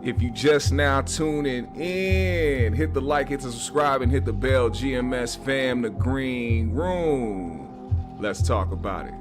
If you just now tuning in, hit the like, hit the subscribe, and hit the bell. GMS fam, the green room. Let's talk about it.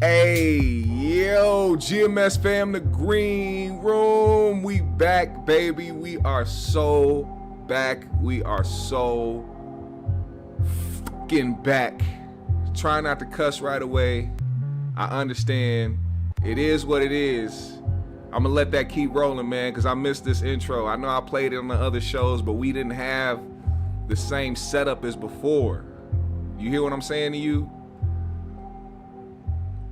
Hey, yo, GMS fam, the green room. We back, baby. We are so back. We are so fucking back. Try not to cuss right away. I understand. It is what it is. I'm gonna let that keep rolling, man, because I missed this intro. I know I played it on the other shows, but we didn't have the same setup as before. You hear what I'm saying to you?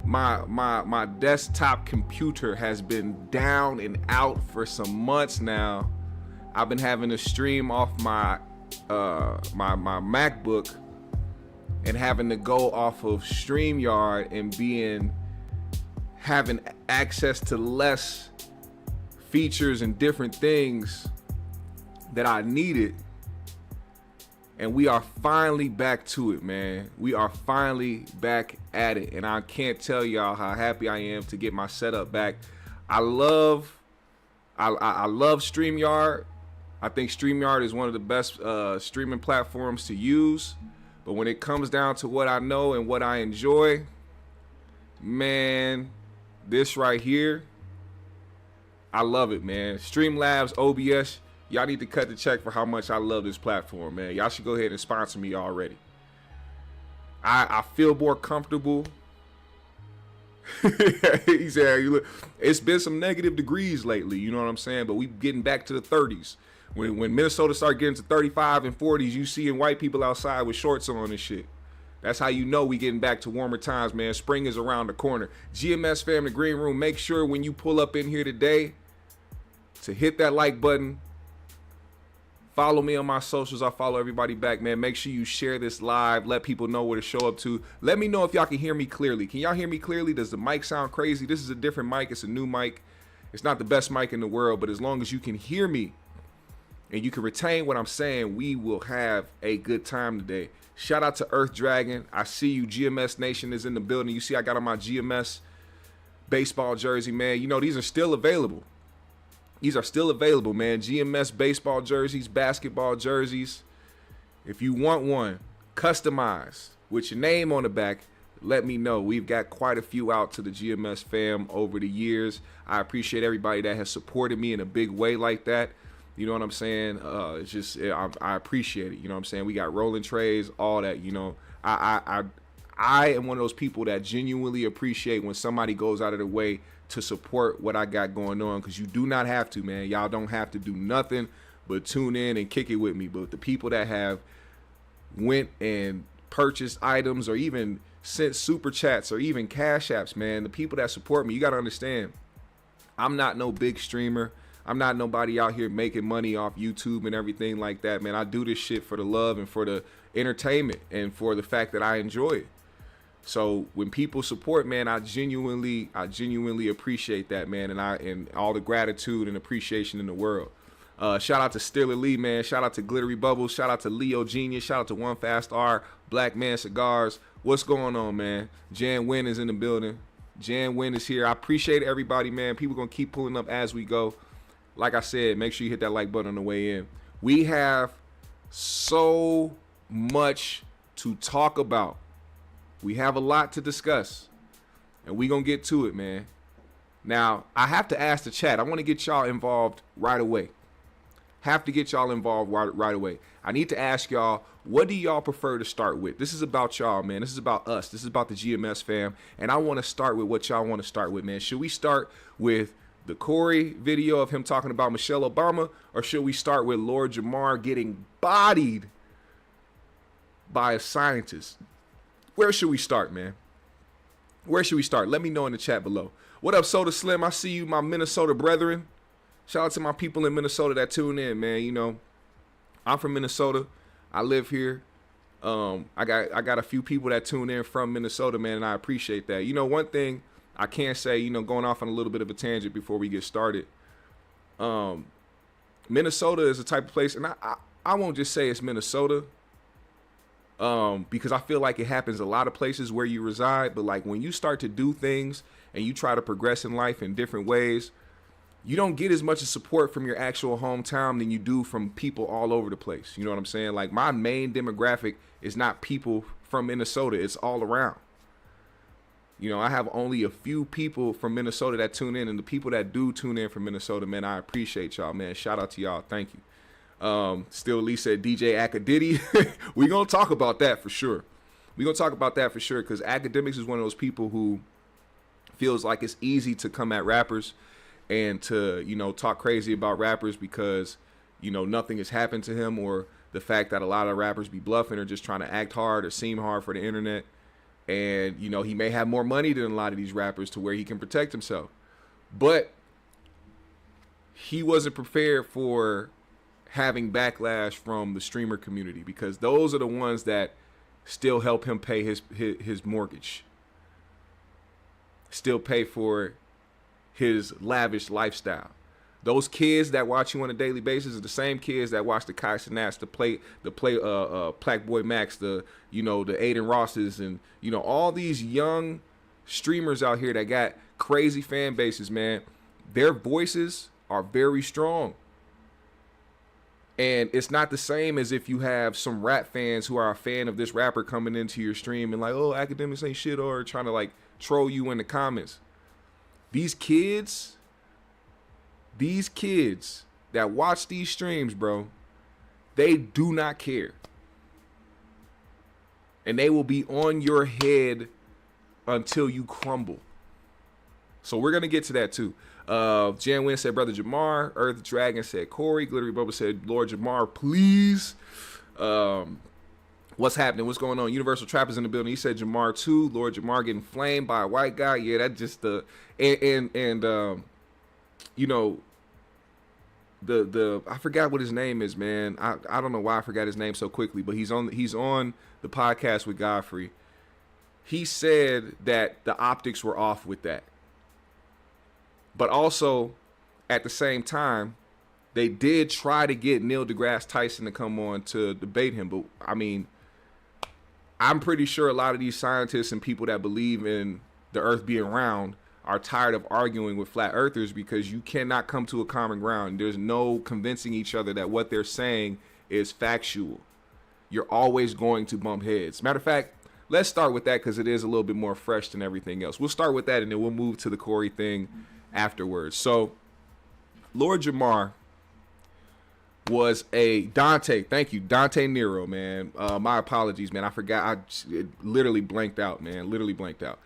My desktop computer has been down and out for some months now. I've been having to stream off my MacBook and having to go off of StreamYard and having access to less features and different things that I needed. And we are finally back to it, man. We are finally back at it. And I can't tell y'all how happy I am to get my setup back. I love StreamYard. I think StreamYard is one of the best streaming platforms to use. But when it comes down to what I know and what I enjoy, man, this right here, I love it, man. Streamlabs, OBS. Y'all need to cut the check for how much I love this platform, man. Y'all should go ahead and sponsor me already. I feel more comfortable. He said, it's been some negative degrees lately, you know what I'm saying? But we getting back to the 30s. When Minnesota start getting to 35 and 40s, you seeing white people outside with shorts on and shit. That's how you know we getting back to warmer times, man. Spring is around the corner. GMS fam, the green room, make sure when you pull up in here today to hit that like button. Follow me on my socials. I follow everybody back, man. Make sure you share this live. Let people know where to show up to. Let me know if y'all can hear me clearly. Can y'all hear me clearly? Does the mic sound crazy? This is a different mic. It's a new mic. It's not the best mic in the world, but as long as you can hear me and you can retain what I'm saying, we will have a good time today. Shout out to Earth Dragon. I see you. GMS Nation is in the building. You see I got on my GMS baseball jersey, man. You know, these are still available. These are still available, man. GMS baseball jerseys, basketball jerseys. If you want one, customized with your name on the back, let me know. We've got quite a few out to the GMS fam over the years. I appreciate everybody that has supported me in a big way like that. You know what I'm saying? It's just, I appreciate it. You know what I'm saying? We got rolling trays, all that, you know. I am one of those people that genuinely appreciate when somebody goes out of their way to support what I got going on, because you do not have to, man. Y'all don't have to do nothing but tune in and kick it with me. But the people that have went and purchased items or even sent super chats or even cash apps, man. The people that support me, you got to understand, I'm not no big streamer. I'm not nobody out here making money off YouTube and everything like that, man. I do this shit for the love and for the entertainment and for the fact that I enjoy it. So when people support, man, I genuinely appreciate that, man, and all the gratitude and appreciation in the world. Shout out to Stiller Lee, man. Shout out to Glittery Bubbles. Shout out to Leo Genius. Shout out to One Fast R, Black Man Cigars. What's going on, man? Jan Wynn is in the building. Jan Wynn is here. I appreciate everybody, man. People gonna keep pulling up as we go. Like I said, make sure you hit that like button on the way in. We have so much to talk about. We have a lot to discuss, and we gonna get to it, man. Now, I have to ask the chat. I want to get y'all involved right away. Have to get y'all involved right away. I need to ask y'all, what do y'all prefer to start with? This is about y'all, man. This is about us. This is about the GMS fam, and I want to start with what y'all want to start with, man. Should we start with the Corey video of him talking about Michelle Obama, or should we start with Lord Jamar getting bodied by a scientist? Where should we start, man? Where should we start? Let me know in the chat below. What up, Soda Slim? I see you, my Minnesota brethren. Shout out to my people in Minnesota that tune in, man. You know, I'm from Minnesota. I live here. I got a few people that tune in from Minnesota, man, and I appreciate that. You know, one thing I can say, you know, going off on a little bit of a tangent before we get started. Minnesota is a type of place, and I won't just say it's Minnesota, because I feel like it happens a lot of places where you reside. But like when you start to do things and you try to progress in life in different ways, you don't get as much support from your actual hometown than you do from people all over the place. You know what I'm saying? Like my main demographic is not people from Minnesota. It's all around. You know, I have only a few people from Minnesota that tune in, and the people that do tune in from Minnesota, man, I appreciate y'all, man. Shout out to y'all. Thank you. Still Lee said DJ Akademiks. We gonna talk about that for sure. We gonna talk about that for sure, because Akademiks is one of those people who feels like it's easy to come at rappers and to, you know, talk crazy about rappers because, you know, nothing has happened to him, or the fact that a lot of rappers be bluffing or just trying to act hard or seem hard for the internet. And, you know, he may have more money than a lot of these rappers to where he can protect himself. But he wasn't prepared for having backlash from the streamer community, because those are the ones that still help him pay his mortgage, still pay for his lavish lifestyle. Those kids that watch you on a daily basis are the same kids that watch the Kai Cenats, the Plaque Boy Max, the Aiden Rosses, and, you know, all these young streamers out here that got crazy fan bases, man. Their voices are very strong. And it's not the same as if you have some rap fans who are a fan of this rapper coming into your stream and like, oh, Akademiks ain't shit, or trying to like troll you in the comments. These kids that watch these streams, bro, they do not care. And they will be on your head until you crumble. So we're going to get to that too. Jan Wynn said, Brother Jamar. Earth Dragon said, Corey. Glittery Bubba said, Lord Jamar, please. What's happening? What's going on? Universal Trap is in the building. He said Jamar too. Lord Jamar getting flamed by a white guy. Yeah, that just the you know, the I forgot what his name is, man. I don't know why I forgot his name so quickly, but he's on the podcast with Godfrey. He said that the optics were off with that. But also, at the same time, they did try to get Neil deGrasse Tyson to come on to debate him. But, I mean, I'm pretty sure a lot of these scientists and people that believe in the earth being round are tired of arguing with flat earthers, because you cannot come to a common ground. There's no convincing each other that what they're saying is factual. You're always going to bump heads. Matter of fact, let's start with that, because it is a little bit more fresh than everything else. We'll start with that, and then we'll move to the Corey thing afterwards. So, Lord Jamar was a Dante. Thank you, Dante Nero, man. My apologies, man. I forgot. It literally blanked out, man. Literally blanked out.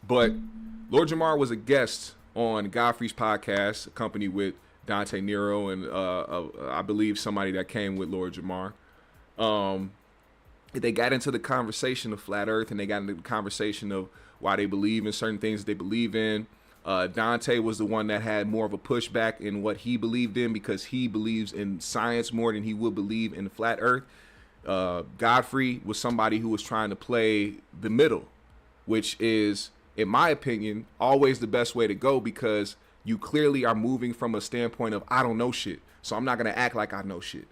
But Lord Jamar was a guest on Godfrey's podcast, accompanied with Dante Nero and I believe somebody that came with Lord Jamar. they got into the conversation of flat earth, and they got into the conversation of why they believe in certain things they believe in. Dante was the one that had more of a pushback in what he believed in, because he believes in science more than he would believe in the flat earth. Godfrey was somebody who was trying to play the middle, which is, in my opinion, always the best way to go, because you clearly are moving from a standpoint of, I don't know shit, so I'm not going to act like I know shit.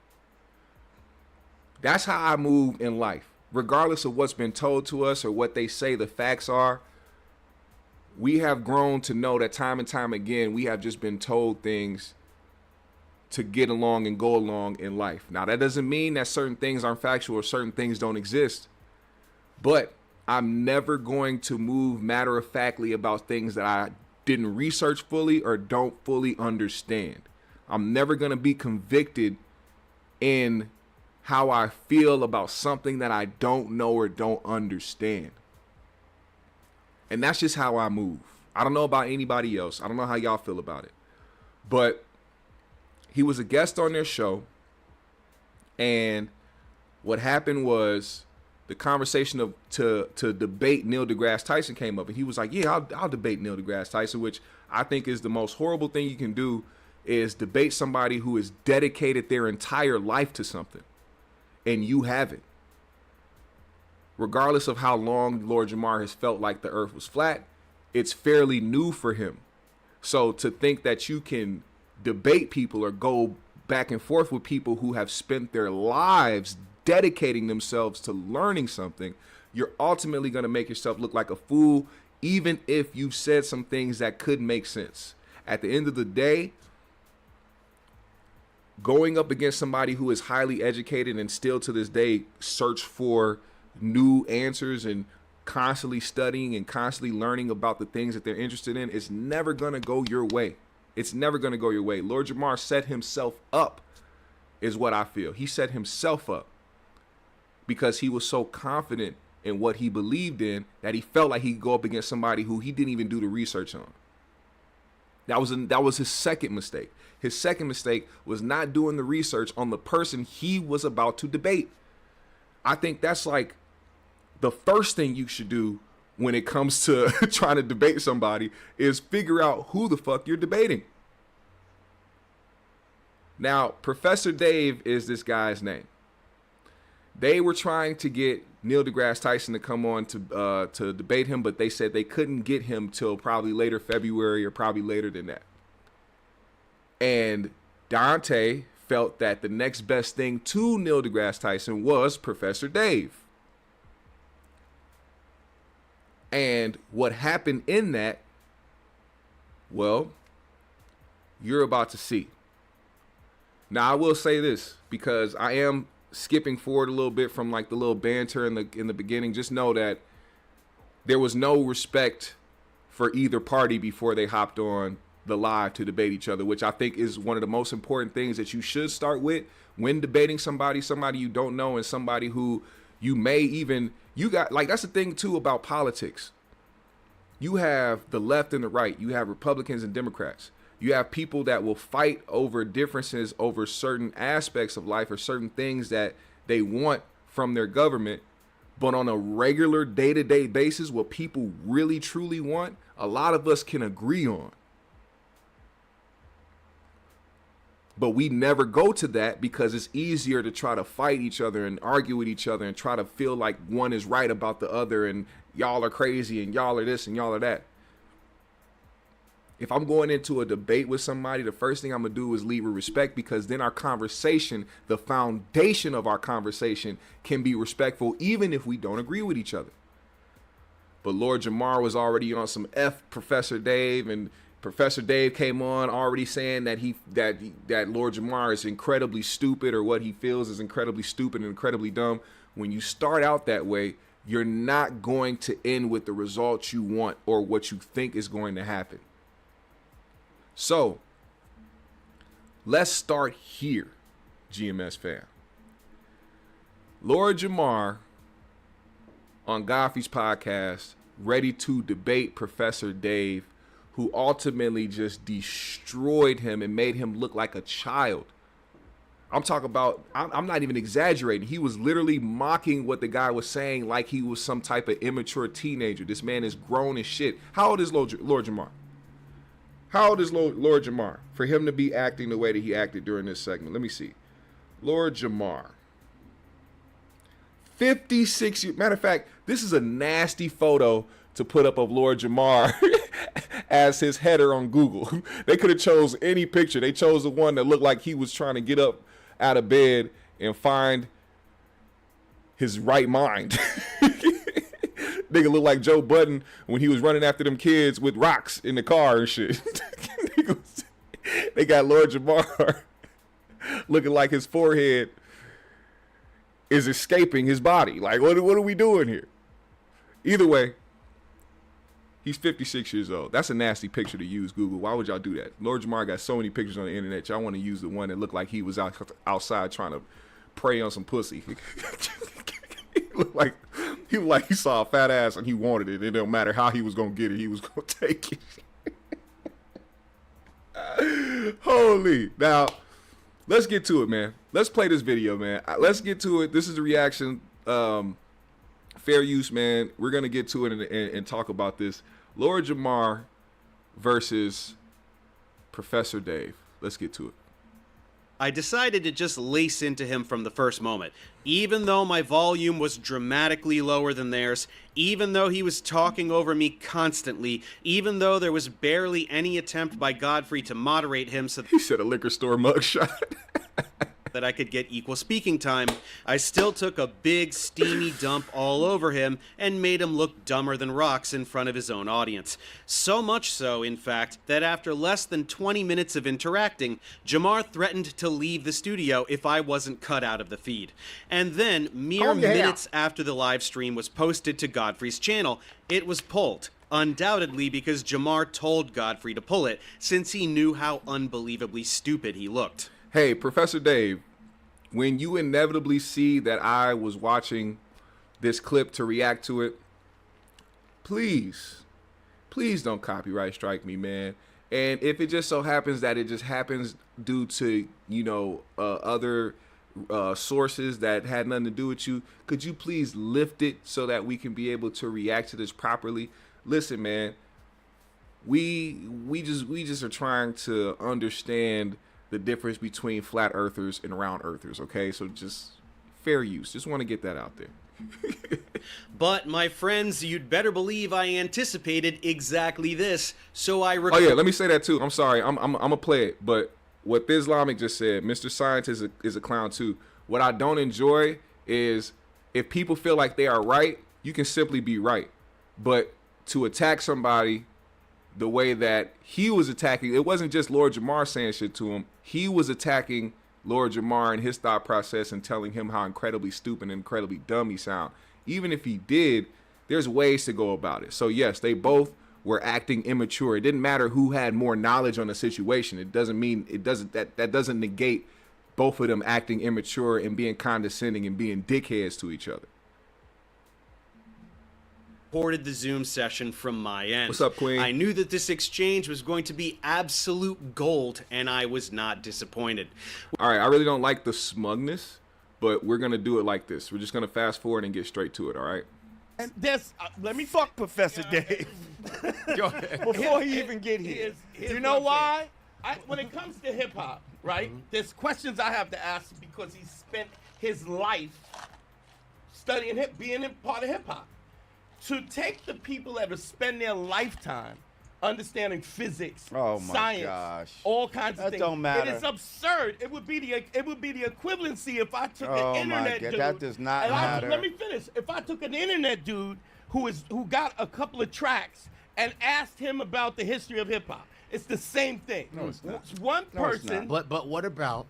That's how I move in life. Regardless of what's been told to us or what they say the facts are, we have grown to know that time and time again, we have just been told things to get along and go along in life. Now, that doesn't mean that certain things aren't factual or certain things don't exist, but I'm never going to move matter-of-factly about things that I didn't research fully or don't fully understand. I'm never going to be convicted in how I feel about something that I don't know or don't understand. And that's just how I move. I don't know about anybody else. I don't know how y'all feel about it. But he was a guest on their show, and what happened was the conversation of to debate Neil deGrasse Tyson came up, and he was like, yeah, I'll debate Neil deGrasse Tyson, which I think is the most horrible thing you can do, is debate somebody who has dedicated their entire life to something, and you haven't. Regardless of how long Lord Jamar has felt like the earth was flat, it's fairly new for him. So to think that you can debate people or go back and forth with people who have spent their lives dedicating themselves to learning something, you're ultimately going to make yourself look like a fool, even if you've said some things that could make sense. At the end of the day, going up against somebody who is highly educated and still to this day search for new answers and constantly studying and constantly learning about the things that they're interested in, is never going to go your way. It's never going to go your way. Lord Jamar set himself up, is what I feel. He set himself up because he was so confident in what he believed in that he felt like he could go up against somebody who he didn't even do the research on. That was his second mistake. His second mistake was not doing the research on the person he was about to debate. I think that's like the first thing you should do when it comes to trying to debate somebody, is figure out who the fuck you're debating. Now, Professor Dave is this guy's name. They were trying to get Neil deGrasse Tyson to come on to debate him, but they said they couldn't get him till probably later February or probably later than that. And Dante felt that the next best thing to Neil deGrasse Tyson was Professor Dave. And what happened in that, well, you're about to see. Now, I will say this, because I am skipping forward a little bit from like the little banter in the beginning. Just know that there was no respect for either party before they hopped on the live to debate each other, which I think is one of the most important things that you should start with when debating somebody you don't know, and somebody who you may even, that's the thing too about politics. You have the left and the right. You have Republicans and Democrats. You have people that will fight over differences over certain aspects of life or certain things that they want from their government. But on a regular day-to-day basis, what people really truly want, a lot of us can agree on. But we never go to that because it's easier to try to fight each other and argue with each other and try to feel like one is right about the other and y'all are crazy and y'all are this and y'all are that. If I'm going into a debate with somebody, the first thing I'm going to do is lead with respect, because then our conversation, the foundation of our conversation, can be respectful even if we don't agree with each other. But Lord Jamar was already on some F Professor Dave, and Professor Dave came on already saying that that Lord Jamar is incredibly stupid, or what he feels is incredibly stupid and incredibly dumb. When you start out that way, you're not going to end with the results you want or what you think is going to happen. So let's start here, GMS fam. Lord Jamar on Godfrey's podcast, ready to debate Professor Dave, who ultimately just destroyed him and made him look like a child. I'm talking about, I'm not even exaggerating. He was literally mocking what the guy was saying like he was some type of immature teenager. This man is grown as shit. How old is Lord Jamar? How old is Lord Jamar for him to be acting the way that he acted during this segment? Let me see. Lord Jamar. 56 years. Matter of fact, this is a nasty photo to put up of Lord Jamar as his header on Google. They could have chose any picture. They chose the one that looked like he was trying to get up out of bed and find his right mind. Nigga look like Joe Budden when he was running after them kids with rocks in the car and shit. They got Lord Jamar looking like his forehead is escaping his body. Like, what are we doing here? Either way, he's 56 years old. That's a nasty picture to use, Google. Why would y'all do that? Lord Jamar got so many pictures on the internet. Y'all want to use the one that looked like he was outside trying to prey on some pussy. He looked like he saw a fat ass and he wanted it. It don't matter how he was going to get it. He was going to take it. Holy. Now, let's get to it, man. Let's play this video, man. Let's get to it. This is the reaction. Fair use, man. We're going to get to it and talk about this. Lord Jamar versus Professor Dave. Let's get to it. I decided to just lace into him from the first moment. Even though my volume was dramatically lower than theirs, even though he was talking over me constantly, even though there was barely any attempt by Godfrey to moderate him so He said a liquor store mugshot. that I could get equal speaking time, I still took a big steamy dump all over him and made him look dumber than rocks in front of his own audience. So much so, in fact, that after less than 20 minutes of interacting, Jamar threatened to leave the studio if I wasn't cut out of the feed. And then, mere minutes after the live stream was posted to Godfrey's channel, it was pulled. Undoubtedly because Jamar told Godfrey to pull it, since he knew how unbelievably stupid he looked. Hey, Professor Dave, when you inevitably see that I was watching this clip to react to it, please don't copyright strike me, man. And if it just so happens that it just happens due to, other sources that had nothing to do with you, could you please lift it so that we can be able to react to this properly? Listen, man, we just are trying to understand the difference between flat earthers and round earthers, okay? So just fair use. Just want to get that out there. But, my friends, you'd better believe I anticipated exactly this, so I... Oh, yeah, let me say that, too. I'm sorry. I'm going to play it. But what the Islamic just said, Mr. Science is a clown, too. What I don't enjoy is if people feel like they are right, you can simply be right. But to attack somebody the way that he was attacking, it wasn't just Lord Jamar saying shit to him. He was attacking Lord Jamar and his thought process and telling him how incredibly stupid and incredibly dumb he sound. Even if he did, there's ways to go about it. So yes, they both were acting immature. It didn't matter who had more knowledge on the situation. That doesn't negate both of them acting immature and being condescending and being dickheads to each other. Reported the Zoom session from my end. What's up, Queen? I knew that this exchange was going to be absolute gold, and I was not disappointed. All right, I really don't like the smugness, but we're going to do it like this. We're just going to fast forward and get straight to it, all right? And let me fuck Professor Dave before he even get here. You know why? When it comes to hip-hop, right, there's questions I have to ask because he spent his life studying being part of hip-hop. To take the people that have spent their lifetime understanding physics, science, all kinds of things. Don't matter. It is absurd. It would be the equivalency if I took an internet dude. That does not matter. Let me finish. If I took an internet dude who got a couple of tracks and asked him about the history of hip hop, it's the same thing. No, it's not. It's one person. But what about,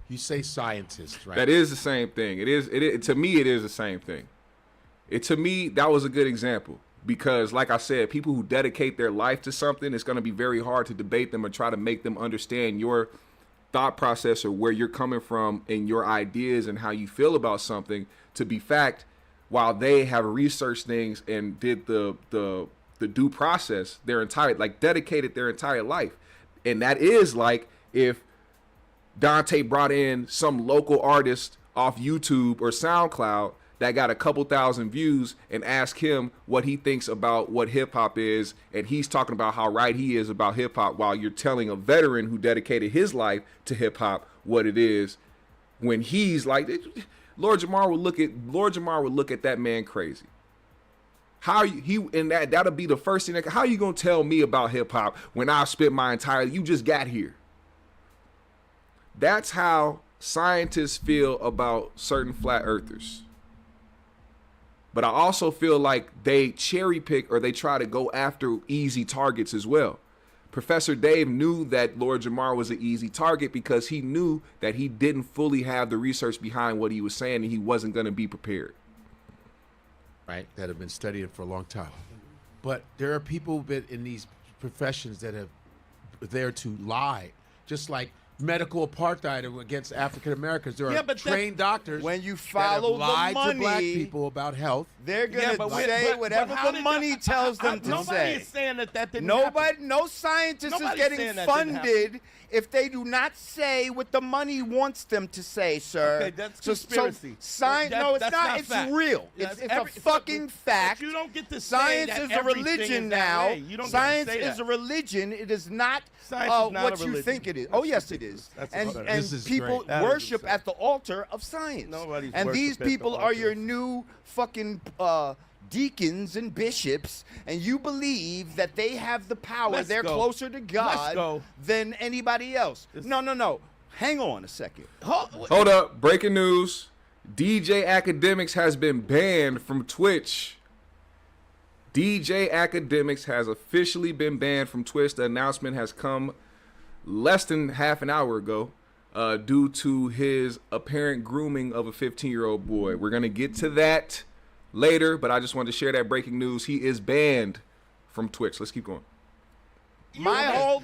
you say scientists, right? That is the same thing. It is to me, it is the same thing. To me, that was a good example because, like I said, people who dedicate their life to something, it's going to be very hard to debate them or try to make them understand your thought process or where you're coming from and your ideas and how you feel about something to be fact, while they have researched things and did the due process dedicated their entire life. And that is like if Dante brought in some local artist off YouTube or SoundCloud that got a couple thousand views and asked him what he thinks about what hip hop is, and he's talking about how right he is about hip hop, while you're telling a veteran who dedicated his life to hip hop what it is, when he's like, Lord Jamar would look at that man crazy. How that'll be the first thing. How you gonna tell me about hip hop when I spent my entire? You just got here. That's how scientists feel about certain flat earthers. But I also feel like they cherry pick or they try to go after easy targets as well. Professor Dave knew that Lord Jamar was an easy target because he knew that he didn't fully have the research behind what he was saying, and he wasn't going to be prepared. Right, that have been studying for a long time. But there are people in these professions that have there to lie, just like medical apartheid against African Americans. There are trained doctors when you follow that have lied the money to black people about health. They're gonna say whatever the money tells them to say. Nobody is saying that didn't happen. No scientist is getting funded if they do not say what the money wants them to say, sir. Okay, that's conspiracy. No, it's not. It's real. It's a fucking fact. But you don't get to science say is that a religion now. Science is a religion. It is not what you think it is. Oh, yes, it is. And people worship at the altar of science. And these people are your new fucking deacons and bishops, and you believe that they have the power. They're closer to God than anybody else. No. Hang on a second. Hold up. Breaking news. DJ Akademiks has been banned from Twitch. DJ Akademiks has officially been banned from Twitch. The announcement has come less than half an hour ago due to his apparent grooming of a 15-year-old boy. We're going to get to that later, but I just wanted to share that breaking news. He is banned from Twitch. Let's keep going. My whole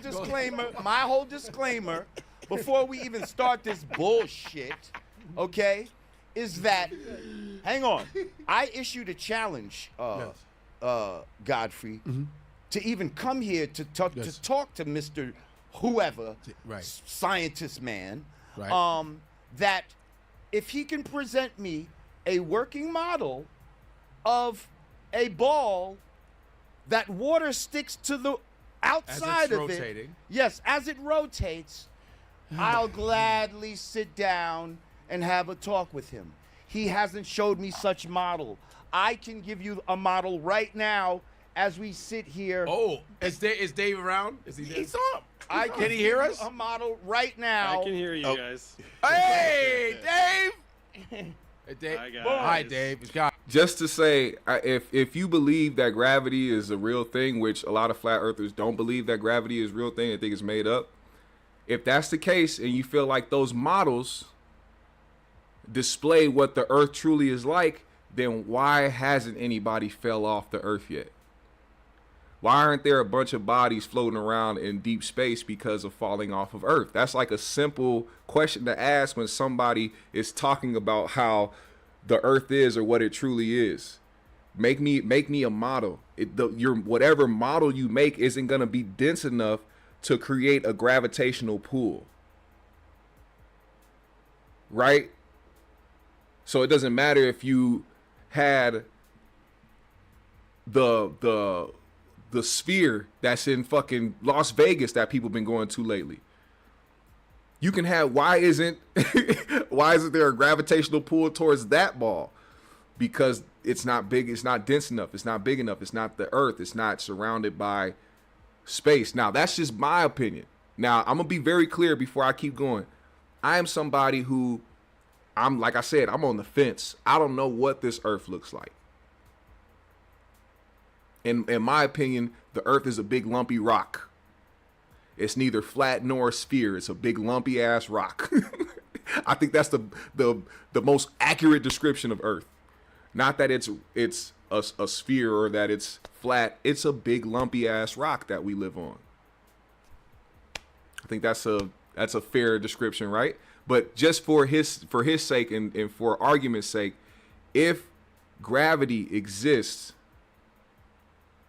disclaimer before we even start this bullshit, okay, is that, hang on, I issued a challenge, Godfrey, to even come here to talk to Mr. Whoever, scientist man, that if he can present me a working model of a ball that water sticks to the outside of it. Yes, as it rotates, I'll gladly sit down and have a talk with him. He hasn't showed me such model. I can give you a model right now as we sit here. Oh, is Dave around? Is he there? He's up. Can he hear us? A model right now. I can hear you guys. Hey, Dave! Hey, Dave. Hi, Dave. Just to say, if you believe that gravity is a real thing, which a lot of flat earthers don't believe that gravity is a real thing, they think it's made up. If that's the case and you feel like those models display what the earth truly is like, then why hasn't anybody fell off the earth yet? Why aren't there a bunch of bodies floating around in deep space because of falling off of Earth? That's like a simple question to ask when somebody is talking about how the Earth is or what it truly is. Make me a model. Whatever model you make isn't gonna be dense enough to create a gravitational pull, right? So it doesn't matter if you had the sphere that's in fucking Las Vegas that people been going to lately. You can have, why isn't there a gravitational pull towards that ball? Because it's not big, it's not dense enough, it's not big enough, it's not the earth, it's not surrounded by space. Now, that's just my opinion. Now, I'm gonna be very clear before I keep going. I am somebody who, like I said, I'm on the fence. I don't know what this earth looks like. In my opinion, the earth is a big lumpy rock. It's neither flat nor a sphere. It's a big lumpy ass rock. I think that's the most accurate description of earth. Not that it's a sphere or that it's flat. It's a big lumpy ass rock that we live on. I think that's a fair description, right? But just for his sake and for argument's sake, if gravity exists,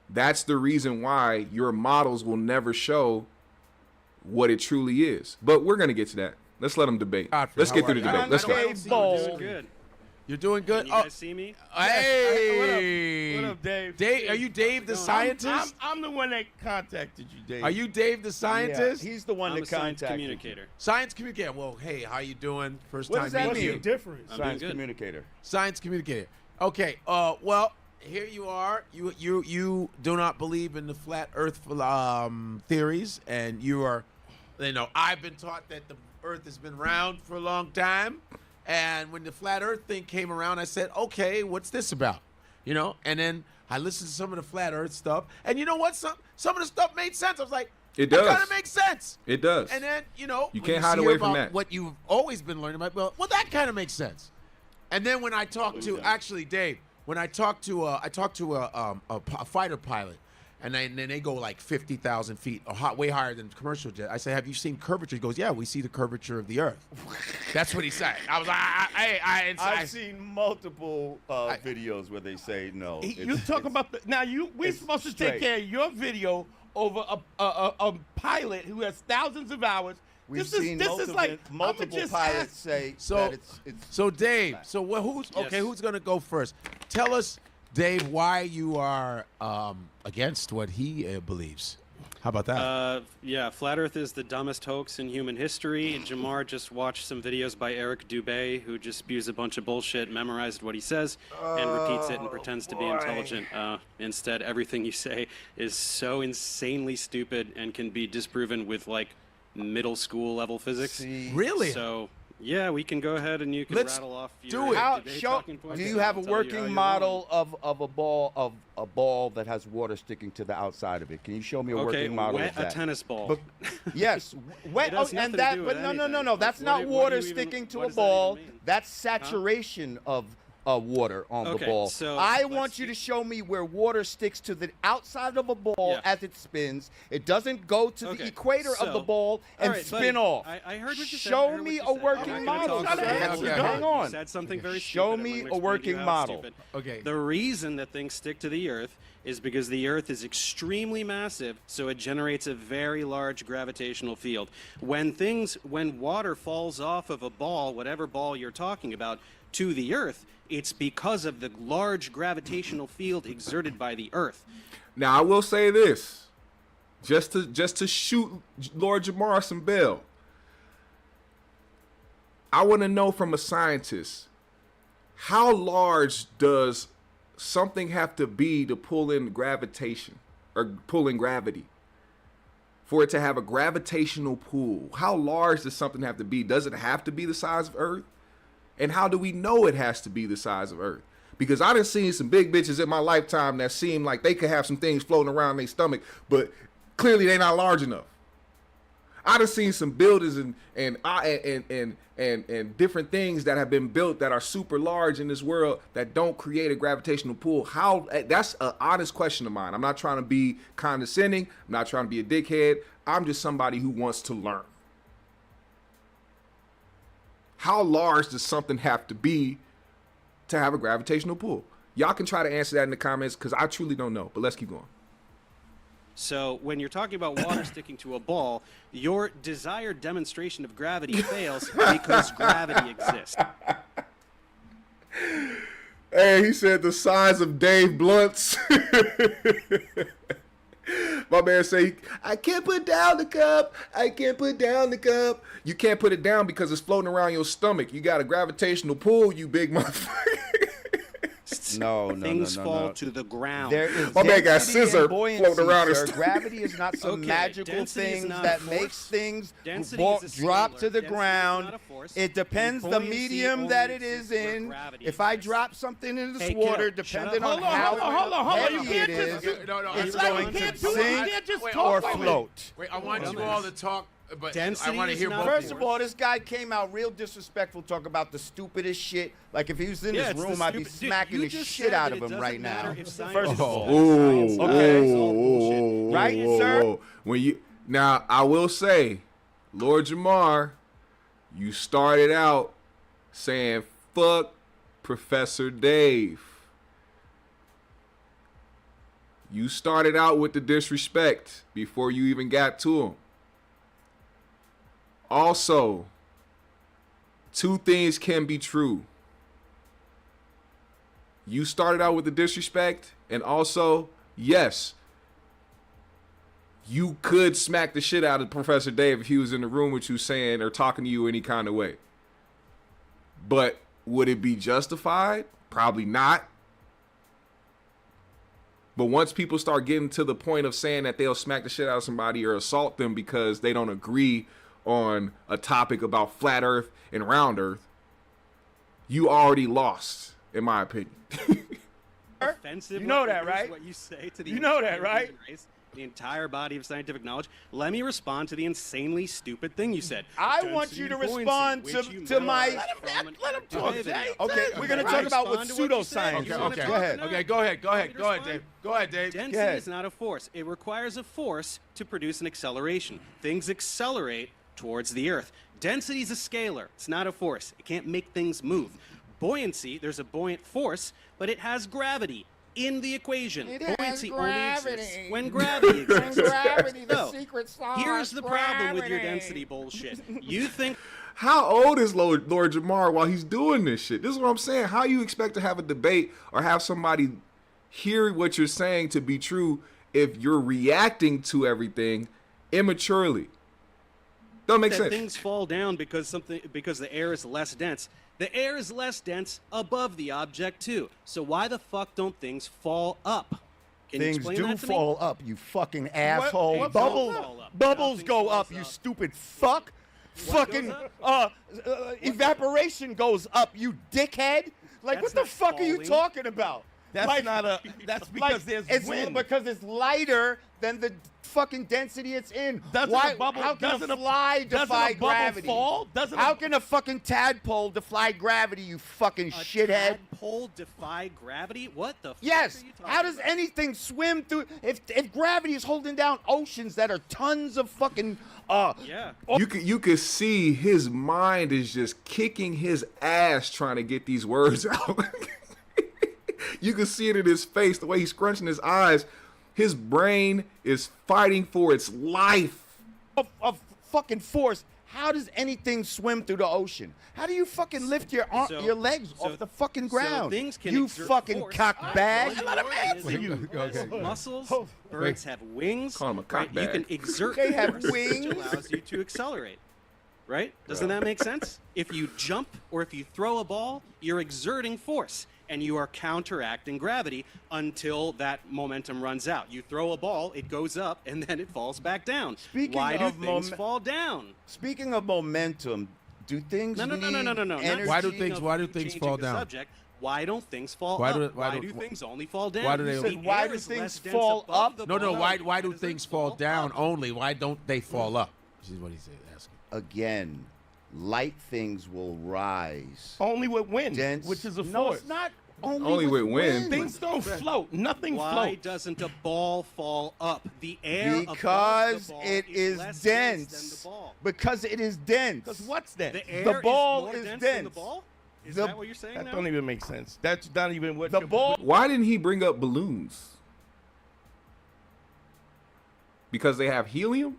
that's the reason why your models will never show what it truly is. But we're going to get to that. Let's let them debate. Godfrey, Let's get how through are the you? debate. Let's go. Dave Bowl. Good. You're doing good. Can you guys see me? Hey. What up, Dave? Dave, are you Dave the scientist? I'm the one that contacted you, Dave. Are you Dave the scientist? Yeah, he's the one I'm a that science contacted communicator. Science communicator. Well, hey, how you doing? First What time does that meeting mean? you. Different. I'm Science doing good. communicator. Science communicator. Okay. Well, here you are. You do not believe in the flat Earth theories, and you are. I've been taught that the Earth has been round for a long time, and when the flat Earth thing came around, I said, okay, what's this about? And then I listened to some of the flat Earth stuff, and you know what? Some of the stuff made sense. I was like, It does. That kind of makes sense. It does. And then You when can't hide hear away from about that. What you've always been learning about, well, that kind of makes sense. And then when I talked to Dave, when I talked to a fighter pilot, and then they go like 50,000 feet, way higher than commercial jet. I say, have you seen curvature? He goes, yeah, we see the curvature of the Earth. That's what he said. I was like, I've seen multiple videos where they say no. You talk about we're it's supposed to straight. take care of your video over a pilot who has thousands of hours. We've this seen is like multiple just pilots ask- say So- that it's So Dave, Yes. who's gonna go first? Tell us, Dave, why you are against what he believes. How about that? Yeah, Flat Earth is the dumbest hoax in human history. Jamar just watched some videos by Eric Dubé, who just spews a bunch of bullshit, memorized what he says, and repeats it and pretends to be intelligent. Instead, everything you say is so insanely stupid and can be disproven with, like, middle school level physics. Really? So, yeah, we can go ahead and you can Let's rattle off do your it. debate Show, talking points. do you and have a I'll tell you how working you're model wrong. of a ball that has water sticking to the outside of it? Can you show me a Okay, working model wet of that? a tennis ball. But, yes, wet. It has and nothing to that, do but with no. anything. That's What not do water you even- sticking to what a does that even ball. mean? That's saturation of water on the Okay, ball. so I let's want you do- to show me where water sticks to the outside of a ball Yeah. as it spins. It doesn't go to the Okay, equator of the so- ball and all right, spin buddy, off. I heard what you said. I Show heard me what a you said. working I'm not model, gonna talk sir. about it. Hang on. You said something very Show stupid. me I'm a gonna explain to working you how model. stupid. Okay. The reason that things stick to the Earth is because the Earth is extremely massive, so it generates a very large gravitational field. When water falls off of a ball, whatever ball you're talking about, to the Earth, it's because of the large gravitational field exerted by the Earth. Now I will say this, just to shoot Lord Jamar some bail. I want to know from a scientist, how large does something have to be to pull in gravitation or pull in gravity? For it to have a gravitational pull, how large does something have to be? Does it have to be the size of Earth? And how do we know it has to be the size of Earth? Because I done seen some big bitches in my lifetime that seem like they could have some things floating around their stomach, but clearly they're not large enough. I done seen some buildings and different things that have been built that are super large in this world that don't create a gravitational pull. How? That's an honest question of mine. I'm not trying to be condescending. I'm not trying to be a dickhead. I'm just somebody who wants to learn. How large does something have to be to have a gravitational pull? Y'all can try to answer that in the comments because I truly don't know. But let's keep going. So when you're talking about water sticking to a ball, your desired demonstration of gravity fails because gravity exists. Hey, he said the size of Dave Blunt's. My man say, I can't put down the cup. I can't put down the cup. You can't put it down because it's floating around your stomach. You got a gravitational pull, you big motherfucker. No. Things fall to the ground. There is My man got density and scissor buoyancy, floating around his sir. stomach. Gravity is not some Okay, magical density is thing not that a force. makes things Density is a drop scalar. to the Density is ground. not a force. It depends the Buoyancy medium that only it is exists where in. gravity If I exists. drop something in this Hey, water, kiddo, shut depending up. on Hold on. how You heavy can't it just is, No, it's like going you to can't do it. You sink can't just or talk like float. Wait, I want Hold you on. all to talk, but Density I want to is hear not both. a First of all, this guy came out real disrespectful, talk about the stupidest shit. Like if he was in Yeah, this it's the room, I'd be stupid- Dude, smacking you the just shit said out that of it him doesn't right matter now. if science First is of all, false. Science Okay. is all bullshit. Right, sir? When you now, I will say, Lord Jamar, you started out saying fuck Professor Dave. You started out with the disrespect before you even got to him. Also, two things can be true. You started out with the disrespect, and also, yes, you could smack the shit out of Professor Dave if he was in the room with you saying or talking to you any kind of way. But would it be justified? Probably not. But once people start getting to the point of saying that they'll smack the shit out of somebody or assault them because they don't agree on a topic about flat earth and round earth, you already lost, in my opinion. Offensive. You know that, language is right? What you say to the You know that, entire right? human race, the entire body of scientific knowledge. Let me respond to the insanely stupid thing you said. I want you to respond to my. Let him talk. Okay, we're gonna talk about what pseudoscience. Okay. Go ahead. Okay, go ahead, Dave. Go ahead, Dave. Density is not a force. It requires a force to produce an acceleration. Things accelerate towards the Earth. Density is a scalar. It's not a force. It can't make things move. Buoyancy, there's a buoyant force, but it has gravity in the equation. Buoyancy only exists when gravity exists. So, here's the problem with your density bullshit. You think How old is Lord Jamar while he's doing this shit? This is what I'm saying. How you expect to have a debate or have somebody hear what you're saying to be true if you're reacting to everything immaturely? Don't make that sense. things fall down because the air is less dense. The air is less dense above the object too. So why the fuck don't things fall up? Can you Things explain do that to me? fall up, you fucking asshole. What Bubbles, fall up? bubbles Nothing go up, falls you up. stupid fuck. Fucking evaporation goes up, you dickhead. Like, That's what the not fuck are you falling. talking about? That's Like- not a. That's because Like, there's it's wind. because it's lighter than the fucking density it's in. Doesn't Why? a bubble? How can doesn't a fly doesn't defy a bubble gravity? fall? Doesn't How a, can a fucking tadpole defy gravity? You fucking A shithead. tadpole defy gravity? What the fuck Yes. are you talking How does about? anything swim through? If gravity is holding down oceans that are tons of fucking Yeah. You could see his mind is just kicking his ass trying to get these words out. You can see it in his face, the way he's scrunching his eyes. His brain is fighting for its life. of fucking force. How does anything swim through the ocean? How do you fucking lift your your legs off the fucking ground? So things can you exert fucking force. cockbag. Let him answer you. Okay. Muscles. Birds have wings. Call him a right? You cockbag. can exert They have force, wings. which allows you to accelerate. Right? Doesn't that make sense? If you jump or if you throw a ball, you're exerting force and you are counteracting gravity until that momentum runs out. You throw a ball, it goes up, and then it falls back down. Speaking Why do of things fall down? Speaking of momentum, do things No. need Not energy? Why do speaking things- of why do you things changing fall the down? Subject, why don't things fall Why up? do- Why why do do- things only fall down? why do they- You said, The why air do is things less dense fall above up? the No, ball. why do does it things fall down up? only? Why don't they fall up? This is what he's asking. Again, light things will rise. only with wind, Dense. which is a No, force. it's not Only with wind. Things don't float. Nothing Why floats. doesn't a ball fall up? The air Because above the ball it is is less dense. than the ball. Because it is dense. Because what's that? The air ball is is more dense, dense. than the ball? Is The- that what you're saying That now? don't even make sense. That's not even what The you're- ball- Why didn't he bring up balloons? Because they have helium?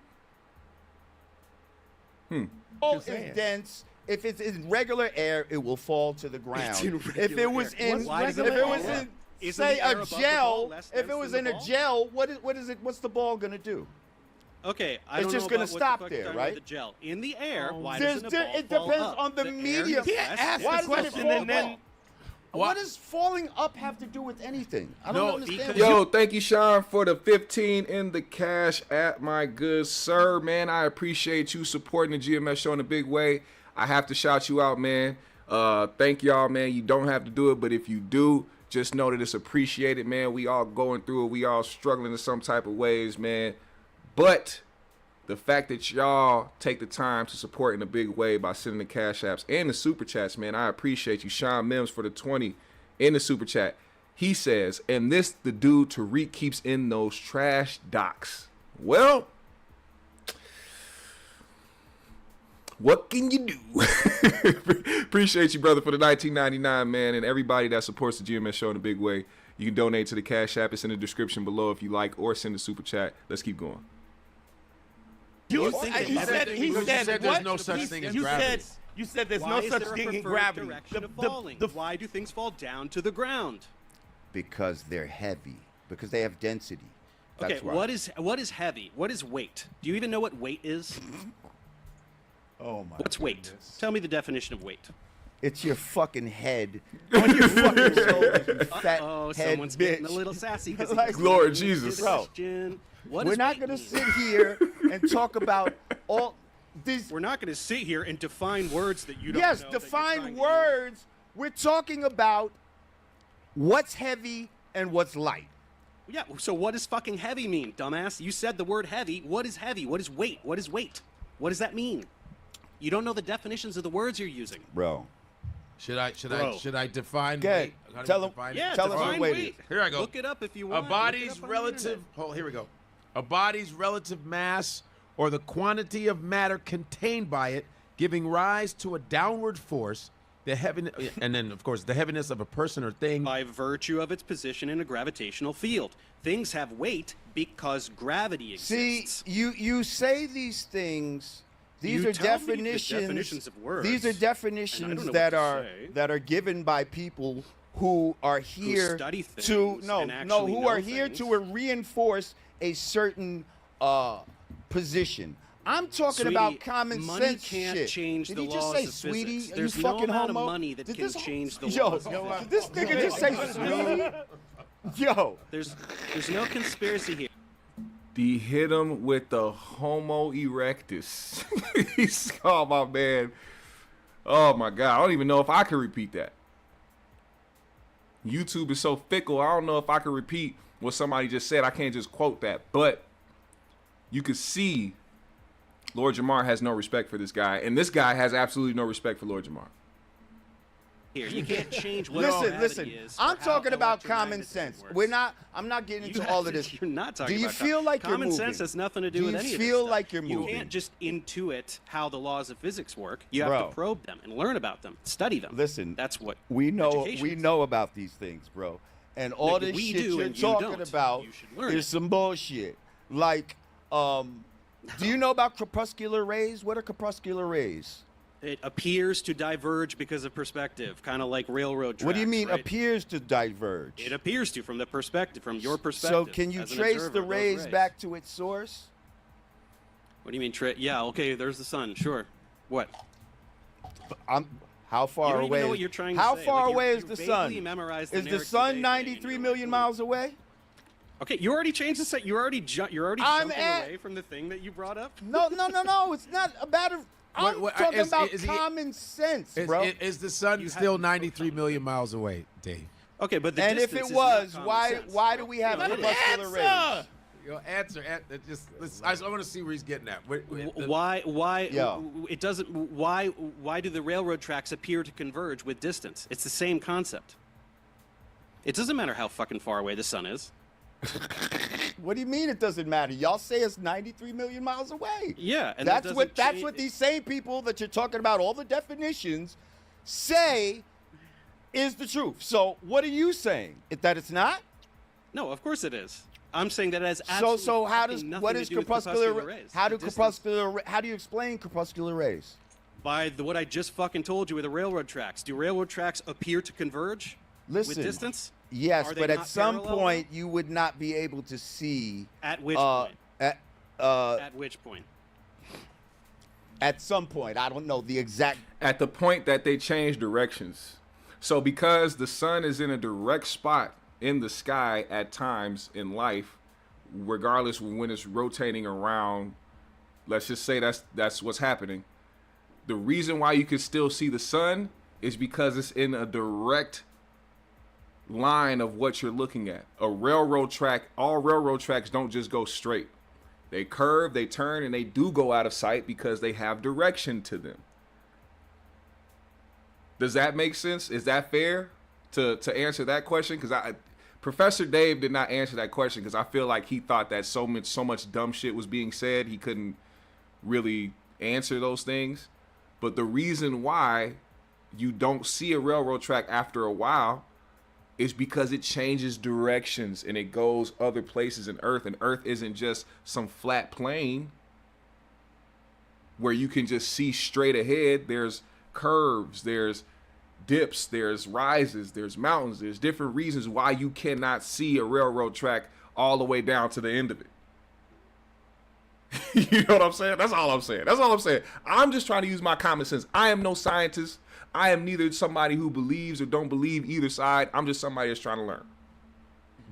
ball Just is saying. dense. If it's in regular air, it will fall to the ground. in If regular it was air. in, Why if does it it was fall in, up? Isn't say the air a above the ball gel, less if it dense was than in the a ball? gel, what is it? What's the ball gonna do? Okay, I It's don't just know gonna about what stop the fuck there, you're talking right? about the gel in the air. Why There's doesn't a ball it fall depends up? on the air medium. is less ask dense Why the does than it question the fall and then- up? What does falling up have to do with anything? I don't No, understand. because- Yo, thank you, Sean, for the 15 in the cash app, my good sir, man. I appreciate you supporting the GMS show in a big way. I have to shout you out, man. Thank y'all, man. You don't have to do it, but if you do, just know that it's appreciated, man. We all going through it. We all struggling in some type of ways, man. But the fact that y'all take the time to support in a big way by sending the cash apps and the super chats, man, I appreciate you. Sean Mims for the 20 in the super chat. He says, and this the dude Tariq keeps in those trash docs. Well, what can you do? Appreciate you, brother, for the 1999, man, and everybody that supports the GMS show in a big way. You can donate to the cash app. It's in the description below if you like, or send a super chat. Let's keep going. You think said, of he everything said, he because you said, said there's what? no such He- thing as you gravity. said, You said there's Why no is such there a thing in preferred gravity. direction of falling? Why do things fall down to the ground? Because they're heavy. Because they have density. That's Okay, why. what is heavy? What is weight? Do you even know what weight is? Oh my. What's weight? goodness. Tell me the definition of weight. It's your fucking head on your fucking shoulders, you fat Oh, head someone's bitch. getting a little sassy. 'Cause Like, he's Lord asking Jesus. the Bro, question, what We're does not weight gonna mean? sit here and talk about all these. We're not going to sit here and define words that you don't Yes, know. that you're define trying to words. We're talking about what's heavy and what's light. use. Yeah, so what does fucking heavy mean, dumbass? You said the word heavy. What is heavy? What is weight? What is weight? What does that mean? You don't know the definitions of the words you're using. Bro. Should I define Go ahead. weight? How do Tell you 'em- define it? Yeah, Tell us define what weight weight. is. Here I go. Look it up if you A want. Look it body's up on the relative. internet. Oh, here we go. A body's relative mass or the quantity of matter contained by it, giving rise to a downward force. The heaviness, and then of course the heaviness of a person or thing. By virtue of its position in a gravitational field. Things have weight because gravity See, exists. you say these things. These You are tell me the definitions. definitions of words, These are and I definitions don't know that what to are say. that are given by people who are here study to things no and no actually who know are here things. to reinforce a certain position. I'm talking Sweetie, about common money sense can't shit. change Did the he just laws say of sweetie? physics. Are There's you no fucking amount of homo? money that Did can this- change the Yo, laws of physics. did this nigga just say sweetie? Yo. There's no conspiracy here. He hit him with the Homo erectus. He's, oh my man. Oh my God. I don't even know if I can repeat that. YouTube is so fickle. I don't know if I can repeat what somebody just said. I can't just quote that. But you could see Lord Jamar has no respect for this guy. And this guy has absolutely no respect for Lord Jamar. Here, you can't change what Listen, gravity listen. is. I'm or how talking about common electromagnetism sense. works. I'm not getting You into all of this. You're not talking Do you about feel like you're common moving? sense has nothing to do, Do with you any of feel this stuff. like you're You moving? can't just intuit how the laws of physics work. You have Bro. to probe them and learn about them, study them. Listen, That's what we know education is. about these things, bro. And all Like, this we shit do you're and you talking don't. about You should learn is it. some bullshit. Like, do you know about crepuscular rays? What are crepuscular rays? It appears to diverge because of perspective, kind of like railroad tracks. What do you mean right? appears to diverge? It appears to from your perspective. So can you as an trace observer the of those rays back to its source? What do you mean? Yeah, okay. There's the sun. Sure. What? How far You don't away? even know what you're trying to how say. far Like, away you is the vaguely sun? memorized the Is the Eric sun Today thing, 93 and million you're miles away? Okay, you already changed the set. You're already I'm jumping at- away from the thing that you brought up. No. It's not about a. I'm What- talking is- about is he- common sense, bro. Is the sun You still have- 93 million miles away, Dave? Okay, but the And if distance it is not was, common why sense. why do we have No, it is. crepuscular rays? Your answer. I want to see where he's getting at. Why Yeah. it doesn't why do the railroad tracks appear to converge with distance? It's the same concept. It doesn't matter how fucking far away the sun is. What do you mean it doesn't matter? Y'all say it's 93 million miles away. Yeah, and that's that what doesn't that's change- what these same people that you're talking about, all the definitions, say is the truth. So what are you saying? That it's not? No, of course it is. I'm saying that it has So absolutely how does fucking nothing what to is do with crepuscular rays. how The do distance- how do you explain crepuscular rays? by what I just fucking told you with the railroad tracks? Do railroad tracks appear to converge with Listen. distance? Yes, Are they but at not some parallel? point you would not be able to see At which uh, point? at At which point? at some point. I don't know the exact. At the point that they change directions. So because the sun is in a direct spot in the sky at times in life, regardless of when it's rotating around, let's just say that's what's happening. The reason why you can still see the sun is because it's in a direct line of what you're looking at. A railroad track, all railroad tracks don't just go straight. They curve, they turn, and they do go out of sight because they have direction to them. Does that make sense? Is that fair to answer that question? Because Professor Dave did not answer that question because I feel like he thought that so much dumb shit was being said he couldn't really answer those things. But the reason why you don't see a railroad track after a while is because it changes directions and it goes other places in Earth, and Earth isn't just some flat plane where you can just see straight ahead. There's curves, there's dips, there's rises, there's mountains, there's different reasons why you cannot see a railroad track all the way down to the end of it. You know what I'm saying? That's all I'm saying. That's all I'm saying. I'm just trying to use my common sense. I am no scientist. I am neither somebody who believes or don't believe either side. I'm just somebody that's trying to learn.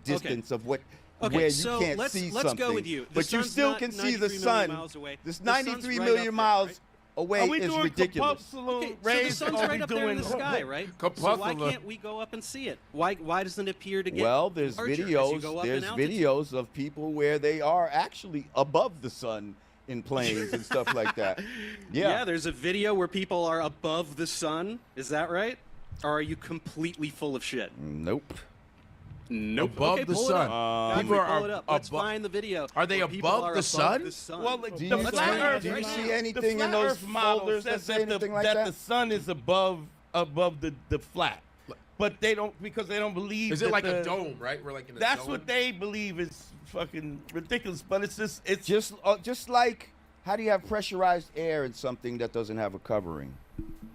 Distance of what Okay, where so you can't let's see go something. with you. The But you sun's still not can see the 93 million sun. miles away. This The sun's 93 right million up there, miles right? away Are we is doing ridiculous. corpuscular Okay, so the rays? sun's Are right we up there in the doing- sky, right? So why Corpuscular. can't we go up and see it? Why doesn't it appear to get Well, there's larger as you videos. go up in There's altitude? videos of people where they are actually above the sun in planes and stuff like that. Yeah, there's a video where people are above the sun. Is that right? Or are you completely full of shit? Nope. Nope. Above Okay, the pull it sun. up. Godfrey, People are pull it up. Let's above- find the video. Are they where people above are the sun? Well, like, Do the you Let's flat find Earth, it do you right see now. the anything flat in those Earth model folders that says say that anything the, like that that? the sun is above the flat, but they don't because they don't believe. Is it that like the, a dome, right? We're like in a That's dome. what they believe is fucking ridiculous. But it's just Just like, how do you have pressurized air in something that doesn't have a covering?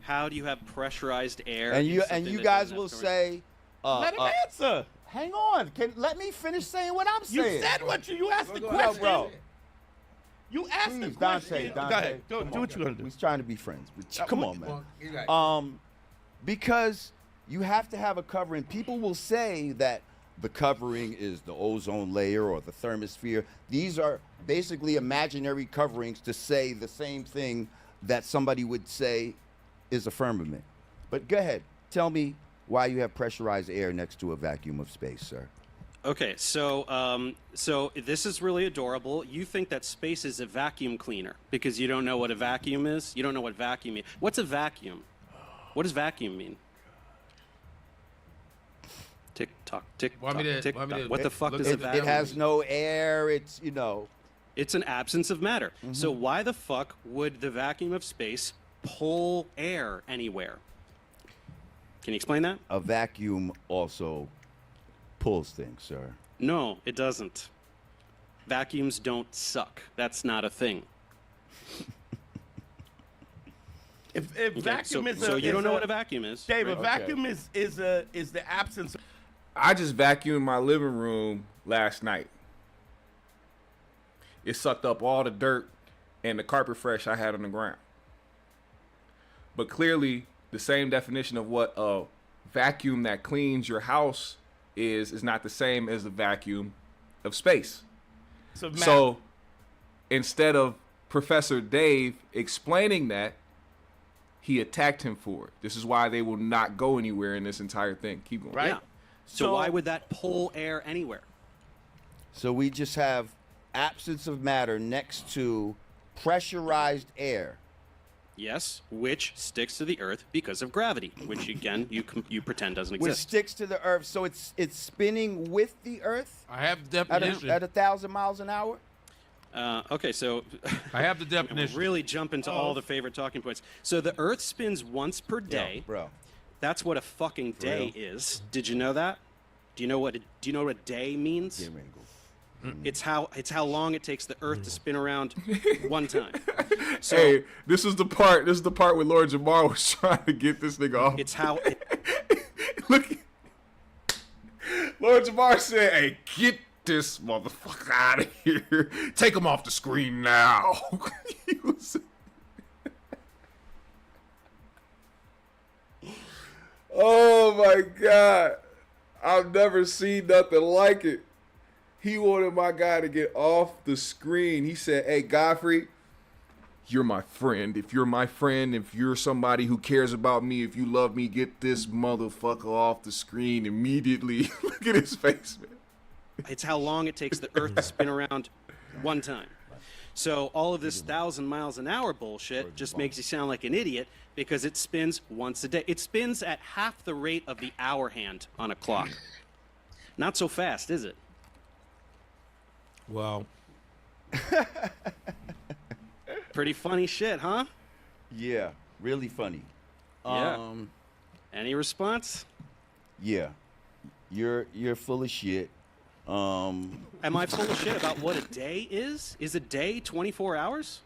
How do you have pressurized air? And in you something that guys doesn't will have covering? say, let him answer. hang on, let me finish saying what I'm You saying. said what you asked the Go question. ahead. bro. You asked the Please, question. Dante. Go ahead. Do Come what on. you're gonna do. We're trying to be friends. But come on, man. Well, you got it. Because you have to have a covering. People will say that the covering is the ozone layer or the thermosphere. These are basically imaginary coverings to say the same thing that somebody would say is a firmament. But go ahead. Tell me why you have pressurized air next to a vacuum of space, sir. Okay, so so this is really adorable. You think that space is a vacuum cleaner because you don't know what a vacuum is. You don't know what vacuum means. What's a vacuum? What does vacuum mean? Tick tock, tick tock, Want me to- tick want me tock. to What the fuck look does at a the- vacuum It has mean? no air. It's, It's an absence of matter. So why the fuck would the vacuum of space pull air anywhere? Can you explain that? a vacuum also pulls things, sir. No, it doesn't. Vacuums don't suck. That's not a thing. If Okay, vacuum is so a, you don't is know a- what a vacuum is. Dave, a right? vacuum is the absence. I just vacuumed my living room last night. It sucked up all the dirt and the carpet fresh I had on the ground. But clearly, the same definition of what a vacuum that cleans your house is not the same as the vacuum of space. So instead of Professor Dave explaining that, he attacked him for it. This is why they will not go anywhere in this entire thing. Keep going. Right. Yeah. So why would that pull air anywhere? So we just have absence of matter next to pressurized air. Yes, which sticks to the Earth because of gravity, which again you pretend doesn't Which exist. sticks to the earth, so it's spinning with the earth I have the at definition. 1,000 miles an hour. Okay, so I have the we'll definition. really jump into all the favorite talking points. So the Earth spins once per day. Bro. That's what a fucking day is. Did you know that? Do you know what a day means? Yeah, man, go. It's how long it takes the Earth to spin around one time. So Hey, this is the part where Lord Jamar was trying to get this nigga off. it's how Look, Lord Jamar said, "Hey, get this motherfucker out of here. Take him off the screen now." He was- Oh my God, I've never seen nothing like it. He wanted my guy to get off the screen. He said, "Hey, Godfrey, you're my friend. If you're my friend, if you're somebody who cares about me, if you love me, get this motherfucker off the screen immediately." Look at his face, man. it's how long it takes the Earth to spin around one time. So all of this 1,000 miles an hour bullshit just makes you sound like an idiot because it spins once a day. It spins at half the rate of the hour hand on a clock. Not so fast, is it? Well, Pretty funny shit, huh? Yeah, really funny. Yeah. Any response? Yeah, you're full of shit. Am I full of shit about what a day is? Is a day 24 hours?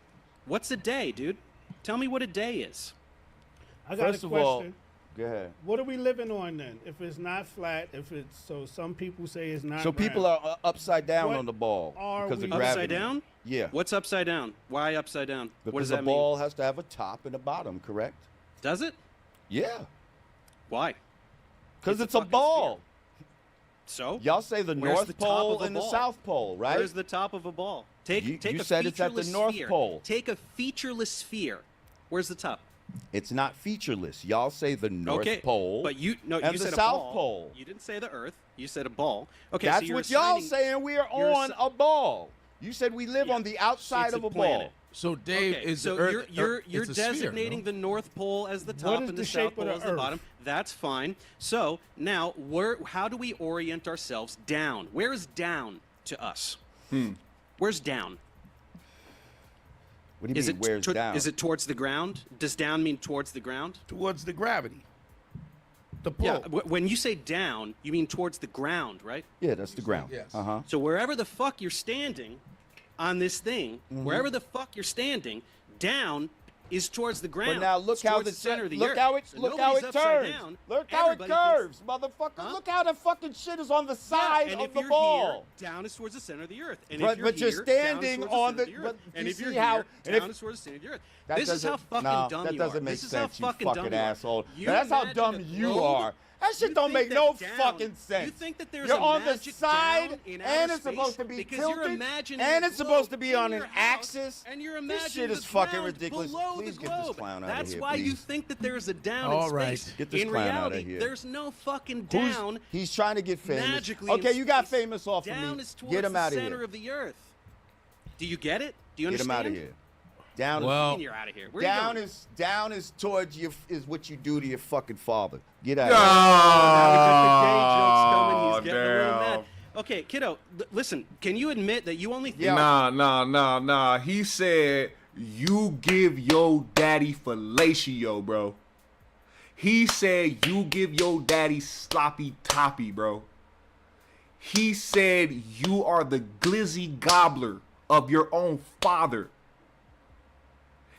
What's a day, dude? Tell me what a day is. I got First a of all, question. go ahead. What are we living on then? If it's not flat, so some people say it's not. So people are upside down What on the ball are because of we- gravity. Upside down? Yeah. What's upside down? Why upside down? Because What does the that ball mean? has to have a top and a bottom, correct? Does it? Yeah. Why? Because It's it's a a fucking ball. So? Y'all say the Where's North the top Pole of a and the ball? South Pole, right? Where's the top of a ball? Take You a said it's at the featureless North sphere. Pole. Take a featureless sphere. Where's the top? It's not featureless. Y'all say the North Okay, Pole. but you and you the said South a ball. Pole. You didn't say the Earth. You said a ball. Okay, That's so you're what y'all assigning- saying. We are you're on a ball. You said we live Yeah, on the outside it's of a planet. ball. So Dave Okay, is so the Earth. you're it's a sphere, designating no? the North Pole as the top is and the the shape South Pole of the as the Earth? bottom. That's fine. So now, how do we orient ourselves down? Where is down to us? Where's down? What do you Is mean, it where's down? Is it towards the ground? Does down mean towards the ground? Towards the gravity. The pull. Yeah. When you say down, you mean towards the ground, right? Yeah, that's the ground. Yes. Uh-huh. So wherever the fuck you're standing on this thing, Mm-hmm. wherever the fuck you're standing, down is towards the ground. But now look It's how towards the center of the look earth. how it So look how nobody's it upside curves. down. Look how it Everybody thinks- curves, motherfucker. Huh? Look how the fucking shit is on the Yeah, side and of if the you're ball. here, down is towards the center of the earth. And But- if you're but you're here, standing down is towards on the the- center of the earth. but And you if you're see how- here, and if- down is towards the center of the earth. That This is how doesn't- fucking no, dumb that you doesn't are. make This is how sense, you fucking fucking dumb you are. asshole. You That's how imagine dumb a you globe. are. That shit You don't think make that no down- fucking sense. You think that there's You're a on the magic side, down in and outer it's supposed space to be because tilted, you're imagining and a it's supposed to globe be in on your an house, axis. and you're This shit imagining is the fucking ground ridiculous. below Please the get this globe. clown outta That's here, why you please. think that there's a down All in right. space. Get this in clown outta reality, here. there's no fucking Who's- down. He's trying to get famous. Magically Okay, in you got space. famous off of Down me. is towards Get him the out of center here. of the earth. Do you get it? Do you Get him understand? out of here. Down. Well, You're out of here. Where are you going? Down is towards you is what you do to your fucking father. Get out. Now we Oh, got the gay jokes coming. He's getting a little damn. mad. Okay, kiddo, listen, can you admit that you only think Yeah. Nah. He said you give your daddy fellatio, bro. He said you give your daddy sloppy toppy, bro. He said you are the glizzy gobbler of your own father.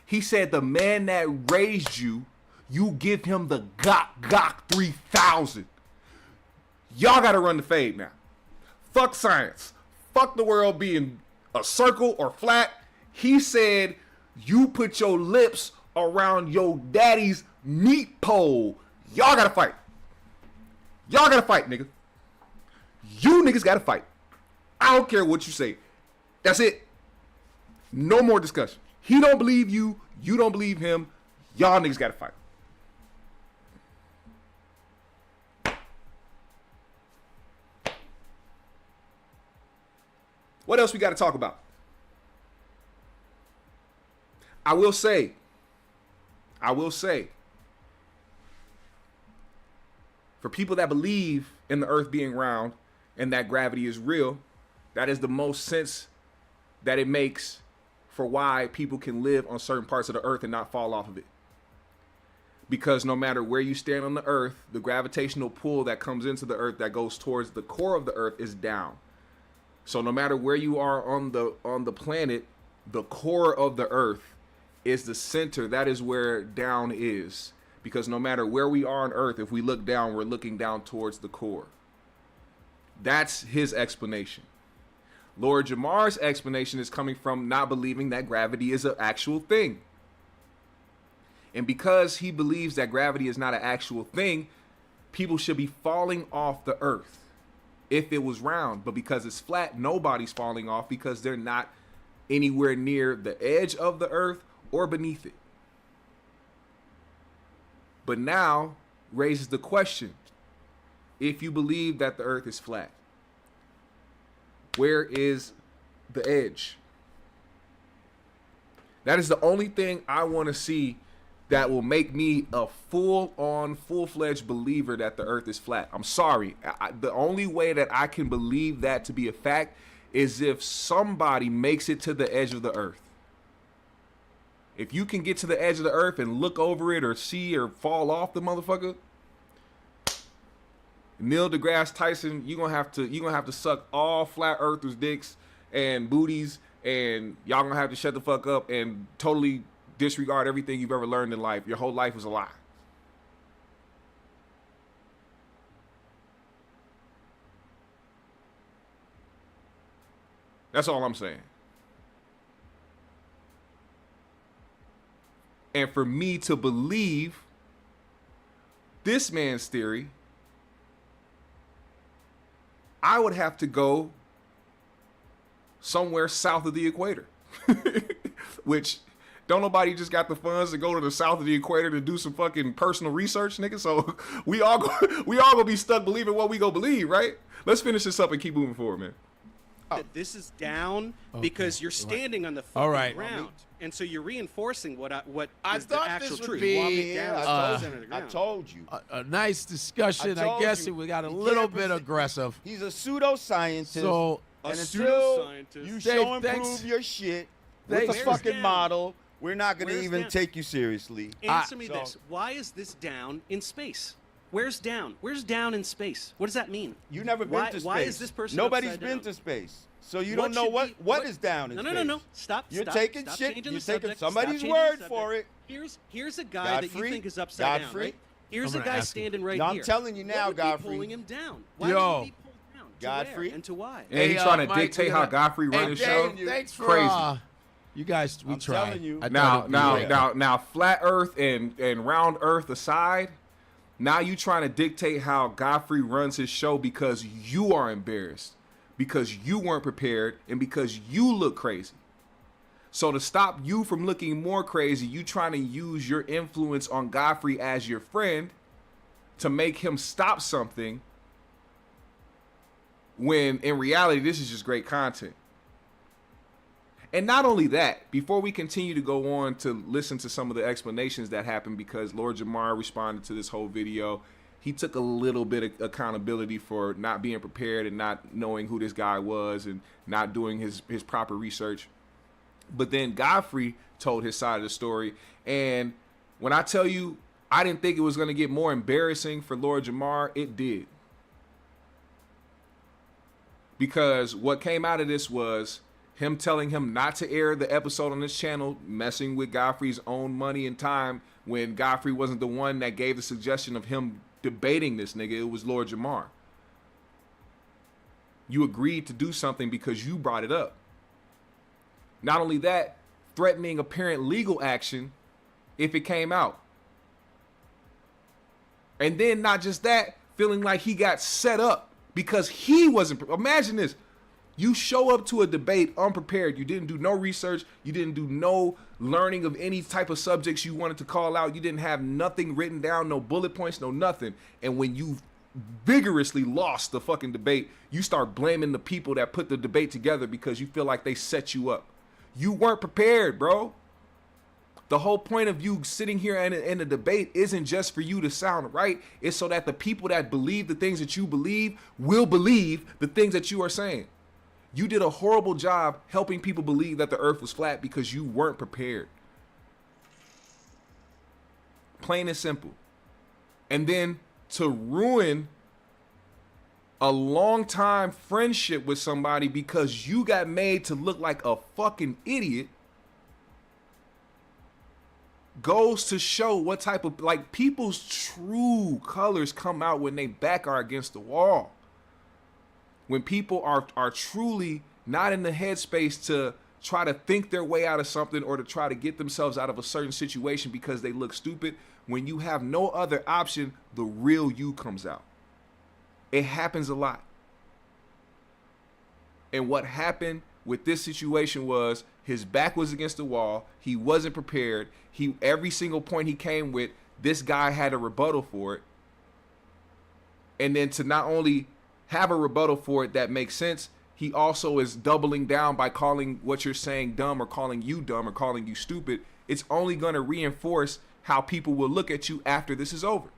He said the man that raised you, you give him the Gok 3000. Y'all gotta run the fade now. Fuck science. Fuck the world being a circle or flat. He said you put your lips around your daddy's meat pole. Y'all gotta fight. Y'all gotta fight, nigga. You niggas gotta fight. I don't care what you say. That's it. No more discussion. He don't believe you. You don't believe him. Y'all niggas gotta fight. What else we got to talk about? I will say, for people that believe in the earth being round and that gravity is real, that is the most sense that it makes for why people can live on certain parts of the earth and not fall off of it. Because no matter where you stand on the earth, the gravitational pull that comes into the earth that goes towards the core of the earth is down. So no matter where you are on the planet, the core of the earth is the center. That is where down is. Because no matter where we are on earth, if we look down, we're looking down towards the core. That's his explanation. Lord Jamar's explanation is coming from not believing that gravity is an actual thing. And because he believes that gravity is not an actual thing, people should be falling off the earth if it was round. But because it's flat, nobody's falling off because they're not anywhere near the edge of the earth or beneath it. But now raises the question, if you believe that the earth is flat, where is the edge? That is the only thing I want to see that will make me a full-on, full-fledged believer that the earth is flat. I'm sorry. The only way that I can believe that to be a fact is if somebody makes it to the edge of the earth. If you can get to the edge of the earth and look over it or see or fall off the motherfucker, Neil deGrasse Tyson, you're gonna have to suck all flat earthers' dicks and booties, and y'all gonna have to shut the fuck up and totally disregard everything you've ever learned in life. Your whole life was a lie. That's all I'm saying. And for me to believe this man's theory, I would have to go somewhere south of the equator. Which, don't nobody just got the funds to go to the south of the equator to do some fucking personal research, nigga. So we all gonna be stuck believing what we gonna believe, right? Let's finish this up and keep moving forward, man. That this is down because you're standing on the All fucking right. ground, and so you're reinforcing what I is the thought actual this would truth. be. You want me down I center of the I ground. told you. A nice discussion. I I told guess you. it got a You little can't bit present- aggressive. He's a pseudoscientist. So A and until pseudoscientist. you Dave, show and thanks. prove your shit Thanks. with a Where's fucking down? model, we're not going to Where's even down? take you seriously. Answer me so- this: why is this down in space? Where's down? Where's down in space? What does that mean? You never been Why- to space. why is this person Nobody's upside been down? to space. So you What don't know should be- what is down in No, space. no. Stop. You're stop, taking stop shit. changing You're the taking subject, stop somebody's changing the word subject. for it. Here's a guy that you Godfrey? think is upside Godfrey? down, right? Here's I'm a gonna guy ask him. standing right No, I'm here. telling you now, what would Godfrey. be pulling him down? Why Yo. would he be pulled down? To Godfrey? where and to why? And he Hey, trying to Mike, dictate we're how gonna- Godfrey run Hey, the Dave, show. thanks for Crazy. you guys. We I'm tried. telling you. I thought Now, it'd be now, great. now, flat Earth and round Earth aside, now you trying to dictate how Godfrey runs his show because you are embarrassed, because you weren't prepared, and because you look crazy. So to stop you from looking more crazy, you trying to use your influence on Godfrey as your friend to make him stop something, when in reality this is just great content. And not only that, before we continue to go on to listen to some of the explanations that happened, because Lord Jamar responded to this whole video, he took a little bit of accountability for not being prepared and not knowing who this guy was and not doing his proper research. But then Godfrey told his side of the story. And when I tell you, I didn't think it was going to get more embarrassing for Lord Jamar, it did. Because what came out of this was him telling him not to air the episode on this channel, messing with Godfrey's own money and time, when Godfrey wasn't the one that gave the suggestion of him debating this nigga. It was Lord Jamar. You agreed to do something because you brought it up. Not only that, threatening apparent legal action if it came out. And then not just that, feeling like he got set up because he wasn't. Imagine this. You show up to a debate unprepared. You didn't do no research. You didn't do no learning of any type of subjects you wanted to call out. You didn't have nothing written down, no bullet points, no nothing. And when you vigorously lost the fucking debate, you start blaming the people that put the debate together because you feel like they set you up. You weren't prepared, bro. The whole point of you sitting here in a debate isn't just for you to sound right. It's so that the people that believe the things that you believe will believe the things that you are saying. You did a horrible job helping people believe that the earth was flat because you weren't prepared. Plain and simple. And then to ruin a long time friendship with somebody because you got made to look like a fucking idiot goes to show what type of, like, people's true colors come out when they back are against the wall. When people are truly not in the headspace to try to think their way out of something or to try to get themselves out of a certain situation because they look stupid, when you have no other option, the real you comes out. It happens a lot. And what happened with this situation was his back was against the wall. He wasn't prepared. Every single point he came with, this guy had a rebuttal for it. And then to not only have a rebuttal for it that makes sense, he also is doubling down by calling what you're saying dumb or calling you stupid. It's only going to reinforce how people will look at you after this is over.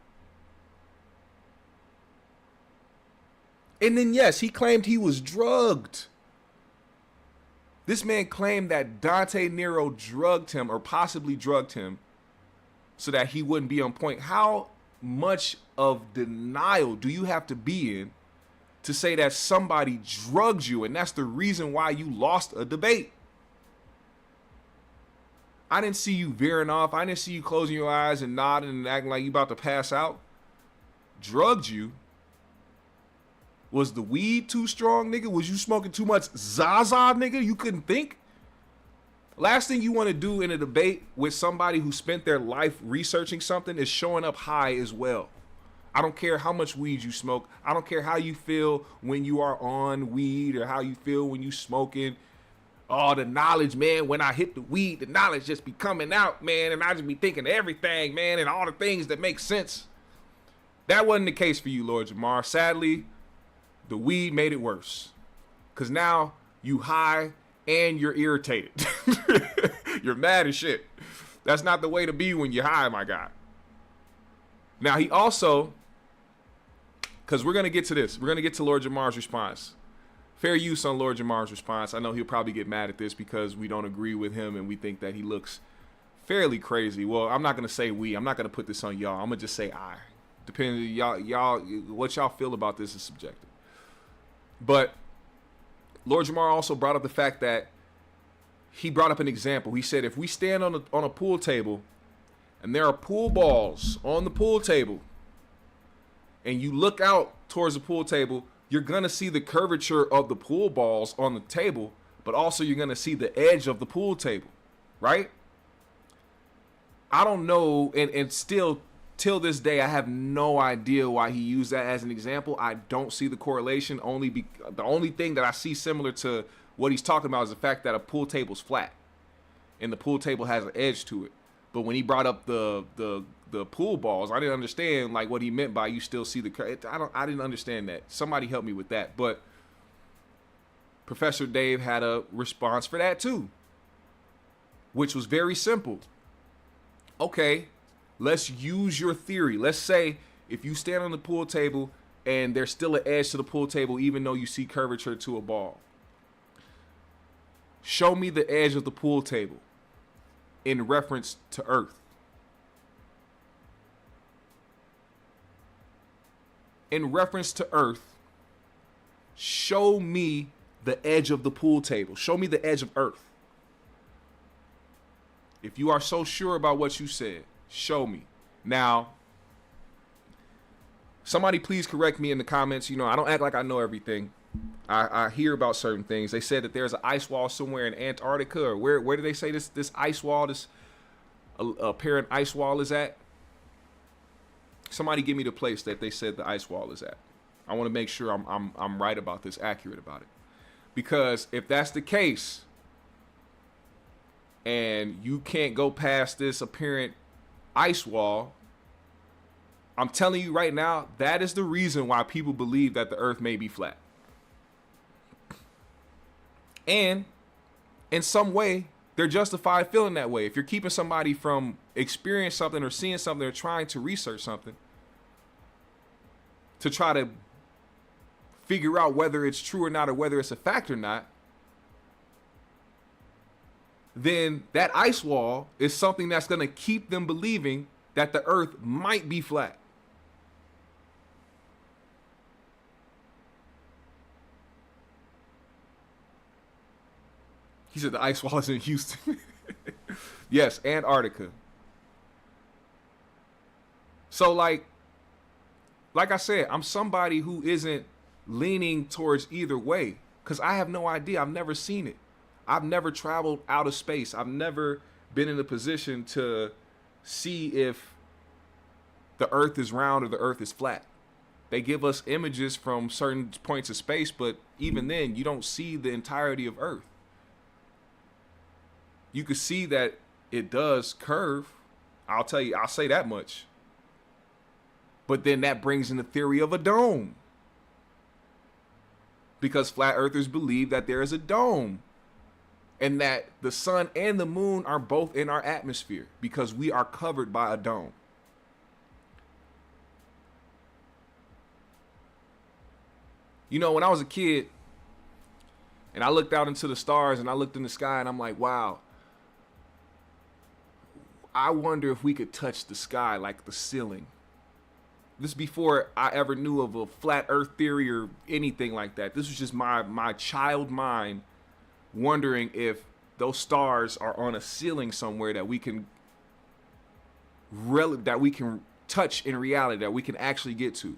And then, yes, he claimed he was drugged. This man claimed that Dante Nero drugged him or possibly drugged him so that he wouldn't be on point. How much of denial do you have to be in to say that somebody drugged you and that's the reason why you lost a debate? I didn't see you veering off. I didn't see you closing your eyes and nodding and acting like you about to pass out. Drugged you. Was the weed too strong, nigga? Was you smoking too much Zaza, nigga? You couldn't think? Last thing you want to do in a debate with somebody who spent their life researching something is showing up high as well. I don't care how much weed you smoke. I don't care how you feel when you are on weed or how you feel when you smoking. Oh, the knowledge, man. When I hit the weed, the knowledge just be coming out, man. And I just be thinking of everything, man, and all the things that make sense. That wasn't the case for you, Lord Jamar. Sadly, the weed made it worse. Because now you high and you're irritated. You're mad as shit. That's not the way to be when you're high, my guy. Now, he also, because we're going to get to this. We're going to get to Lord Jamar's response. Fair use on Lord Jamar's response. I know he'll probably get mad at this because we don't agree with him and we think that he looks fairly crazy. Well, I'm not going to say we. I'm not going to put this on y'all. I'm going to just say I. Depending y'all, what y'all feel about this is subjective. But Lord Jamar also brought up the fact that he brought up an example. He said, if we stand on a pool table and there are pool balls on the pool table and you look out towards the pool table, you're going to see the curvature of the pool balls on the table, but also you're going to see the edge of the pool table, right? I don't know, and still, till this day, I have no idea why he used that as an example. I don't see the correlation. The only thing that I see similar to what he's talking about is the fact that a pool table's flat and the pool table has an edge to it. But when he brought up the pool balls, I didn't understand like what he meant by you still see the. I didn't understand that. Somebody help me with that. But Professor Dave had a response for that too, which was very simple. Okay, let's use your theory. Let's say if you stand on the pool table and there's still an edge to the pool table, even though you see curvature to a ball. Show me the edge of the pool table in reference to Earth. In reference to Earth, show me the edge of the pool table. Show me the edge of Earth. If you are so sure about what you said, show me. Now, somebody please correct me in the comments. You know, I don't act like I know everything. I hear about certain things. They said that there's an ice wall somewhere in Antarctica, or where did they say this ice wall, this apparent ice wall is at? Somebody give me the place that they said the ice wall is at. I want to make sure I'm right about this, accurate about it. Because if that's the case, and you can't go past this apparent ice wall, I'm telling you right now, that is the reason why people believe that the Earth may be flat. And in some way, they're justified feeling that way. If you're keeping somebody from experiencing something or seeing something or trying to research something to try to figure out whether it's true or not or whether it's a fact or not, then that ice wall is something that's going to keep them believing that the Earth might be flat. He said the ice wall is in Houston. Yes, Antarctica. So like I said, I'm somebody who isn't leaning towards either way because I have no idea. I've never seen it. I've never traveled out of space. I've never been in a position to see if the Earth is round or the Earth is flat. They give us images from certain points of space, but even then, you don't see the entirety of Earth. You can see that it does curve. I'll say that much. But then that brings in the theory of a dome. Because flat earthers believe that there is a dome. And that the sun and the moon are both in our atmosphere because we are covered by a dome. You know, when I was a kid and I looked out into the stars and I looked in the sky and I'm like, wow, I wonder if we could touch the sky like the ceiling. This is before I ever knew of a flat earth theory or anything like that. This was just my child mind wondering if those stars are on a ceiling somewhere that we can touch in reality, that we can actually get to.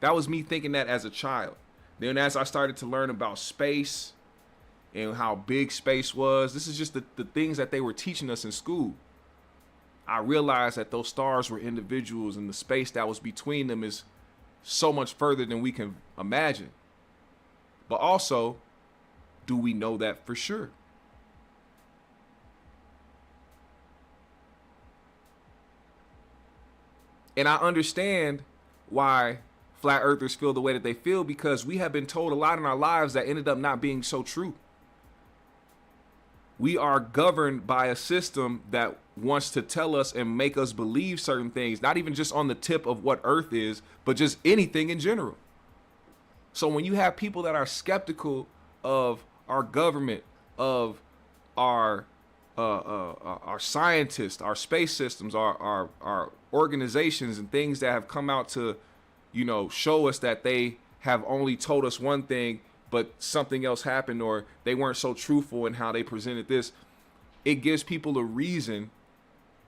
That was me thinking that as a child. Then as I started to learn about space and how big space was, this is just the things that they were teaching us in school. I realized that those stars were individuals and the space that was between them is so much further than we can imagine. But also, do we know that for sure? And I understand why flat earthers feel the way that they feel, because we have been told a lot in our lives that ended up not being so true. We are governed by a system that wants to tell us and make us believe certain things, not even just on the tip of what Earth is, but just anything in general. So when you have people that are skeptical of our government, of our scientists, our space systems, our organizations and things that have come out to, you know, show us that they have only told us one thing, but something else happened, or they weren't so truthful in how they presented this, it gives people a reason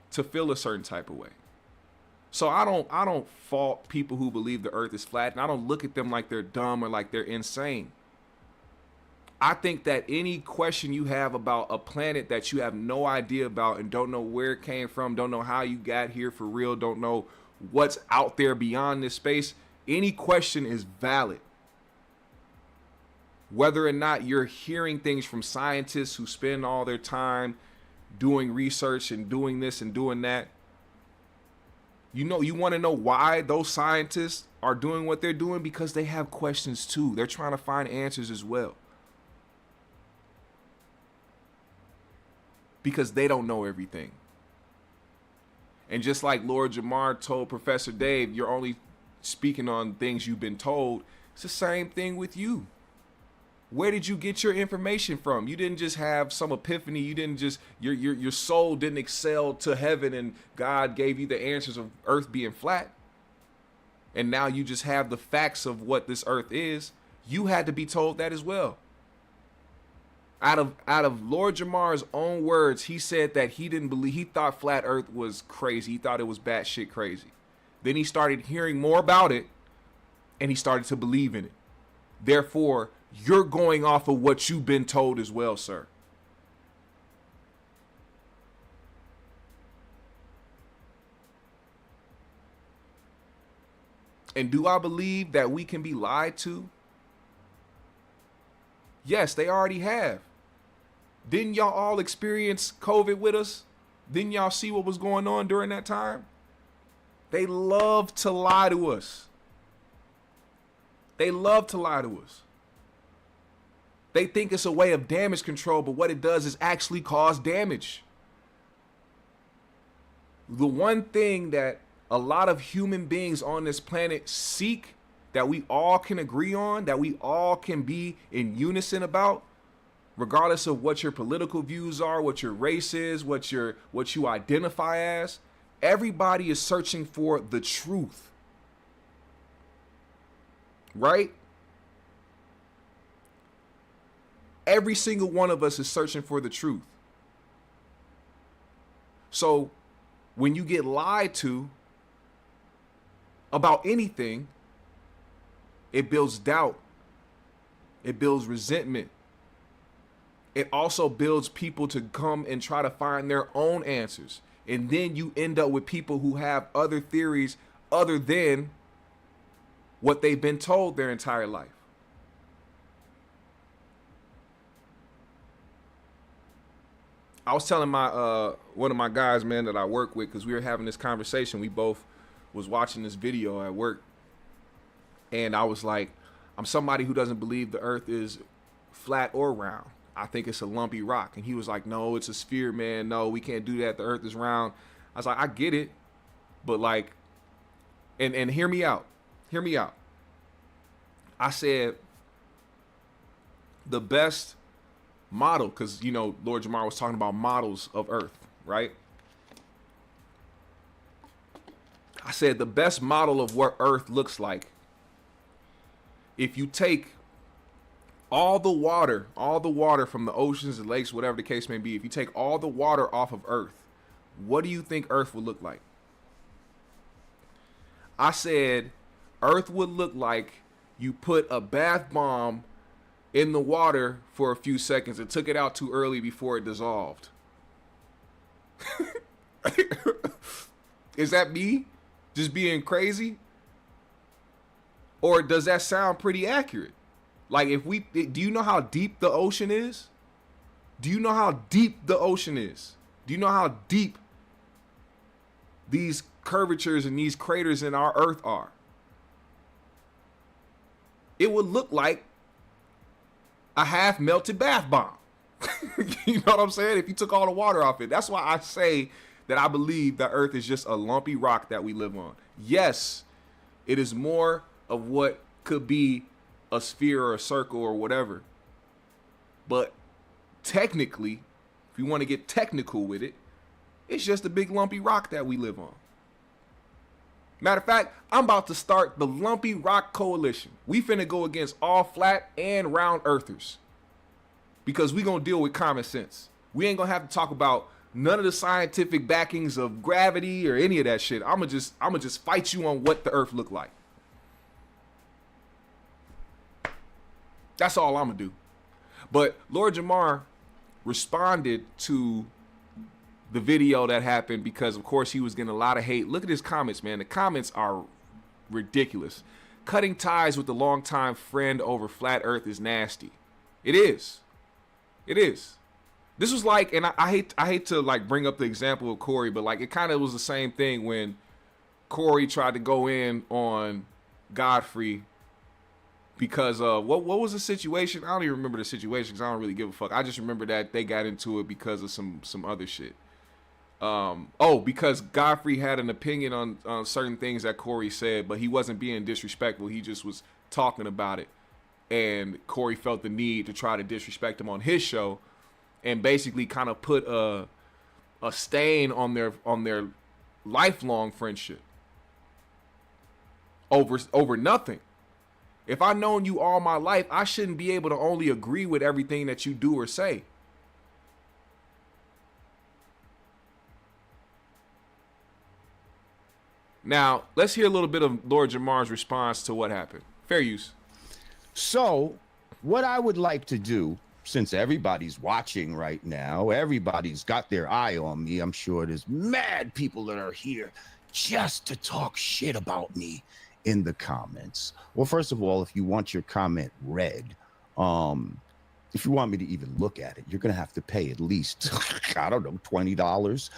to feel a certain type of way. So I don't fault people who believe the earth is flat, and I don't look at them like they're dumb or like they're insane. I think that any question you have about a planet that you have no idea about and don't know where it came from, don't know how you got here for real, don't know what's out there beyond this space, any question is valid. Whether or not you're hearing things from scientists who spend all their time doing research and doing this and doing that, you know, you want to know why those scientists are doing what they're doing, because they have questions too. They're trying to find answers as well. Because they don't know everything. And just like Lord Jamar told Professor Dave, you're only speaking on things you've been told. It's the same thing with you. Where did you get your information from? You didn't just have some epiphany. You didn't just, your soul didn't excel to heaven and God gave you the answers of earth being flat. And now you just have the facts of what this earth is. You had to be told that as well. Out of Lord Jamar's own words, he said that he didn't believe, he thought flat earth was crazy. He thought it was batshit crazy. Then he started hearing more about it and he started to believe in it. Therefore, you're going off of what you've been told as well, sir. And do I believe that we can be lied to? Yes, they already have. Didn't y'all all experience COVID with us? Didn't y'all see what was going on during that time? They love to lie to us. They love to lie to us. They think it's a way of damage control, but what it does is actually cause damage. The one thing that a lot of human beings on this planet seek, that we all can agree on, that we all can be in unison about, regardless of what your political views are, what your race is, what you identify as, everybody is searching for the truth. Right? Every single one of us is searching for the truth. So when you get lied to about anything, it builds doubt. It builds resentment. It also builds people to come and try to find their own answers. And then you end up with people who have other theories other than what they've been told their entire life. I was telling my one of my guys, man, that I work with, because we were having this conversation. We both was watching this video at work. And I was like, I'm somebody who doesn't believe the earth is flat or round. I think it's a lumpy rock. And he was like, no, it's a sphere, man. No, we can't do that. The earth is round. I was like, I get it. But like, and hear me out. Hear me out. I said, the best model, because, you know, Lord Jamar was talking about models of earth, right? I said the best model of what earth looks like, if you take all the water from the oceans and lakes, whatever the case may be, if you take all the water off of earth, what do you think earth would look like? I said Earth would look like you put a bath bomb in the water for a few seconds and took it out too early before it dissolved. Is that me just being crazy? Or does that sound pretty accurate? Like, do you know how deep the ocean is? Do you know how deep the ocean is? Do you know how deep these curvatures and these craters in our Earth are? It would look like a half melted bath bomb. You know what I'm saying? If you took all the water off it. That's why I say that I believe that Earth is just a lumpy rock that we live on. Yes, it is more of what could be a sphere or a circle or whatever. But technically, if you want to get technical with it, it's just a big lumpy rock that we live on. Matter of fact, I'm about to start the Lumpy Rock Coalition. We finna go against all flat and round earthers. Because we gonna deal with common sense. We ain't gonna have to talk about none of the scientific backings of gravity or any of that shit. I'ma just fight you on what the earth look like. That's all I'm gonna do. But Lord Jamar responded to the video that happened because, of course, he was getting a lot of hate. Look at his comments, man. The comments are ridiculous. Cutting ties with the longtime friend over flat earth is nasty. It is. It is. This was like, and I hate to like bring up the example of Corey, but like it kind of was the same thing when Corey tried to go in on Godfrey because what was the situation? I don't even remember the situation because I don't really give a fuck. I just remember that they got into it because of some other shit. Because Godfrey had an opinion on certain things that Corey said, but he wasn't being disrespectful. He just was talking about it. And Corey felt the need to try to disrespect him on his show and basically kind of put a stain on their lifelong friendship over nothing. If I've known you all my life, I shouldn't be able to only agree with everything that you do or say. Now, let's hear a little bit of Lord Jamar's response to what happened. Fair use. So, what I would like to do, since everybody's watching right now, everybody's got their eye on me. I'm sure there's mad people that are here just to talk shit about me in the comments. Well, first of all, if you want your comment read, if you want me to even look at it, you're going to have to pay at least, I don't know, $20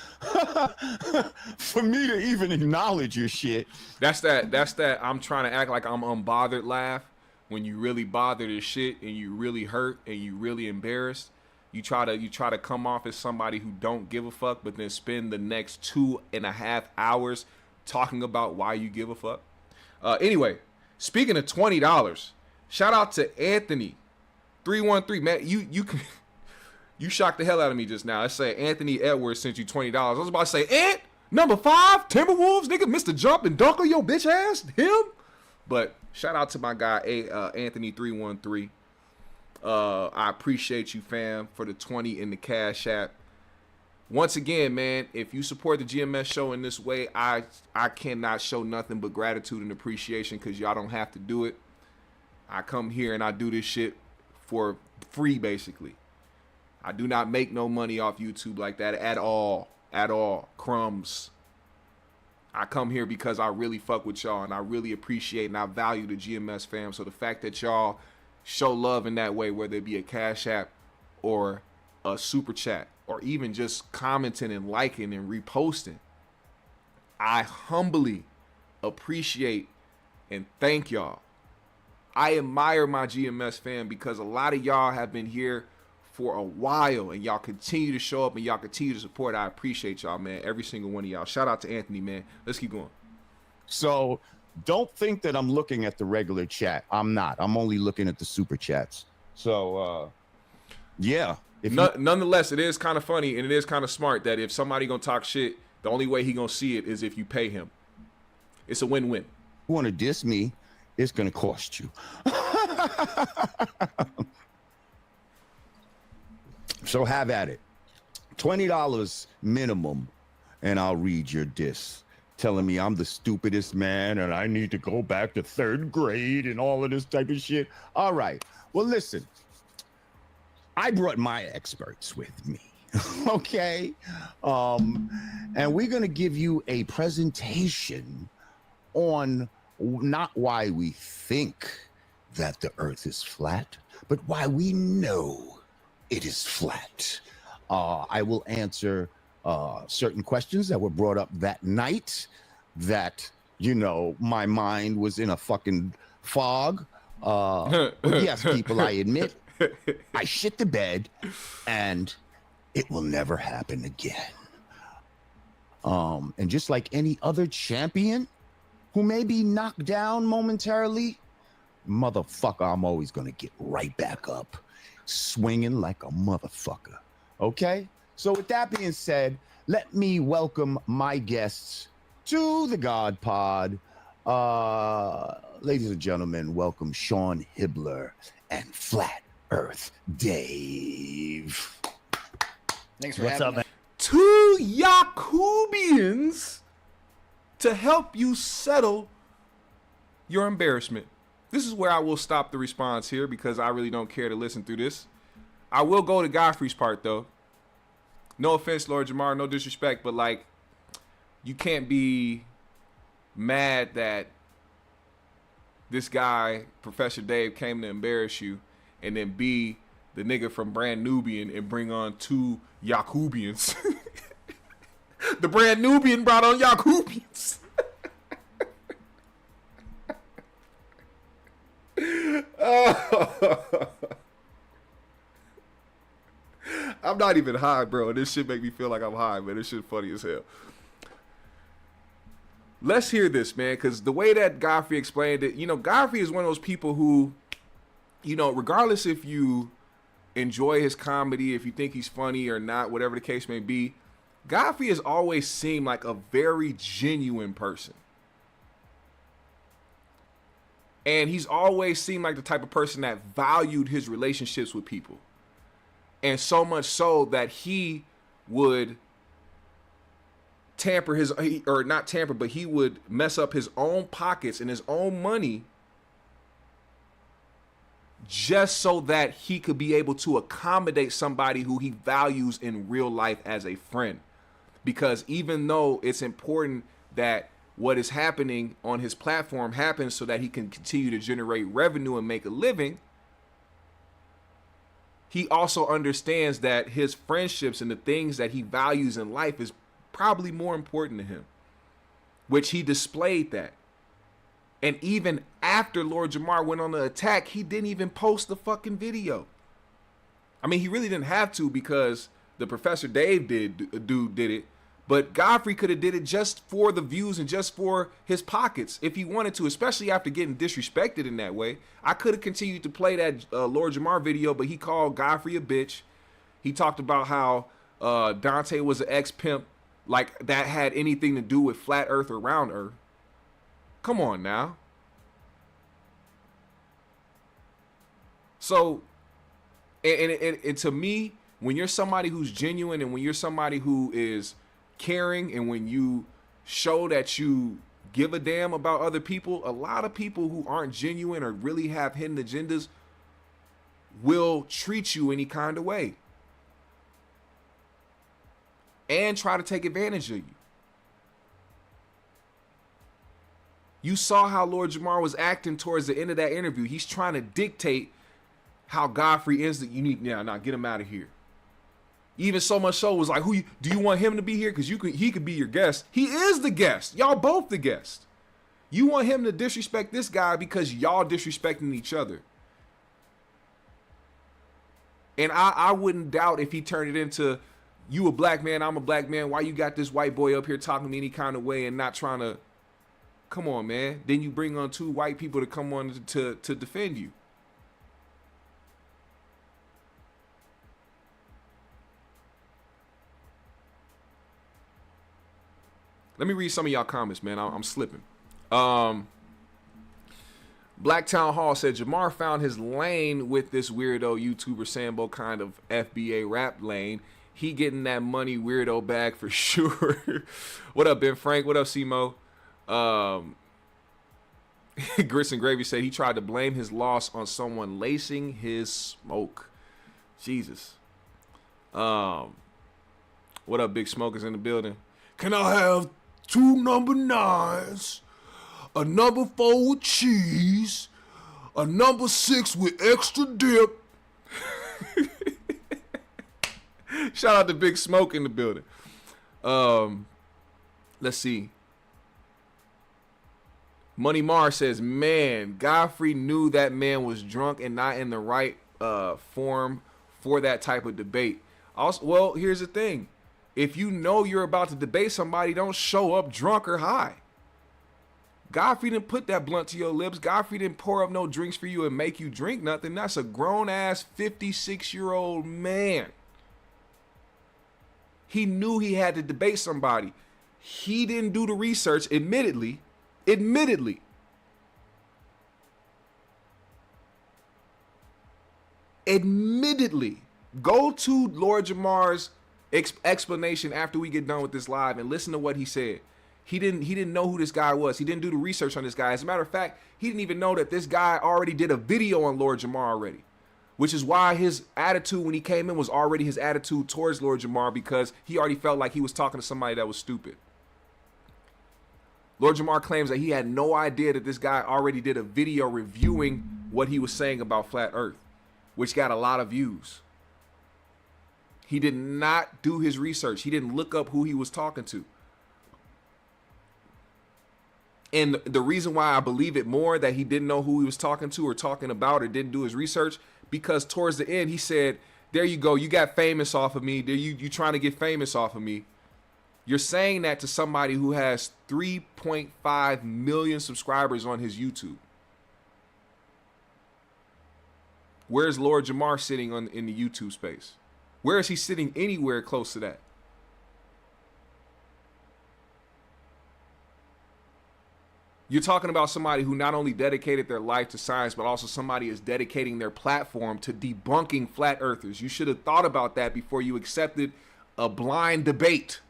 for me to even acknowledge your shit. That's that I'm trying to act like I'm unbothered laugh. When you really bothered as shit and you really hurt and you really embarrassed, you try to come off as somebody who don't give a fuck, but then spend the next 2.5 hours talking about why you give a fuck. Anyway, speaking of $20, shout out to Anthony 313, man. You shocked the hell out of me just now. Let's say Anthony Edwards sent you $20. I was about to say, Ant, number 5, Timberwolves, nigga, Mr. Jump and Dunk on your bitch ass, him. But shout out to my guy, Anthony 313. I appreciate you, fam, for the 20 in the Cash App. Once again, man, if you support the GMS show in this way, I cannot show nothing but gratitude and appreciation because y'all don't have to do it. I come here and I do this shit for free, basically. I do not make no money off YouTube like that at all. At all. Crumbs. I come here because I really fuck with y'all and I really appreciate and I value the GMS fam. So the fact that y'all show love in that way, whether it be a Cash App or a Super Chat or even just commenting and liking and reposting, I humbly appreciate and thank y'all. I admire my GMS fam because a lot of y'all have been here for a while and y'all continue to show up and y'all continue to support. I appreciate y'all, man. Every single one of y'all. Shout out to Anthony, man. Let's keep going. So don't think that I'm looking at the regular chat. I'm not. I'm only looking at the super chats. So, yeah. Nonetheless, it is kind of funny and it is kind of smart that if somebody gonna talk shit, the only way he gonna see it is if you pay him. It's a win-win. You want to diss me, it's going to cost you. So have at it. $20 minimum, and I'll read your diss telling me I'm the stupidest man and I need to go back to 3rd grade and all of this type of shit. All right. Well, listen, I brought my experts with me. Okay. And we're going to give you a presentation on not why we think that the earth is flat, but why we know it is flat. I will answer certain questions that were brought up that night that, you know, my mind was in a fucking fog. But yes, people, I admit, I shit the bed and it will never happen again. And just like any other champion who may be knocked down momentarily, motherfucker, I'm always gonna get right back up, swinging like a motherfucker. Okay? So with that being said, let me welcome my guests to the God Pod. Ladies and gentlemen, welcome Sean Hibbler and Flat Earth Dave. Thanks for having me. 2 Yakubians to help you settle your embarrassment. This is where I will stop the response here because I really don't care to listen through this. I will go to Godfrey's part though. No offense, Lord Jamar, no disrespect, but like, you can't be mad that this guy, Professor Dave, came to embarrass you and then be the nigga from Brand Nubian and bring on 2 Yakubians. The Brand Nubian brought on Yakubians. I'm not even high, bro. This shit make me feel like I'm high, man. This shit funny as hell. Let's hear this, man, because the way that Godfrey explained it, you know, Godfrey is one of those people who, you know, regardless if you enjoy his comedy, if you think he's funny or not, whatever the case may be, Godfrey has always seemed like a very genuine person. And he's always seemed like the type of person that valued his relationships with people. And so much so that he would tamper his, or not tamper, but he would mess up his own pockets and his own money just so that he could be able to accommodate somebody who he values in real life as a friend. Because even though it's important that what is happening on his platform happens so that he can continue to generate revenue and make a living, he also understands that his friendships and the things that he values in life is probably more important to him, which he displayed that. And even after Lord Jamar went on the attack, he didn't even post the fucking video. I mean, he really didn't have to because the Professor Dave did it. But Godfrey could have did it just for the views and just for his pockets if he wanted to, especially after getting disrespected in that way. I could have continued to play that Lord Jamar video, but he called Godfrey a bitch. He talked about how Dante was an ex-pimp, like that had anything to do with flat earth or round earth. Come on now. So, and to me, when you're somebody who's genuine and when you're somebody who is caring and when you show that you give a damn about other people, a lot of people who aren't genuine or really have hidden agendas will treat you any kind of way and try to take advantage of you. You saw how Lord Jamar was acting towards the end of that interview. He's trying to dictate how Godfrey ends it. You need now get him out of here. Even so much so was like, do you want him to be here? Because he could be your guest. He is the guest. Y'all both the guest. You want him to disrespect this guy because y'all disrespecting each other. And I wouldn't doubt if he turned it into, you a black man, I'm a black man. Why you got this white boy up here talking to me any kind of way and not trying to, come on, man. Then you bring on 2 white people to come on to defend you. Let me read some of y'all comments, man. I'm slipping. Black Town Hall said, Jamar found his lane with this weirdo YouTuber Sambo kind of FBA rap lane. he getting that money weirdo bag for sure. What up, Ben Frank? What up, Simo? Grits and Gravy said he tried to blame his loss on someone lacing his smoke. Jesus. What up, Big Smokers in the building? Can I have 2 number 9s, a number 4 with cheese, a number 6 with extra dip? Shout out to Big Smoke in the building. Let's see. Money Mar says, man, Godfrey knew that man was drunk and not in the right form for that type of debate. Also, well, here's the thing. If you know you're about to debate somebody, don't show up drunk or high. Godfrey didn't put that blunt to your lips. Godfrey didn't pour up no drinks for you and make you drink nothing. That's a grown-ass 56-year-old man. He knew he had to debate somebody. He didn't do the research, admittedly. Go to Lord Jamar's explanation after we get done with this live and listen to what he said. He didn't know who this guy was. He didn't do the research on this guy. As a matter of fact, he didn't even know that this guy already did a video on Lord Jamar already, which is why his attitude when he came in was already his attitude towards Lord Jamar, because he already felt like he was talking to somebody that was stupid. Lord Jamar claims that he had no idea that this guy already did a video reviewing what he was saying about flat earth, which got a lot of views. He did not do his research. He didn't look up who he was talking to. And the reason why I believe it more that he didn't know who he was talking to or talking about or didn't do his research, because towards the end he said, there you go, you got famous off of me. There you trying to get famous off of me. You're saying that to somebody who has 3.5 million subscribers on his YouTube. Where's Lord Jamar sitting in the YouTube space? Where is he sitting anywhere close to that? You're talking about somebody who not only dedicated their life to science, but also somebody is dedicating their platform to debunking flat earthers. You should have thought about that before you accepted a blind debate.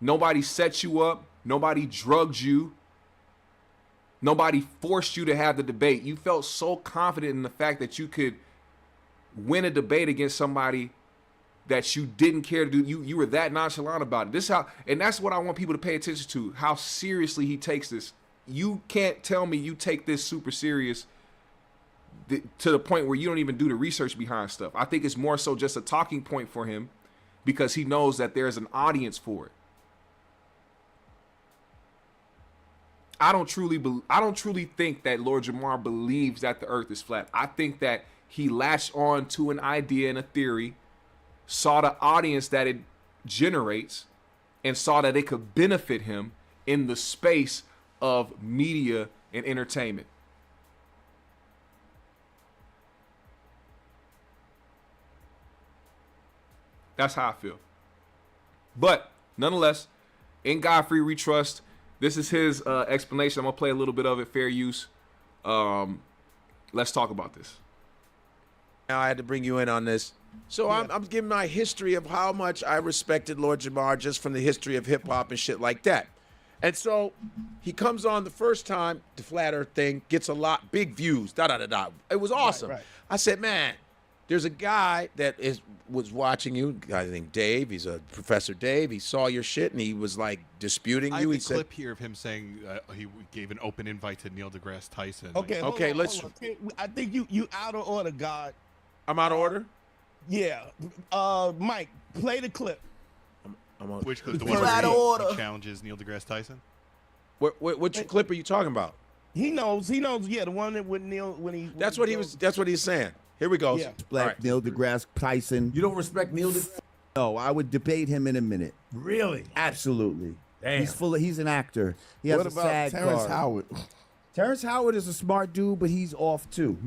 Nobody set you up. Nobody drugged you. Nobody forced you to have the debate. You felt so confident in the fact that you could win a debate against somebody that you didn't care to do. You were that nonchalant about it. And that's what I want people to pay attention to, how seriously he takes this. You can't tell me you take this super serious to the point where you don't even do the research behind stuff. I think it's more so just a talking point for him because he knows that there's an audience for it. I don't truly think that Lord Jamar believes that the earth is flat. I think that he latched on to an idea and a theory, saw the audience that it generates, and saw that it could benefit him in the space of media and entertainment. That's how I feel. But nonetheless, in Godfrey we trust. This is his explanation. I'm going to play a little bit of it, fair use. Let's talk about this. Now I had to bring you in on this. So yeah. I'm giving my history of how much I respected Lord Jamar just from the history of hip-hop and shit like that. And so he comes on the first time, the flat earth thing, gets a lot, big views, da-da-da-da. It was awesome. Right. I said, man, there's a guy that was watching you, a guy named Dave. He's a Professor Dave. He saw your shit, and he was, like, disputing you. I have a clip here of him saying he gave an open invite to Neil deGrasse Tyson. Okay, okay, let's... I think you out of order, God. I'm out of order? Yeah. Mike, play the clip. I'm on. Which clip? The one where he challenges Neil deGrasse Tyson? Which clip are you talking about? He knows. Yeah, the one that with Neil when he. That's what he's saying. Here we go. Yeah. Black right. Neil deGrasse Tyson. You don't respect Neil deGrasse? No, I would debate him in a minute. Really? Absolutely. Damn. He's an actor. He has a SAG Terrence card. Howard? Terrence Howard is a smart dude, but he's off too.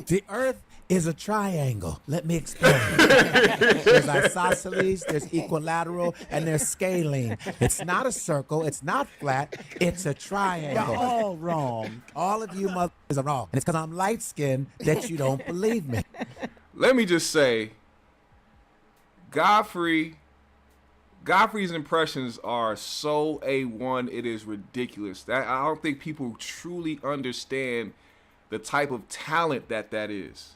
The Earth is a triangle. Let me explain. There's isosceles, there's equilateral, and there's scalene. It's not a circle. It's not flat. It's a triangle. You're all wrong. All of you mothers are wrong. And it's because I'm light-skinned that you don't believe me. Let me just say, Godfrey's impressions are so A1, it is ridiculous. I don't think people truly understand the type of talent that is.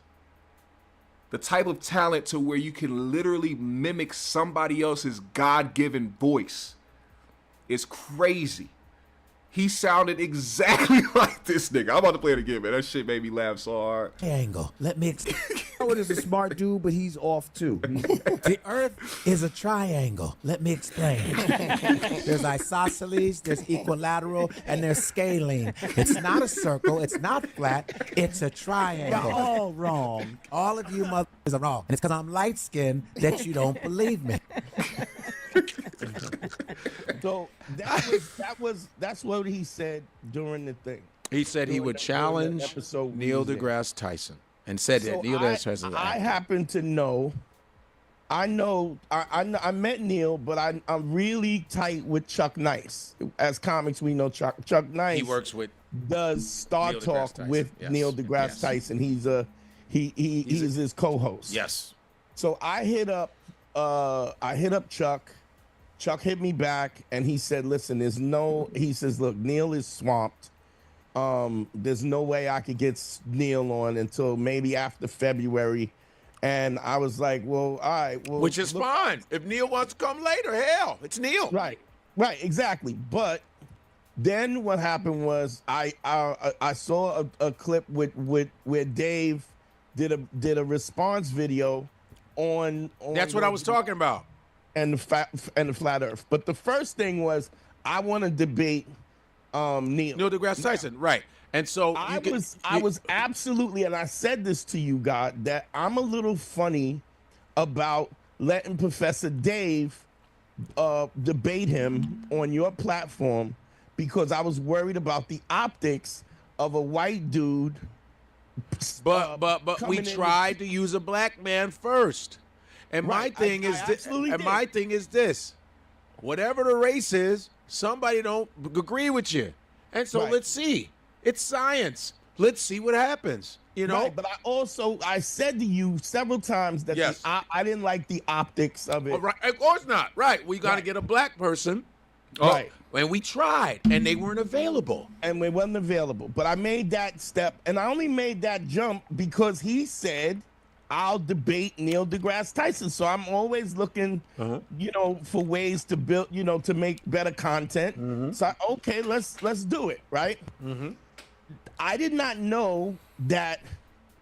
The type of talent to where you can literally mimic somebody else's God-given voice. It's crazy. He sounded exactly like this nigga. I'm about to play it again, man. That shit made me laugh so hard. Triangle. Let me explain. Howard is a smart dude, but he's off too. The Earth is a triangle. Let me explain. There's isosceles, there's equilateral, and there's scalene. It's not a circle. It's not flat. It's a triangle. You're all wrong. All of you motherfuckers are wrong. And it's because I'm light-skinned that you don't believe me. So that's what he said during the thing. He said he would challenge Neil deGrasse Tyson, and said that Neil deGrasse Tyson. I happen to know. I met Neil, but I'm really tight with Chuck Nice. As comics, we know Chuck Nice. He works with does Star Talk with Neil deGrasse Tyson. He's he's his co-host. Yes. So I hit up Chuck. Chuck hit me back and he said, listen, he says, look, Neil is swamped. There's no way I could get Neil on until maybe after February. And I was like, well, all right. Well, which is fine. If Neil wants to come later, hell, it's Neil. Right, exactly. But then what happened was I saw a clip where Dave did a response video on That's what I was talking about. And the flat Earth. But the first thing was I want to debate Neil deGrasse Tyson, right? And so I was absolutely, and I said this to you, God, that I'm a little funny about letting Professor Dave debate him on your platform because I was worried about the optics of a white dude. But we tried to use a black man first. And my thing is this. Whatever the race is, somebody don't agree with you. And so let's see. It's science. Let's see what happens. You know? Right, but I said to you several times that I didn't like the optics of it. Oh, right. Of course not. Right. We got to get a black person. Right. And we tried, and they weren't available. But I made that step, and I only made that jump because he said, I'll debate Neil deGrasse Tyson. So I'm always looking, for ways to build, to make better content. So let's do it, right? I did not know that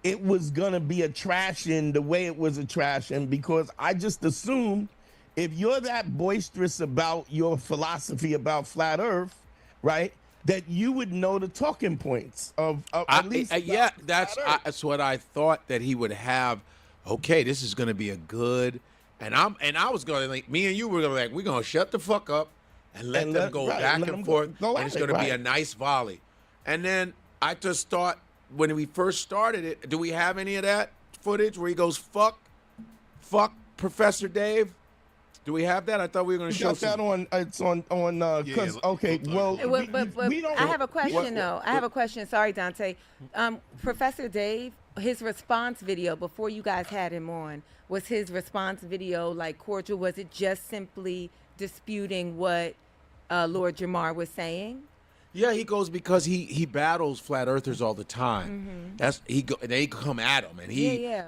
it was gonna be a trash-in the way it was a trash-in because I just assumed if you're that boisterous about your philosophy about flat Earth, right, that you would know the talking points of at least. That's what I thought that he would have. Okay, this is going to be a good, and I was going to think me and you were going to like we're going to shut the fuck up and let them go back and forth, and it's going to be a nice volley. And then I just thought when we first started it, do we have any of that footage where he goes fuck Professor Dave? Do we have that? I thought we were going to show that on. It's on. Because we don't. I have a question though. I have a question. Sorry, Dante. Professor Dave, his response video before you guys had him on, was his response video like cordial? Was it just simply disputing what Lord Jamar was saying? Yeah, he goes because he battles flat earthers all the time. They come at him, and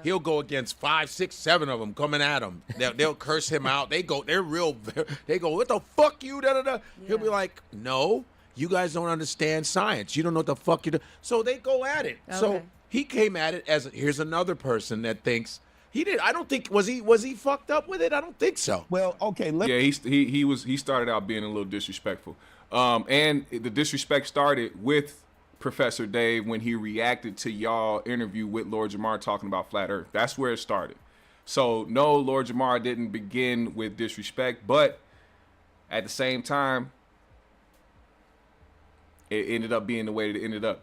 he'll go against 5, 6, 7 of them coming at him. They'll curse him out. They go, what the fuck you da da da. He'll be like, no, you guys don't understand science. You don't know what the fuck you do. So they go at it. Okay. So he came at it as here's another person that thinks he did. I don't think was he fucked up with it. I don't think so. Well, okay. He started out being a little disrespectful. And the disrespect started with Professor Dave when he reacted to y'all interview with Lord Jamar talking about flat Earth. That's where it started. So no, Lord Jamar didn't begin with disrespect, but at the same time, it ended up being the way that it ended up.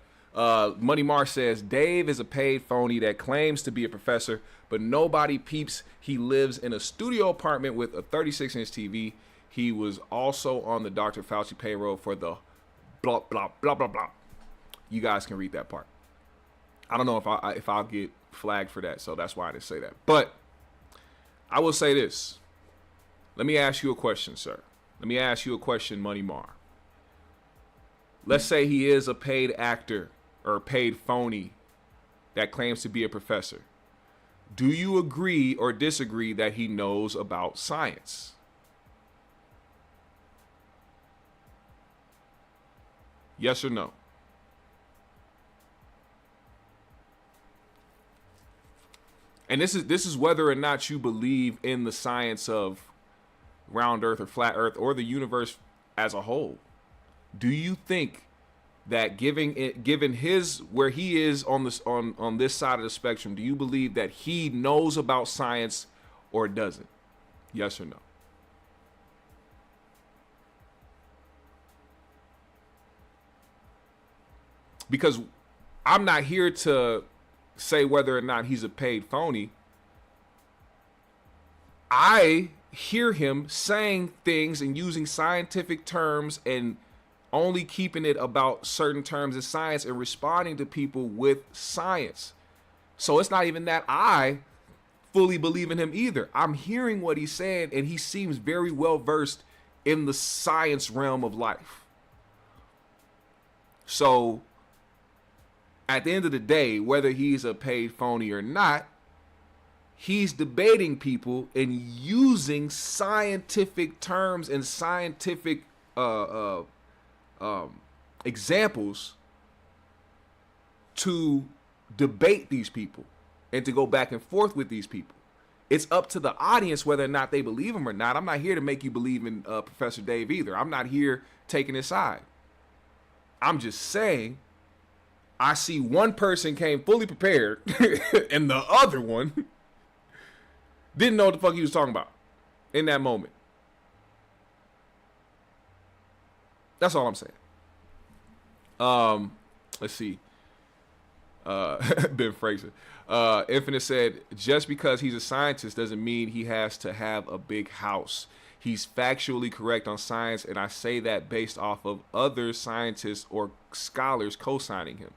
Money Mar says Dave is a paid phony that claims to be a professor, but nobody peeps. He lives in a studio apartment with a 36-inch TV. He was also on the Dr. Fauci payroll for the blah, blah, blah, blah, blah. You guys can read that part. I don't know if I'll get flagged for that, so that's why I didn't say that. But I will say this. Let me ask you a question, sir. Let me ask you a question, Money Mar. Let's say he is a paid actor or a paid phony that claims to be a professor. Do you agree or disagree that he knows about science? Yes or no? And this is whether or not you believe in the science of round earth or flat earth or the universe as a whole. Do you think that given his where he is on this side of the spectrum, do you believe that he knows about science or doesn't? Yes or no? Because I'm not here to say whether or not he's a paid phony. I hear him saying things and using scientific terms and only keeping it about certain terms of science and responding to people with science. So it's not even that I fully believe in him either. I'm hearing what he's saying, and he seems very well versed in the science realm of life. So at the end of the day, whether he's a paid phony or not, he's debating people and using scientific terms and scientific examples to debate these people and to go back and forth with these people. It's up to the audience whether or not they believe him or not. I'm not here to make you believe in Professor Dave either. I'm not here taking his side. I'm just saying I see one person came fully prepared and the other one didn't know what the fuck he was talking about in that moment. That's all I'm saying. Let's see. Ben Fraser. Infinite said, just because he's a scientist doesn't mean he has to have a big house. He's factually correct on science, and I say that based off of other scientists or scholars co-signing him.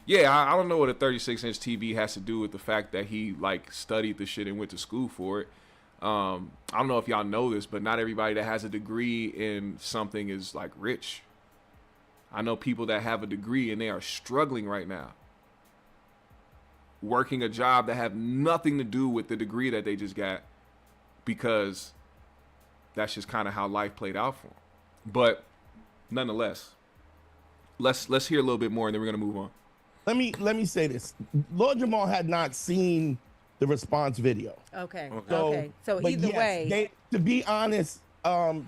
Yeah, I don't know what a 36-inch TV has to do with the fact that he like studied the shit and went to school for it. I don't know if y'all know this, but not everybody that has a degree in something is like rich. I know people that have a degree and they are struggling right now, working a job that have nothing to do with the degree that they just got, because that's just kind of how life played out for them. But nonetheless, let's hear a little bit more, and then we're gonna move on. Let me say this. Lord Jamar had not seen the response video. Okay. So either way, to be honest,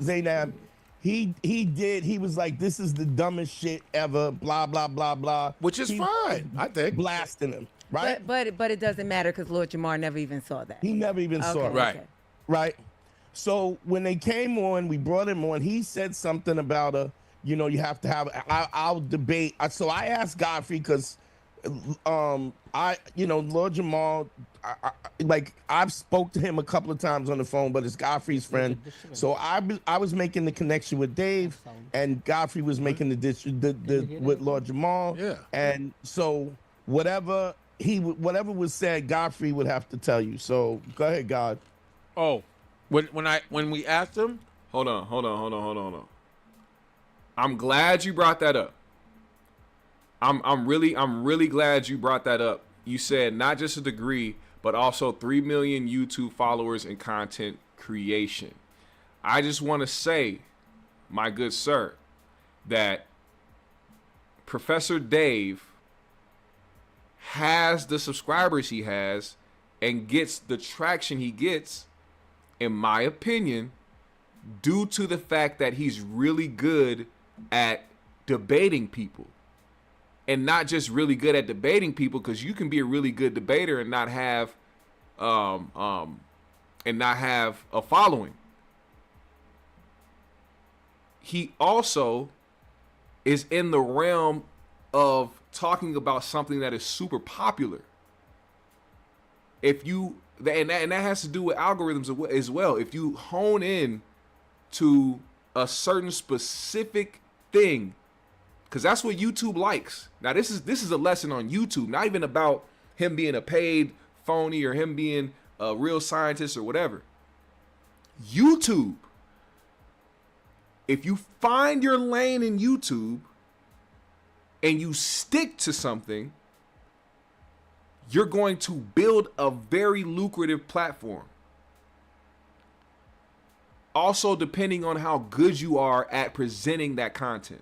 Zainab, he did. He was like, "This is the dumbest shit ever." Blah blah blah blah. Which is fine, I think. Blasting him, right? But it doesn't matter because Lord Jamar never even saw that. He never even saw it. Right. Okay. Right. So when they came on, we brought him on. He said something about you have to have. I'll debate. So I asked Godfrey because. Lord Jamar, I've spoke to him a couple of times on the phone, but it's Godfrey's friend. So I was making the connection with Dave, and Godfrey was making the with Lord Jamar. Yeah. And so whatever was said, Godfrey would have to tell you. So go ahead, God. Oh, when we asked him, Hold on. I'm glad you brought that up. I'm really glad you brought that up. You said not just a degree, but also 3 million YouTube followers and content creation. I just want to say, my good sir, that Professor Dave has the subscribers he has and gets the traction he gets, in my opinion, due to the fact that he's really good at debating people. And not just really good at debating people, because you can be a really good debater and not have a following. He also is in the realm of talking about something that is super popular. And that has to do with algorithms as well. If you hone in to a certain specific thing, because that's what YouTube likes. Now, this is a lesson on YouTube, not even about him being a paid phony or him being a real scientist or whatever. YouTube. If you find your lane in YouTube and you stick to something, you're going to build a very lucrative platform. Also, depending on how good you are at presenting that content.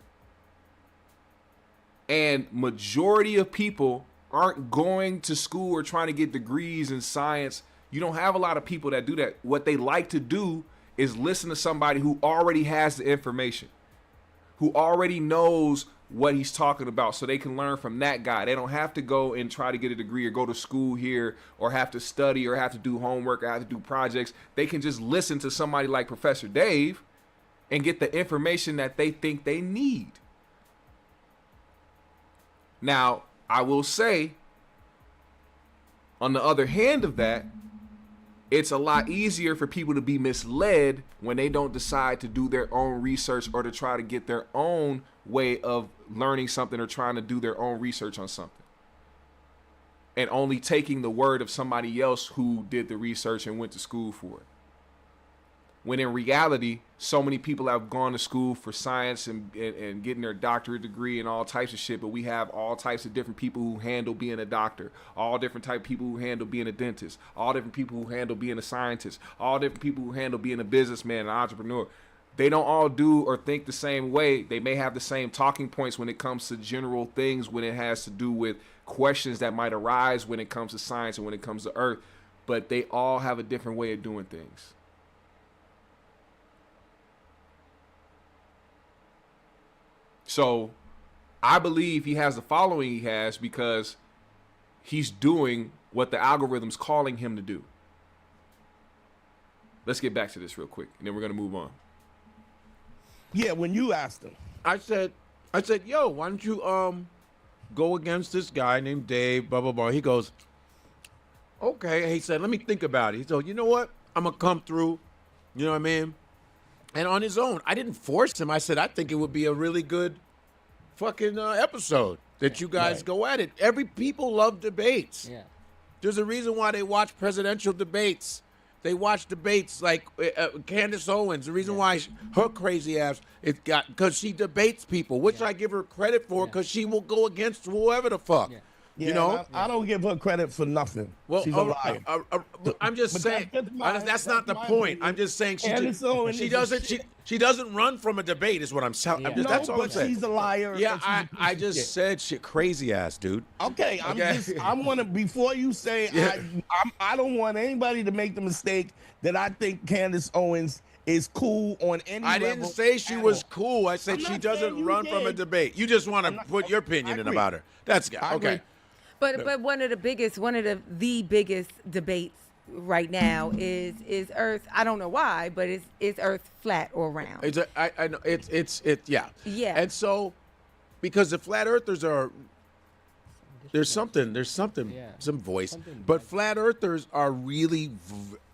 And majority of people aren't going to school or trying to get degrees in science. You don't have a lot of people that do that. What they like to do is listen to somebody who already has the information, who already knows what he's talking about, so they can learn from that guy. They don't have to go and try to get a degree or go to school here or have to study or have to do homework or have to do projects. They can just listen to somebody like Professor Dave and get the information that they think they need. Now, I will say, on the other hand of that, it's a lot easier for people to be misled when they don't decide to do their own research or to try to get their own way of learning something or trying to do their own research on something. And only taking the word of somebody else who did the research and went to school for it. When in reality, so many people have gone to school for science and getting their doctorate degree and all types of shit, but we have all types of different people who handle being a doctor, all different type of people who handle being a dentist, all different people who handle being a scientist, all different people who handle being a businessman, an entrepreneur. They don't all do or think the same way. They may have the same talking points when it comes to general things, when it has to do with questions that might arise when it comes to science and when it comes to Earth, but they all have a different way of doing things. So I believe he has the following he has because he's doing what the algorithm's calling him to do. Let's get back to this real quick, and then we're going to move on. Yeah, when you asked him. I said, yo, why don't you go against this guy named Dave, blah, blah, blah. He goes, okay. He said, let me think about it. He said, you know what? I'm going to come through. You know what I mean? And on his own, I didn't force him. I said, I think it would be a really good fucking episode that you guys go at it. People love debates. Yeah. There's a reason why they watch presidential debates. They watch debates like Candace Owens. The reason why her crazy ass because she debates people, which I give her credit for because she will go against whoever the fuck. Yeah. You know, I don't give her credit for nothing. Well, she's a liar. I'm just saying that's not the point. I'm just saying she doesn't run from a debate. Is what I'm saying. Yeah. That's all I'm saying. She's a liar. Yeah, I just said shit, crazy ass dude. Okay, I want to before you say I don't want anybody to make the mistake that I think Candace Owens is cool on any level. I didn't say she was cool. I said she doesn't run from a debate. You just want to put your opinion in about her. That's okay. But one of the biggest debates right now is Earth. I don't know why, but is Earth flat or round? I know yeah. Yeah. And so, because the flat earthers are there's some voice, but flat earthers are really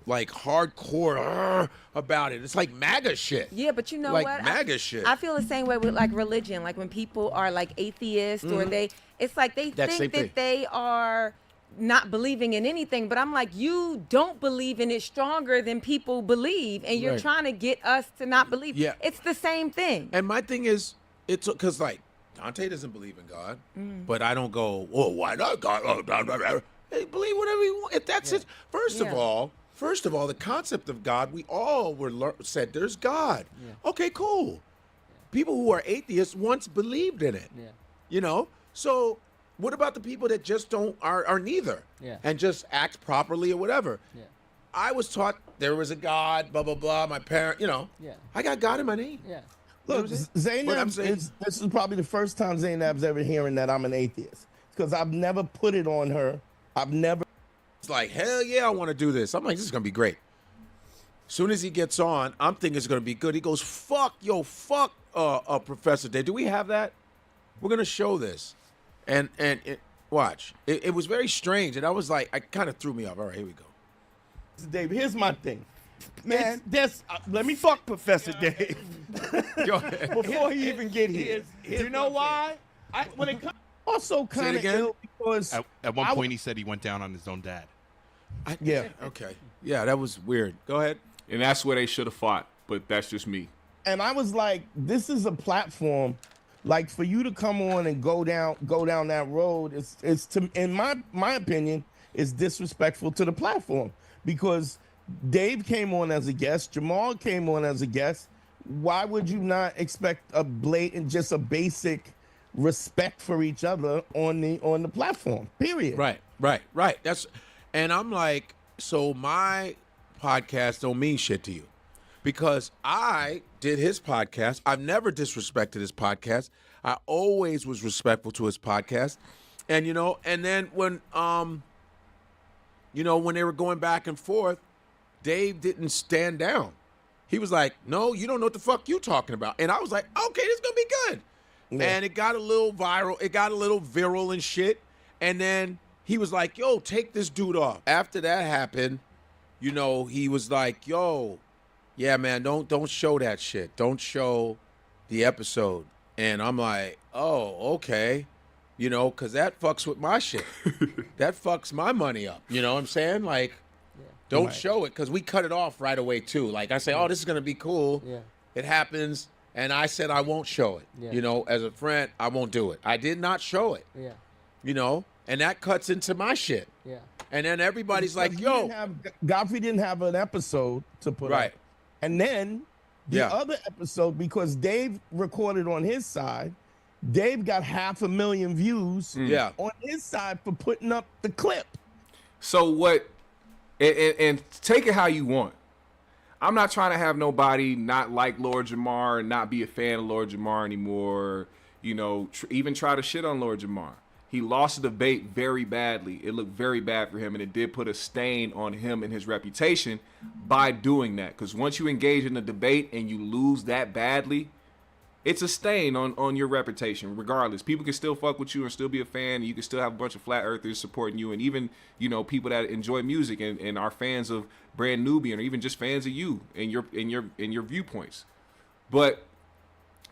like hardcore about it. It's like MAGA shit. Yeah, but you know like what? MAGA shit. I feel the same way with like religion. Like when people are like atheists or it's like they think that they are not believing in anything. But I'm like, you don't believe in it stronger than people believe, and you're trying to get us to not believe. Yeah. It's the same thing. And my thing is, it's because like Dante doesn't believe in God, but I don't go, oh, why not God? Hey, believe whatever you want. If that's it. First of all, the concept of God, we all said there's God. Yeah. Okay, cool. People who are atheists once believed in it. Yeah. You know? So what about the people that just are neither and just act properly or whatever? Yeah. I was taught there was a God, blah, blah, blah. My parent, I got God in my name. Yeah. Look, Zainab, this is probably the first time Zainab's ever hearing that I'm an atheist because I've never put it on her. It's like, hell yeah, I want to do this. I'm like, this is going to be great. As soon as he gets on, I'm thinking it's going to be good. He goes, fuck, Professor Day. Do we have that? We're going to show this. And watch. It was very strange. And I was like, it kind of threw me off. All right, here we go. Dave, here's my thing. Man, let me fuck Professor Dave. Before he even get here. You know why? When it comes also kind of ill because at one point he said he went down on his own dad. Yeah. Okay. Yeah, that was weird. Go ahead. And that's where they should have fought, but that's just me. And I was like, this is a platform, like for you to come on and go down that road. It's to, in my opinion, is disrespectful to the platform, because Dave came on as a guest, Jamar came on as a guest. Why would you not expect a blatant, just a basic respect for each other on the platform? Period. Right. And I'm like, so my podcast don't mean shit to you, because I did his podcast. I've never disrespected his podcast. I always was respectful to his podcast. And and then when when they were going back and forth, Dave didn't stand down. He was like, no, you don't know what the fuck you talking about. And I was like, okay, this is gonna be good. Yeah. And it got a little viral. It got a little viral and shit. And then he was like, yo, take this dude off. After that happened, he was like, yo, yeah, man, don't show that shit. Don't show the episode. And I'm like, oh, okay. Because that fucks with my shit. That fucks my money up. You know what I'm saying? Like, don't show it, because we cut it off right away, too. Like, I say, oh, this is going to be cool. Yeah. It happens. And I said I won't show it. Yeah. As a friend, I won't do it. I did not show it. Yeah. And that cuts into my shit. Yeah. And then everybody's like, yo. Godfrey didn't have an episode to put up. And then the other episode, because Dave recorded on his side, Dave got 500,000 views on his side for putting up the clip. So what, and take it how you want. I'm not trying to have nobody not like Lord Jamar and not be a fan of Lord Jamar anymore, even try to shit on Lord Jamar. He lost the debate very badly. It looked very bad for him, and it did put a stain on him and his reputation by doing that. Because once you engage in a debate and you lose that badly, it's a stain on your reputation, regardless. People can still fuck with you and still be a fan. You can still have a bunch of flat earthers supporting you, and even, people that enjoy music and are fans of Brand Nubian, or even just fans of you and your viewpoints. But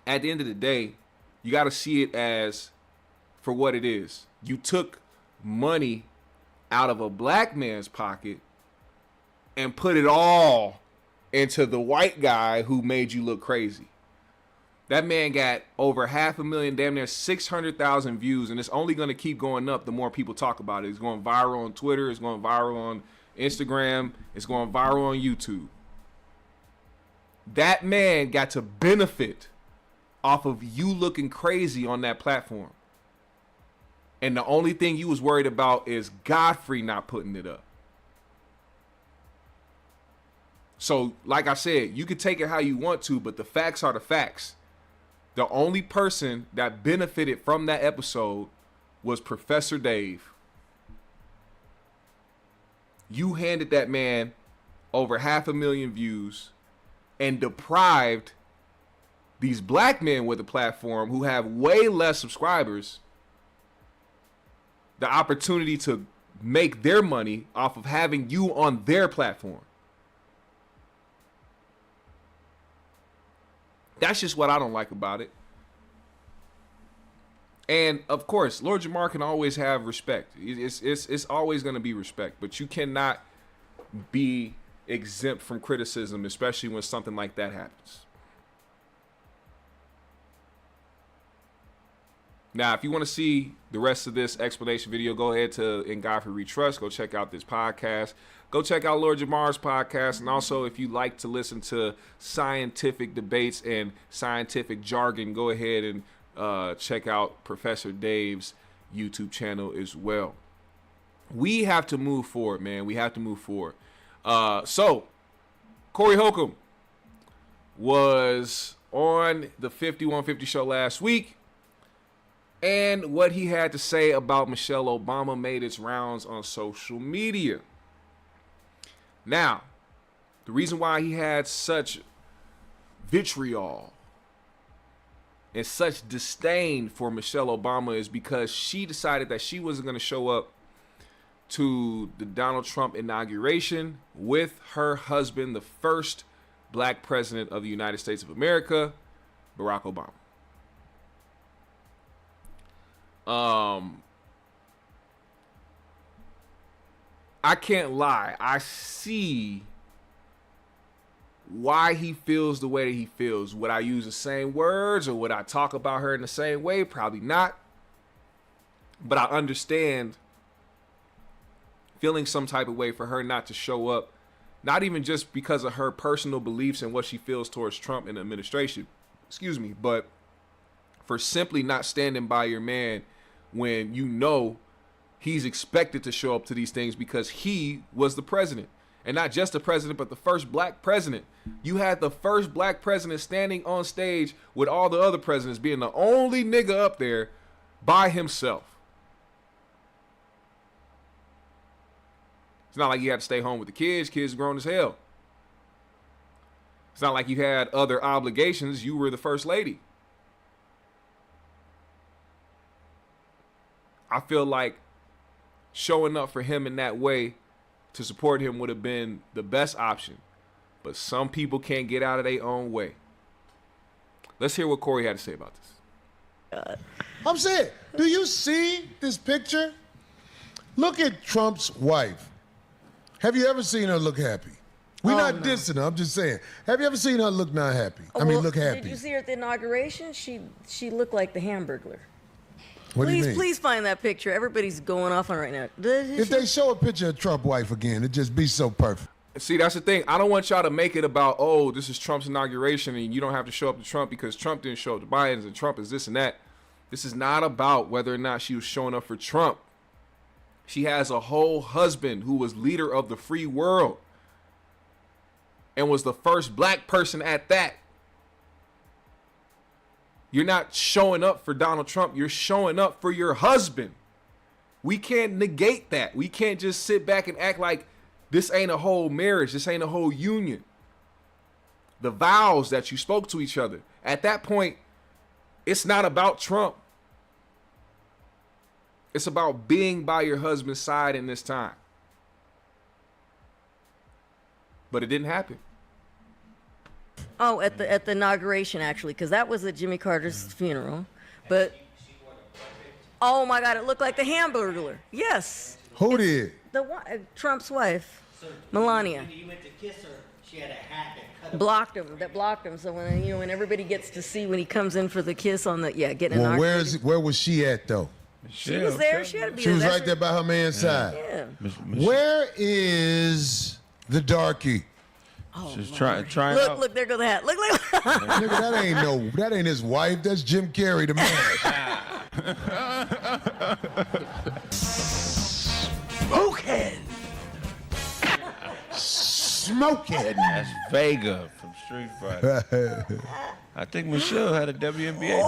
at the end of the day, you got to see it as for what it is. You took money out of a black man's pocket and put it all into the white guy who made you look crazy. That man got over 500,000, damn near 600,000 views, and it's only going to keep going up the more people talk about it. It's going viral on Twitter. It's going viral on Instagram. It's going viral on YouTube. That man got to benefit off of you looking crazy on that platform. And the only thing you was worried about is Godfrey not putting it up. So, like I said, you can take it how you want to, but the facts are the facts. The only person that benefited from that episode was Professor Dave. You handed that man over 500,000 views and deprived these black men with a platform who have way less subscribers the opportunity to make their money off of having you on their platform. That's just what I don't like about it. And of course, Lord Jamar can always have respect. It's always going to be respect, but you cannot be exempt from criticism, especially when something like that happens. Now, if you want to see the rest of this explanation video, go ahead to In Godfrey We Trust. Go check out this podcast. Go check out Lord Jamar's podcast. And also, if you like to listen to scientific debates and scientific jargon, go ahead and check out Professor Dave's YouTube channel as well. We have to move forward, man. We have to move forward. So, Corey Holcomb was on the 5150 show last week. And what he had to say about Michelle Obama made its rounds on social media. Now, the reason why he had such vitriol and such disdain for Michelle Obama is because she decided that she wasn't going to show up to the Donald Trump inauguration with her husband, the first black president of the United States of America, Barack Obama. I can't lie. I see why he feels the way that he feels. Would I use the same words or would I talk about her in the same way? Probably not. But I understand feeling some type of way for her not to show up, not even just because of her personal beliefs and what she feels towards Trump and the administration, but for simply not standing by your man when you know he's expected to show up to these things because he was the president. And not just the president, but the first black president. You had the first black president standing on stage with all the other presidents being the only nigga up there by himself. It's not like you had to stay home with the kids. Kids grown as hell. It's not like you had other obligations. You were the first lady. I feel like showing up for him in that way to support him would have been the best option. But some people can't get out of their own way. Let's hear what Corey had to say about this. I'm saying, do you see this picture? Look at Trump's wife. Have you ever seen her look happy? We're not dissing her. I'm just saying. Have you ever seen her look not happy? Look happy. Did you see her at the inauguration? She looked like the Hamburglar. What do you mean? Please find that picture. Everybody's going off on it right now. If they show a picture of Trump's wife again, it'd just be so perfect. See, that's the thing. I don't want y'all to make it about, oh, this is Trump's inauguration and you don't have to show up to Trump because Trump didn't show up to Biden's and Trump is this and that. This is not about whether or not she was showing up for Trump. She has a whole husband who was leader of the free world and was the first black person at that. You're not showing up for Donald Trump. You're showing up for your husband. We can't negate that. We can't just sit back and act like this ain't a whole marriage. This ain't a whole union. The vows that you spoke to each other. At that point, it's not about Trump. It's about being by your husband's side in this time. But it didn't happen. Oh, at the inauguration, actually, because that was at Jimmy Carter's funeral. But, oh my God, it looked like the Hamburglar. Yes. Who did? Trump's wife, Melania. When you went to kiss her, she had a hat that cut blocked him. So when everybody gets to see when he comes in for the kiss on the getting Well, inaugurated. where was she at though? She was there. She had to be She there. was right there by her man's side. Yeah. Where is the darky? She's trying Look, there goes the hat. Look. Nigga, that ain't his wife. That's Jim Carrey, the man. Smoking. That's Vega from Street Fighter. I think Michelle had a WNBA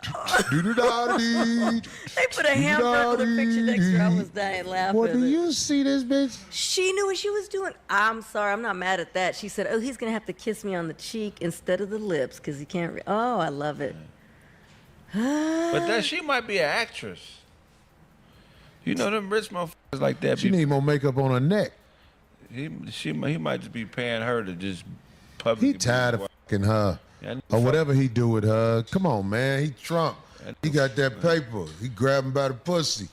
tryout. They put a Hamburglar picture next to her. I was dying laughing. Well, do you see this bitch? She knew what she was doing. I'm sorry, I'm not mad at that. She said, "Oh, he's gonna have to kiss me on the cheek instead of the lips because he can't." Oh, I love it. But she might be an actress. You know them rich motherfuckers like that. She need more makeup on her neck. He might just be paying her to just publicly. He tired of fucking her. Or whatever he do with her. Come on, man. He Trump. He got that paper. He grab him by the pussy.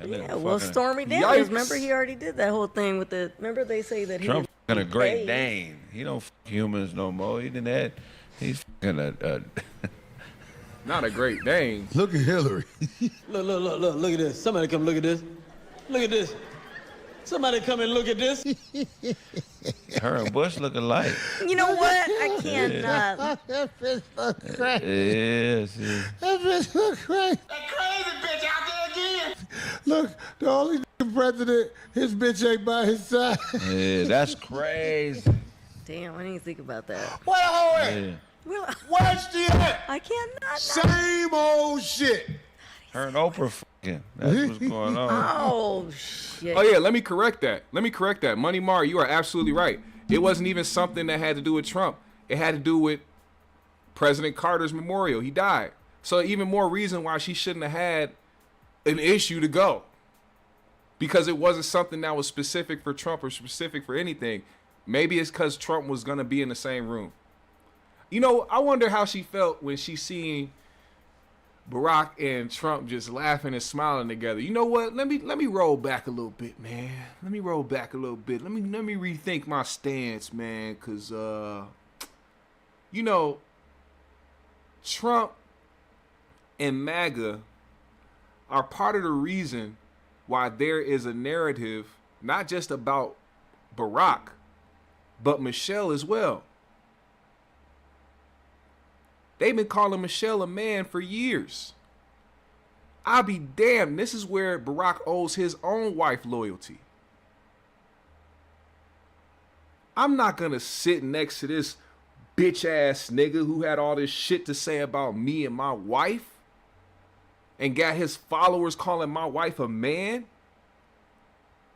Yeah, well, Stormy Daniels, remember he already did that whole thing with the. Remember they say that he. Trump fucking a Great Dane. He don't fuck humans no more. He didn't that. He's fucking a. Not a Great Dane. Look at Hillary. Look at this. Somebody come look at this. Look at this. Somebody come and look at this. Her and Bush look alike. You know what? I cannot. That bitch look crazy. Yes. That bitch look crazy. That crazy bitch out there again. Look, the only president, his bitch ain't by his side. Yeah, that's crazy. Damn, I didn't even think about that. What a hoe Yeah. Where's she at? I cannot. Same old shit. Her and Oprah fucking. That's what's going on. Oh, shit. Oh, yeah, let me correct that. Money Mar, you are absolutely right. It wasn't even something that had to do with Trump. It had to do with President Carter's memorial. He died. So even more reason why she shouldn't have had an issue to go. Because it wasn't something that was specific for Trump or specific for anything. Maybe it's because Trump was going to be in the same room. You know, I wonder how she felt when she seen Barack and Trump just laughing and smiling together. You know what? Let me roll back a little bit, man. Let me roll back a little bit. Let me rethink my stance, man, cause you know, Trump and MAGA are part of the reason why there is a narrative not just about Barack, but Michelle as well. They've been calling Michelle a man for years. I'll be damned. This is where Barack owes his own wife loyalty. I'm not going to sit next to this bitch ass nigga who had all this shit to say about me and my wife and got his followers calling my wife a man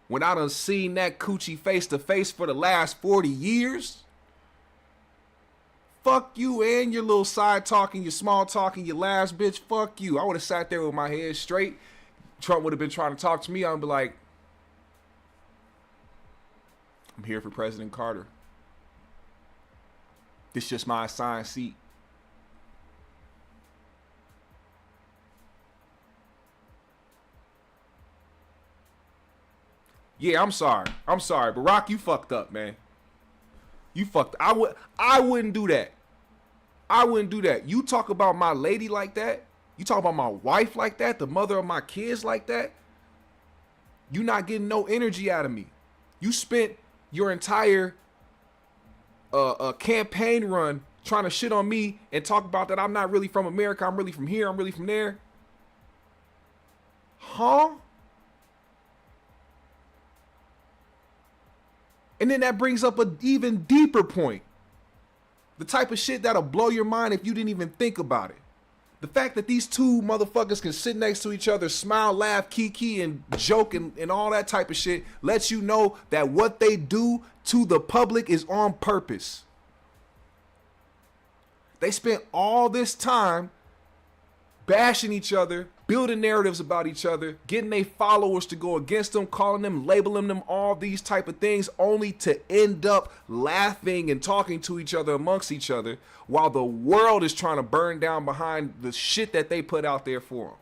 when I done seen that coochie face to face for the last 40 years. Fuck you and your little side talking, your small talking, your last bitch. Fuck you. I would have sat there with my head straight. Trump would have been trying to talk to me. I'd be like, I'm here for President Carter. This just my assigned seat. Yeah, I'm sorry. Barack, you fucked up, man. You fucked. I wouldn't do that. I wouldn't do that. You talk about my lady like that. You talk about my wife like that, the mother of my kids like that. You not getting no energy out of me. You spent your entire campaign run trying to shit on me and talk about that I'm not really from America. I'm really from here. I'm really from there. Huh? And then that brings up an even deeper point. The type of shit that'll blow your mind if you didn't even think about it. The fact that these two motherfuckers can sit next to each other, smile, laugh, kiki, and joke and all that type of shit lets you know that what they do to the public is on purpose. They spent all this time bashing each other, building narratives about each other, getting their followers to go against them, calling them, labeling them, all these type of things, only to end up laughing and talking to each other amongst each other while the world is trying to burn down behind the shit that they put out there for them.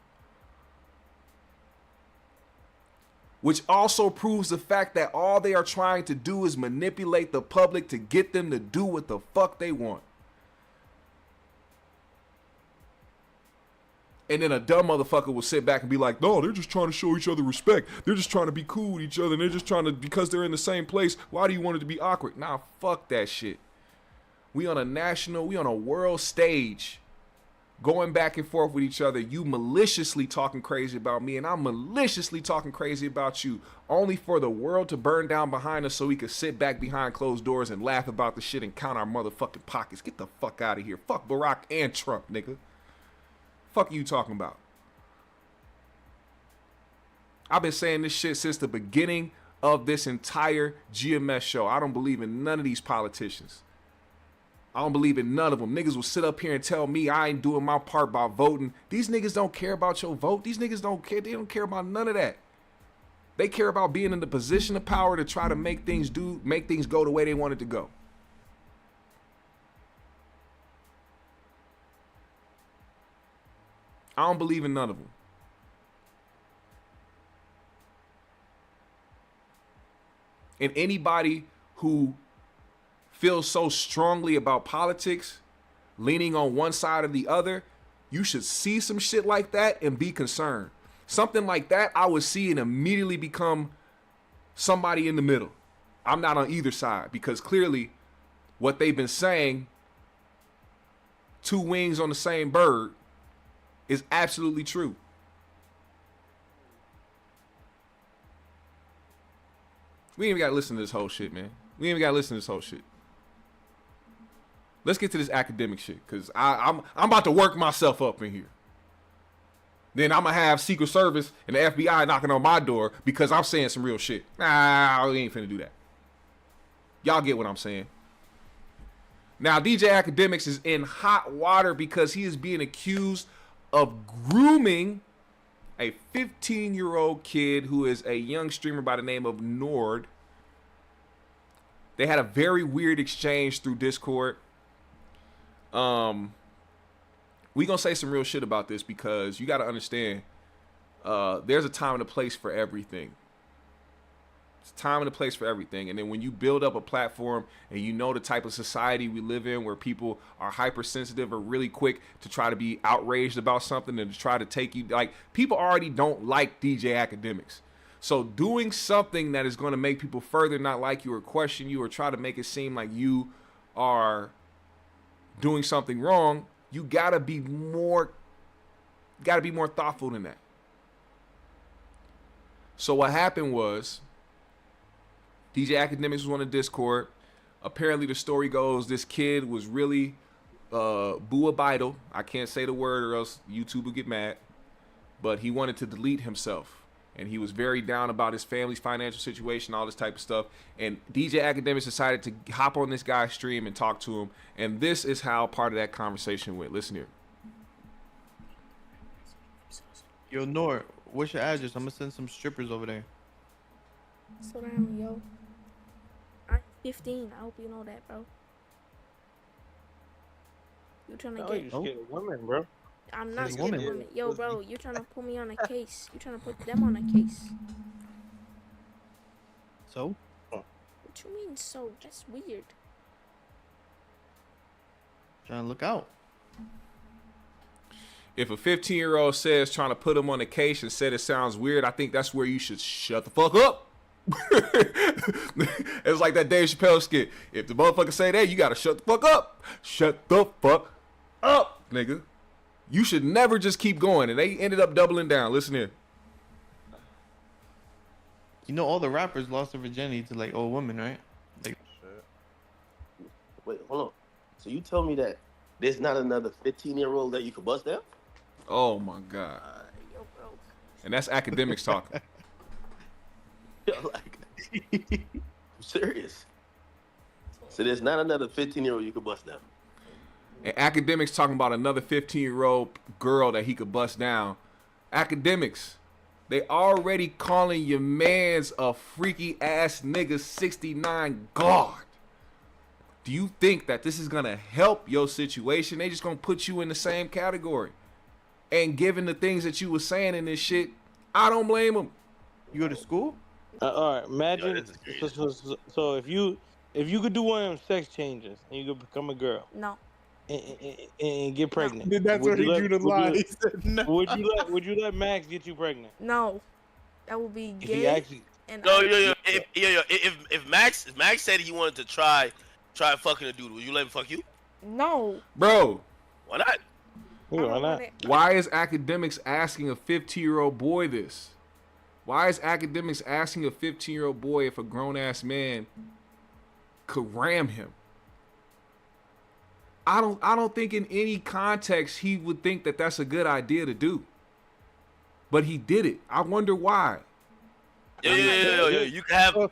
Which also proves the fact that all they are trying to do is manipulate the public to get them to do what the fuck they want. And then a dumb motherfucker will sit back and be like, no, they're just trying to show each other respect. They're just trying to be cool with each other. And they're just trying to, because they're in the same place, why do you want it to be awkward? Nah, fuck that shit. We on a world stage going back and forth with each other. You maliciously talking crazy about me and I'm maliciously talking crazy about you, only for the world to burn down behind us so we could sit back behind closed doors and laugh about the shit and count our motherfucking pockets. Get the fuck out of here. Fuck Barack and Trump, nigga. Fuck you talking about? I've been saying this shit since the beginning of this entire GMS show. I don't believe in none of these politicians. I don't believe in none of them. Niggas will sit up here and tell me I ain't doing my part by voting. These niggas don't care about your vote. These niggas don't care. They don't care about none of that. They care about being in the position of power to try to make things go the way they want it to go. I don't believe in none of them. And anybody who feels so strongly about politics, leaning on one side or the other, you should see some shit like that and be concerned. Something like that, I would see and immediately become somebody in the middle. I'm not on either side because clearly what they've been saying, two wings on the same bird, is absolutely true. We ain't even gotta listen to this whole shit, man. We ain't even gotta listen to this whole shit. Let's get to this academic shit, cause I'm about to work myself up in here. Then I'm gonna have Secret Service and the FBI knocking on my door because I'm saying some real shit. Nah, we ain't finna do that. Y'all get what I'm saying. Now, DJ Akademiks is in hot water because he is being accused of grooming a 15-year-old kid who is a young streamer by the name of Nord. They had a very weird exchange through Discord. We we gonna say some real shit about this because you got to understand, there's a time and a place for everything. It's a time and a place for everything. And then when you build up a platform and you know the type of society we live in where people are hypersensitive or really quick to try to be outraged about something and to try to take you, like, people already don't like DJ Akademiks. So doing something that is going to make people further not like you or question you or try to make it seem like you are doing something wrong, you gotta be more thoughtful than that. So what happened was, DJ Akademiks was on the Discord. Apparently the story goes this kid was really boo-a-bidal. I can't say the word or else YouTube will get mad. But he wanted to delete himself. And he was very down about his family's financial situation, all this type of stuff. And DJ Akademiks decided to hop on this guy's stream and talk to him. And this is how part of that conversation went. Listen here. Yo, Nor, what's your address? I'm gonna send some strippers over there. Slow down, yo. I'm 15. I hope you know that, bro. You trying to get... You scared of women, bro. I'm not scared of women. Yo, bro, you trying to put me on a case. You trying to put them on a case. So? What you mean, so? That's weird. Trying to look out. If a 15-year-old says trying to put him on a case and said it sounds weird, I think that's where you should shut the fuck up. It's like that Dave Chappelle skit. If the motherfucker say that, you gotta shut the fuck up. Shut the fuck up, nigga. You should never just keep going. And they ended up doubling down. Listen here. You know all the rappers lost their virginity to like old women, right? Like, Wait, hold on. So you tell me that there's not another 15-year-old that you could bust down? Oh my God. Yo, bro. And that's Akademiks talking. Yo, like, I'm serious. So there's not another 15-year-old you could bust down. And Akademiks talking about another 15-year-old girl that he could bust down. Akademiks, they already calling your man's a freaky ass nigga 69 guard. Do you think that this is gonna help your situation? They just gonna put you in the same category. And given the things that you were saying in this shit, I don't blame them. You go to school? All right, imagine. So if you could do one of them sex changes and you could become a girl. No. And get pregnant. That's where he drew the line. He said no. Would you let Max get you pregnant? No. That would be If gay. he actually, And If Max said he wanted to try fucking a dude, would you let him fuck you? No. Bro. Why not? Why not? Why is Akademiks asking a 15-year-old boy this? Why is Akademiks asking a 15-year-old boy if a grown-ass man could ram him? I don't think in any context he would think that that's a good idea to do. But he did it. I wonder why. Yo, you can have. Wait.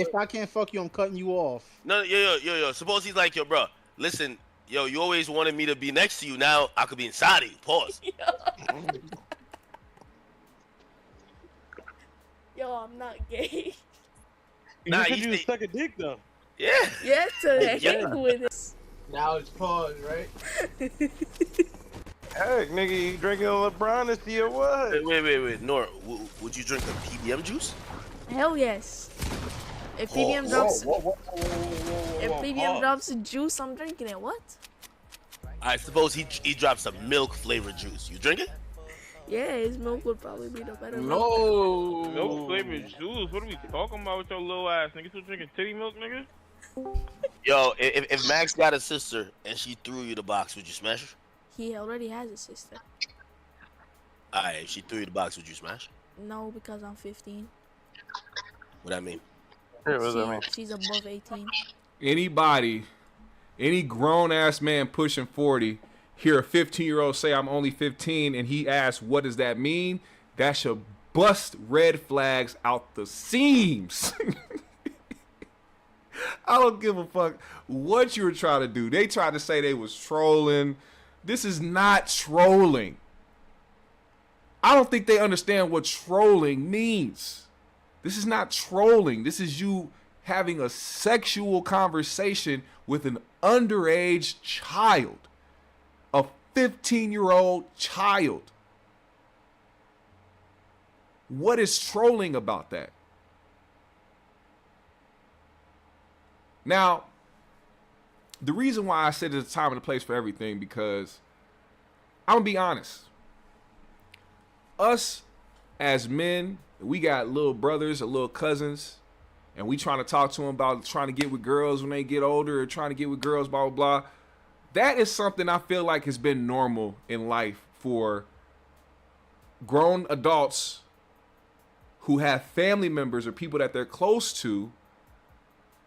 If I can't fuck you, I'm cutting you off. No, yo. Suppose he's like, yo, bro, listen, yo, you always wanted me to be next to you. Now I could be inside of you. Pause. Yo, I'm not gay. Nah, you said you suck a dick though. Yeah. Yeah, so Yeah. with it. Now it's pause, right? Heck, nigga, you drinking LeBron this year? What? Wait. Nora, would you drink a PBM juice? Hell yes. If PBM drops, if PBM drops a juice, I'm drinking it. What? I suppose he drops a milk flavored juice. You drink it? Yeah, his milk would probably be the better. No. Milk flavored juice? What are we talking about with your little ass? Nigga still drinking titty milk, nigga? Yo, if Max got a sister and she threw you the box, would you smash her? He already has a sister. Alright, if she threw you the box, would you smash her? No, because I'm 15. What that mean? She's above 18. Any grown-ass man pushing 40, hear a 15-year-old say I'm only 15 and he asks, what does that mean? That should bust red flags out the seams. I don't give a fuck what you were trying to do. They tried to say they was trolling. This is not trolling. I don't think they understand what trolling means. This is not trolling. This is you having a sexual conversation with an underage child. A 15-year-old child. What is trolling about that? Now, the reason why I said there's a time and a place for everything, because I'm gonna be honest. Us as men, we got little brothers or little cousins, and we trying to talk to them about trying to get with girls when they get older, or trying to get with girls, blah, blah, blah. That is something I feel like has been normal in life for grown adults who have family members or people that they're close to,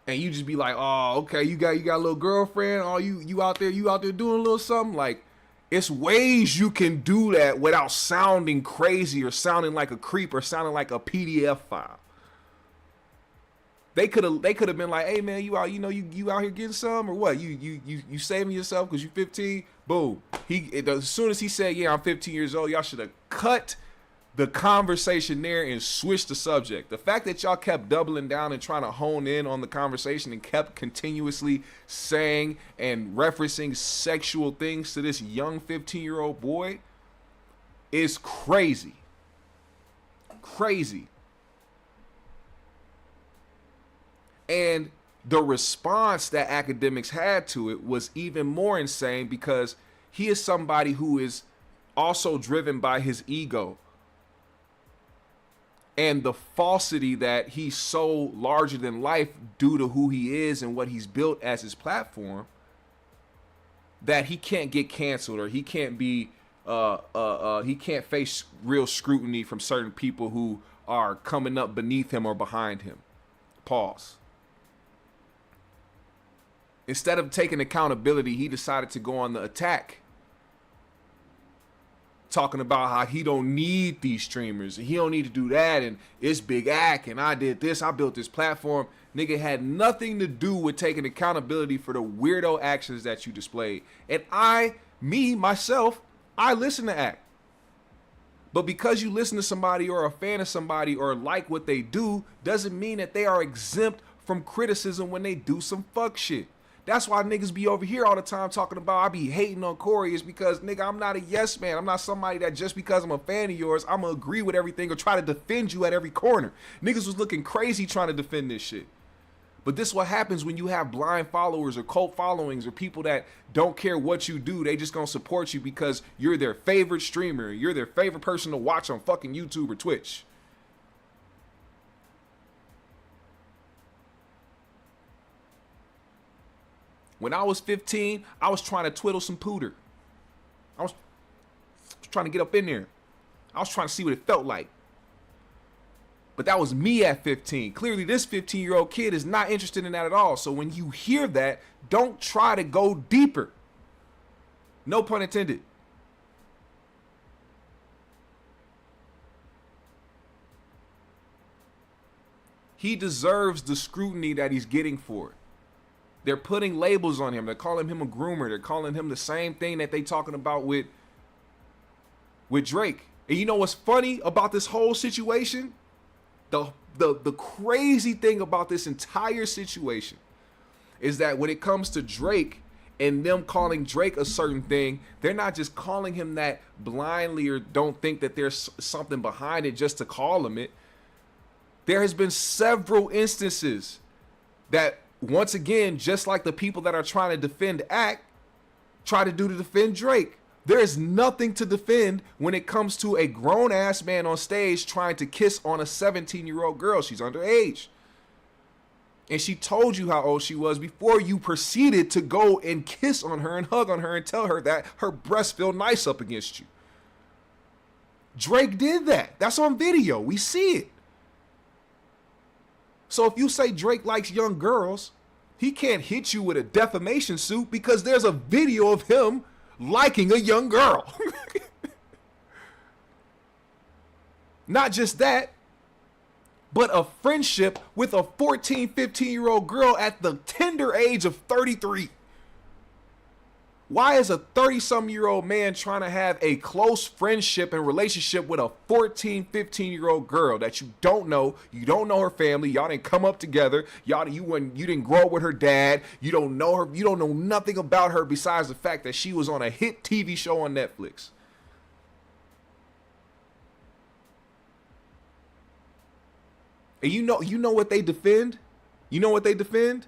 and you just be like, oh, okay, you got a little girlfriend, oh, you out there doing a little something. Like, it's ways you can do that without sounding crazy or sounding like a creep or sounding like a PDF file. They could have been like, hey man, you out here getting some or what? You saving yourself because you 15? Boom. As soon as he said, yeah, I'm 15 years old, y'all should have cut the conversation there and switched the subject. The fact that y'all kept doubling down and trying to hone in on the conversation and kept continuously saying and referencing sexual things to this young 15-year-old boy is crazy. Crazy. And the response that Akademiks had to it was even more insane, because he is somebody who is also driven by his ego and the falsity that he's so larger than life due to who he is and what he's built as his platform, that he can't get canceled, or he can't be he can't face real scrutiny from certain people who are coming up beneath him or behind him. Pause. Instead of taking accountability, he decided to go on the attack, talking about how he don't need these streamers and he don't need to do that, and it's Big Ak and I did this, I built this platform. Nigga, had nothing to do with taking accountability for the weirdo actions that you displayed. And myself, I listen to Ak. But because you listen to somebody or a fan of somebody or like what they do, doesn't mean that they are exempt from criticism when they do some fuck shit. That's why niggas be over here all the time talking about I be hating on Corey, is because, nigga, I'm not a yes man. I'm not somebody that just because I'm a fan of yours, I'm gonna agree with everything or try to defend you at every corner. Niggas was looking crazy trying to defend this shit. But this is what happens when you have blind followers or cult followings or people that don't care what you do. They just gonna support you because you're their favorite streamer. You're their favorite person to watch on fucking YouTube or Twitch. When I was 15, I was trying to twiddle some pooter. I was trying to get up in there. I was trying to see what it felt like. But that was me at 15. Clearly, this 15-year-old kid is not interested in that at all. So when you hear that, don't try to go deeper. No pun intended. He deserves the scrutiny that he's getting for it. They're putting labels on him. They're calling him a groomer. They're calling him the same thing that they talking about with Drake. And you know what's funny about this whole situation? The crazy thing about this entire situation is that when it comes to Drake and them calling Drake a certain thing, they're not just calling him that blindly or don't think that there's something behind it just to call him it. There has been several instances that, once again, just like the people that are trying to defend Ak, try to do to defend Drake. There is nothing to defend when it comes to a grown-ass man on stage trying to kiss on a 17-year-old girl. She's underage. And she told you how old she was before you proceeded to go and kiss on her and hug on her and tell her that her breasts feel nice up against you. Drake did that. That's on video. We see it. So if you say Drake likes young girls, he can't hit you with a defamation suit because there's a video of him liking a young girl. Not just that, but a friendship with a 14, 15-year-old girl at the tender age of 33. Why is a 30-something-year-old man trying to have a close friendship and relationship with a 14, 15-year-old girl that you don't know her family, y'all didn't come up together, you didn't grow up with her dad, you don't know her, you don't know nothing about her besides the fact that she was on a hit TV show on Netflix. And you know what they defend? You know what they defend?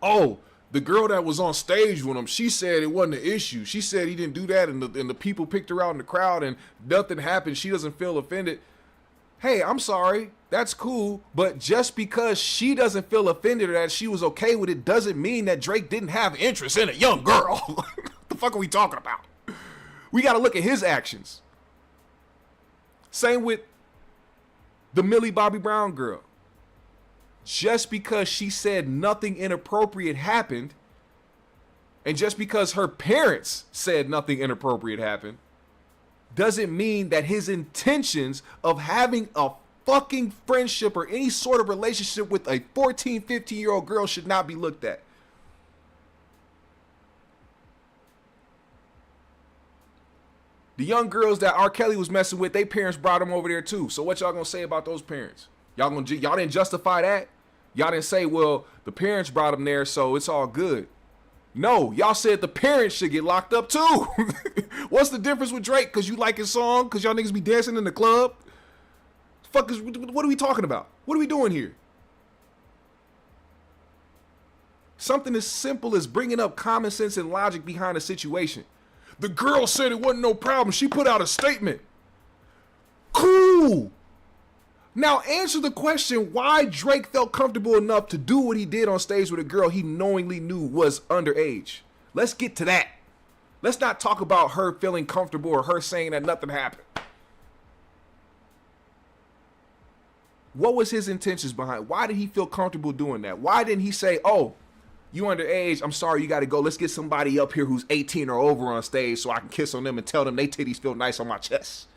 Oh, the girl that was on stage with him, she said it wasn't an issue. She said he didn't do that, and the people picked her out in the crowd, and nothing happened. She doesn't feel offended. Hey, I'm sorry. That's cool. But just because she doesn't feel offended or that she was okay with it doesn't mean that Drake didn't have interest in a young girl. What the fuck are we talking about? We got to look at his actions. Same with the Millie Bobby Brown girl. Just because she said nothing inappropriate happened, and just because her parents said nothing inappropriate happened, doesn't mean that his intentions of having a fucking friendship or any sort of relationship with a 14, 15-year-old girl should not be looked at. The young girls that R. Kelly was messing with, their parents brought him over there too. So what y'all gonna say about those parents? Y'all didn't justify that? Y'all didn't say, well, the parents brought him there, so it's all good. No, y'all said the parents should get locked up too. What's the difference with Drake? Because you like his song? Because y'all niggas be dancing in the club? What are we talking about? What are we doing here? Something as simple as bringing up common sense and logic behind a situation. The girl said it wasn't no problem. She put out a statement. Cool. Now answer the question why Drake felt comfortable enough to do what he did on stage with a girl he knowingly knew was underage. Let's get to that. Let's not talk about her feeling comfortable or her saying that nothing happened. What was his intentions behind? Why did he feel comfortable doing that? Why didn't he say, oh, you underage, I'm sorry, you got to go. Let's get somebody up here who's 18 or over on stage so I can kiss on them and tell them they titties feel nice on my chest.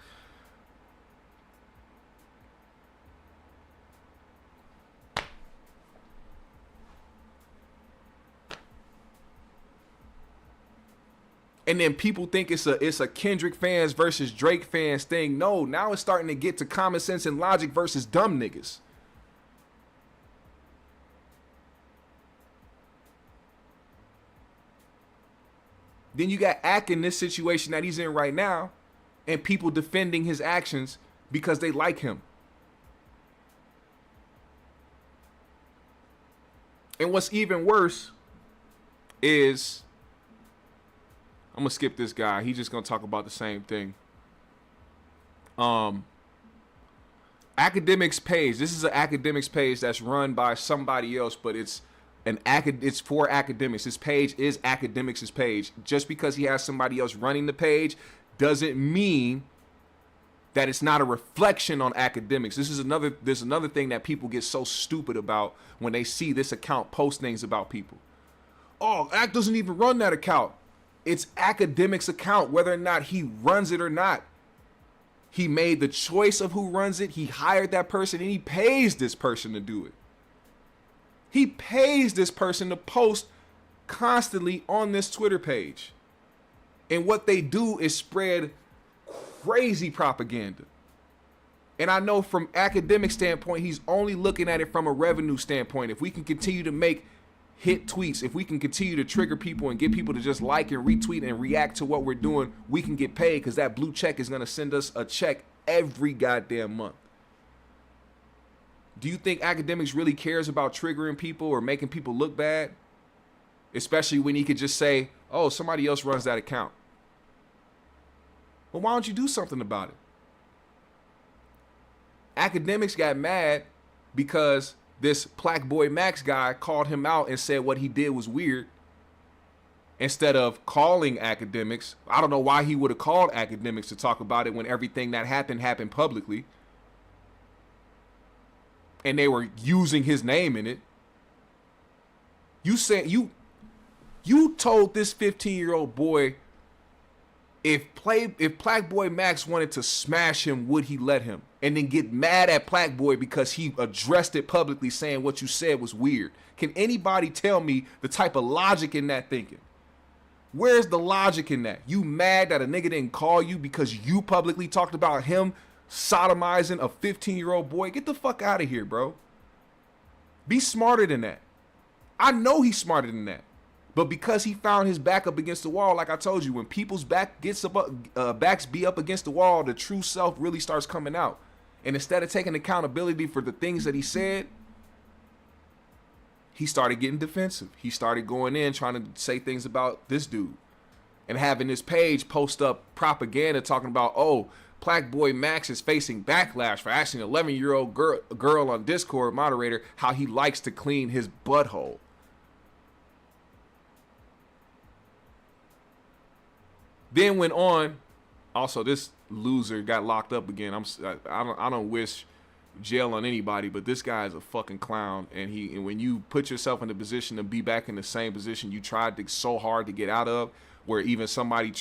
And then people think it's a Kendrick fans versus Drake fans thing. No, now it's starting to get to common sense and logic versus dumb niggas. Then you got Ak in this situation that he's in right now, and people defending his actions because they like him. And what's even worse is, I'm gonna skip this guy. He's just gonna talk about the same thing. Akademiks page. This is an Akademiks page that's run by somebody else, but it's for Akademiks. His page is Akademiks' page. Just because he has somebody else running the page doesn't mean that it's not a reflection on Akademiks. There's another thing that people get so stupid about when they see this account post things about people. Oh, Ak doesn't even run that account. It's Akademiks' account, whether or not he runs it or not. He made the choice of who runs it. He hired that person, and he pays this person to do it. He pays this person to post constantly on this Twitter page. And what they do is spread crazy propaganda. And I know from Akademiks' standpoint, he's only looking at it from a revenue standpoint. If we can continue to make hit tweets, if we can continue to trigger people and get people to just like and retweet and react to what we're doing, we can get paid because that blue check is going to send us a check every goddamn month. Do you think Akademiks really cares about triggering people or making people look bad? Especially when he could just say, oh, somebody else runs that account. Well, why don't you do something about it? Akademiks got mad because this Black Boy Max guy called him out and said what he did was weird. Instead of calling Akademiks, I don't know why he would have called Akademiks to talk about it when everything that happened publicly. And they were using his name in it. You said you told this 15-year-old boy if Black Boy Max wanted to smash him, would he let him? And then get mad at Black Boy because he addressed it publicly saying what you said was weird. Can anybody tell me the type of logic in that thinking? Where's the logic in that? You mad that a nigga didn't call you because you publicly talked about him sodomizing a 15-year-old boy? Get the fuck out of here, bro. Be smarter than that. I know he's smarter than that. But because he found his back up against the wall, like I told you, when people's backs be up against the wall, the true self really starts coming out. And instead of taking accountability for the things that he said, he started getting defensive. He started going in trying to say things about this dude and having his page post up propaganda talking about, oh, Black Boy Max is facing backlash for asking an 11-year-old girl on Discord moderator how he likes to clean his butthole. Then went on. Also, this loser got locked up again. I don't wish jail on anybody, but this guy is a fucking clown. And when you put yourself in the position to be back in the same position you tried to so hard to get out of, where even somebody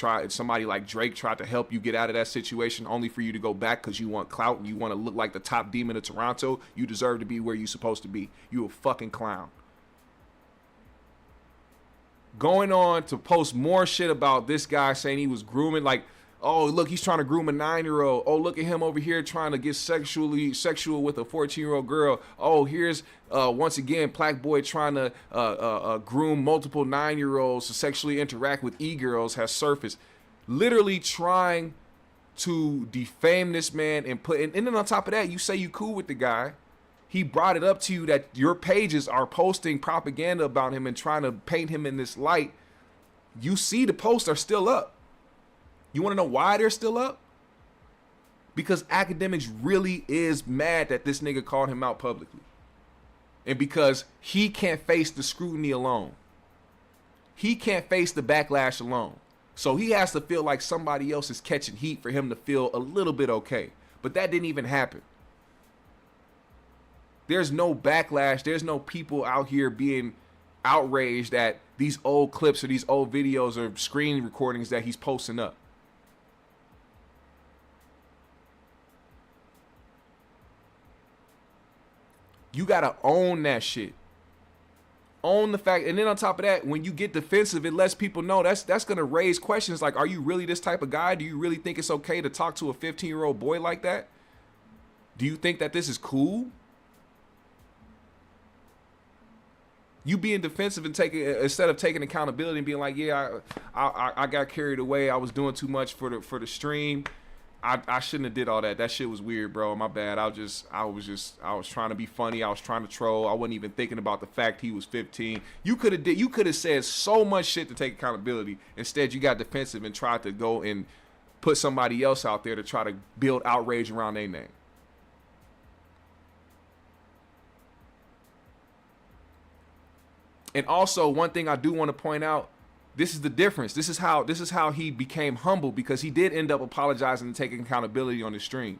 like Drake tried to help you get out of that situation, only for you to go back because you want clout and you want to look like the top demon of Toronto, you deserve to be where you're supposed to be. You a fucking clown. Going on to post more shit about this guy saying he was grooming, like, oh, look, he's trying to groom a 9-year-old. Oh, look at him over here trying to get sexual with a 14-year-old girl. Oh, here's once again Black Boy trying to groom multiple 9-year-olds to sexually interact with e-girls has surfaced. Literally trying to defame this man and then on top of that, you say you cool with the guy. He brought it up to you that your pages are posting propaganda about him and trying to paint him in this light. You see the posts are still up. You want to know why they're still up? Because Akademiks really is mad that this nigga called him out publicly. And because he can't face the scrutiny alone. He can't face the backlash alone. So he has to feel like somebody else is catching heat for him to feel a little bit okay. But that didn't even happen. There's no backlash. There's no people out here being outraged at these old clips or these old videos or screen recordings that he's posting up. You gotta own that shit. Own the fact, and then on top of that, when you get defensive, it lets people know that's gonna raise questions like, are you really this type of guy? Do you really think it's okay to talk to a 15-year-old boy like that? Do you think that this is cool? You being defensive and instead of taking accountability and being like, yeah, I got carried away. I was doing too much for the stream. I shouldn't have did all that. That shit was weird, bro. My bad. I was trying to be funny. I was trying to troll. I wasn't even thinking about the fact he was 15. You could have said so much shit to take accountability. Instead, you got defensive and tried to go and put somebody else out there to try to build outrage around their name. And also, one thing I do want to point out, this is the difference. This is how he became humble, because he did end up apologizing and taking accountability on the stream.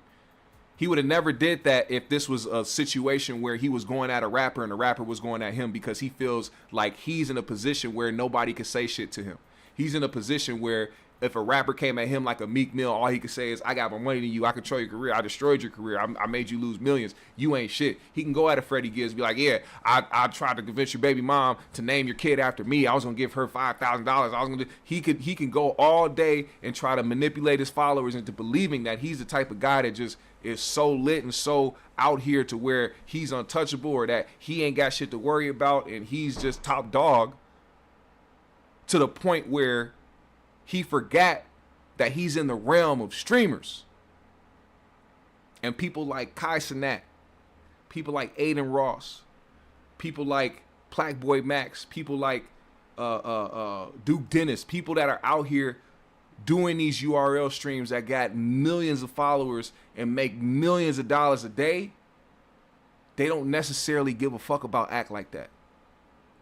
He would have never did that if this was a situation where he was going at a rapper and the rapper was going at him, because he feels like he's in a position where nobody could say shit to him. He's in a position where if a rapper came at him like a Meek Mill, all he could say is, I got more money than you. I control your career. I destroyed your career. I made you lose millions. You ain't shit. He can go at a Freddie Gibbs, be like, yeah, I tried to convince your baby mom to name your kid after me. I was going to give her $5,000. He can go all day and try to manipulate his followers into believing that he's the type of guy that just is so lit and so out here to where he's untouchable, or that he ain't got shit to worry about and he's just top dog, to the point where he forgot that he's in the realm of streamers. And people like Kai Cenat, people like Aiden Ross, people like Black Boy Max, people like Duke Dennis, people that are out here doing these URL streams that got millions of followers and make millions of dollars a day, they don't necessarily give a fuck about act like that,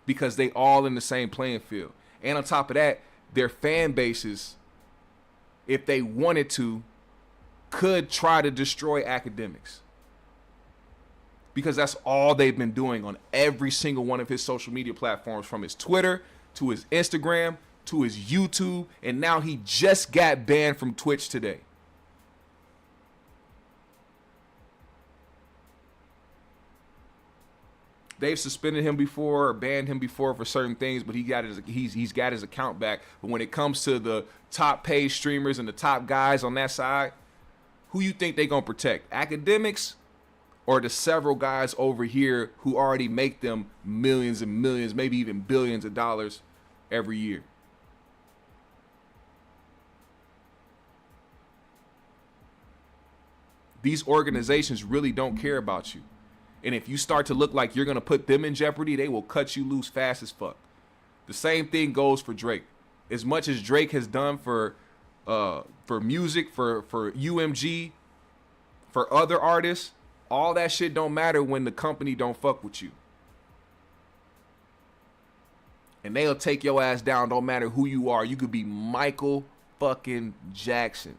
because they all in the same playing field. And on top of that, their fan bases, if they wanted to, could try to destroy Akademiks, because that's all they've been doing on every single one of his social media platforms, from his Twitter to his Instagram to his YouTube, and now he just got banned from Twitch today. they've suspended him before or banned him before for certain things, but he's got his account back. But when it comes to the top paid streamers and the top guys on that side, who you think they gonna protect? Akademiks or the several guys over here who already make them millions and millions, maybe even billions of dollars every year? These organizations really don't care about you. And if you start to look like you're going to put them in jeopardy, they will cut you loose fast as fuck. The same thing goes for Drake. As much as Drake has done for music, for UMG, for other artists, all that shit don't matter when the company don't fuck with you. And they'll take your ass down, don't matter who you are. You could be Michael fucking Jackson.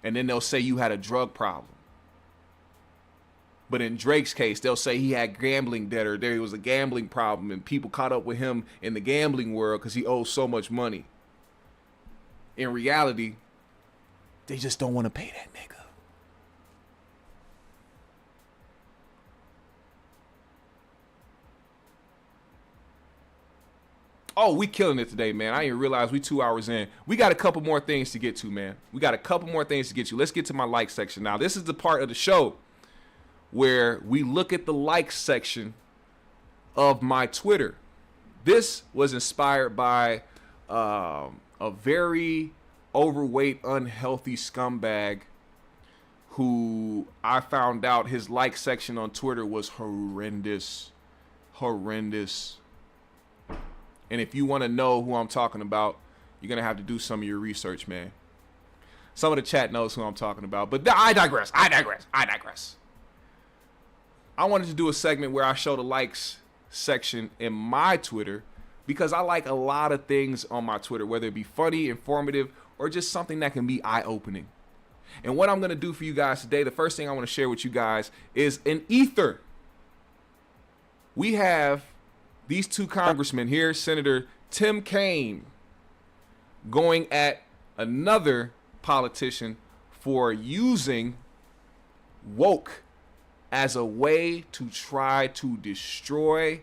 And then they'll say you had a drug problem. But in Drake's case, they'll say he had gambling debt or there was a gambling problem and people caught up with him in the gambling world because he owes so much money. In reality, they just don't want to pay that nigga. Oh, we killing it today, man. I didn't realize we 2 hours in. We got a couple more things to get to, man. We got a couple more things to get to. Let's get to my like section. Now, this is the part of the show where we look at the like section of my Twitter. This was inspired by a very overweight, unhealthy scumbag who I found out his like section on Twitter was horrendous. Horrendous. And if you want to know who I'm talking about, you're going to have to do some of your research, man. Some of the chat knows who I'm talking about. But I digress. I wanted to do a segment where I show the likes section in my Twitter because I like a lot of things on my Twitter, whether it be funny, informative, or just something that can be eye-opening. And what I'm going to do for you guys today, the first thing I want to share with you guys is an ether. We have these two congressmen here, Senator Tim Kaine, going at another politician for using woke as a way to try to destroy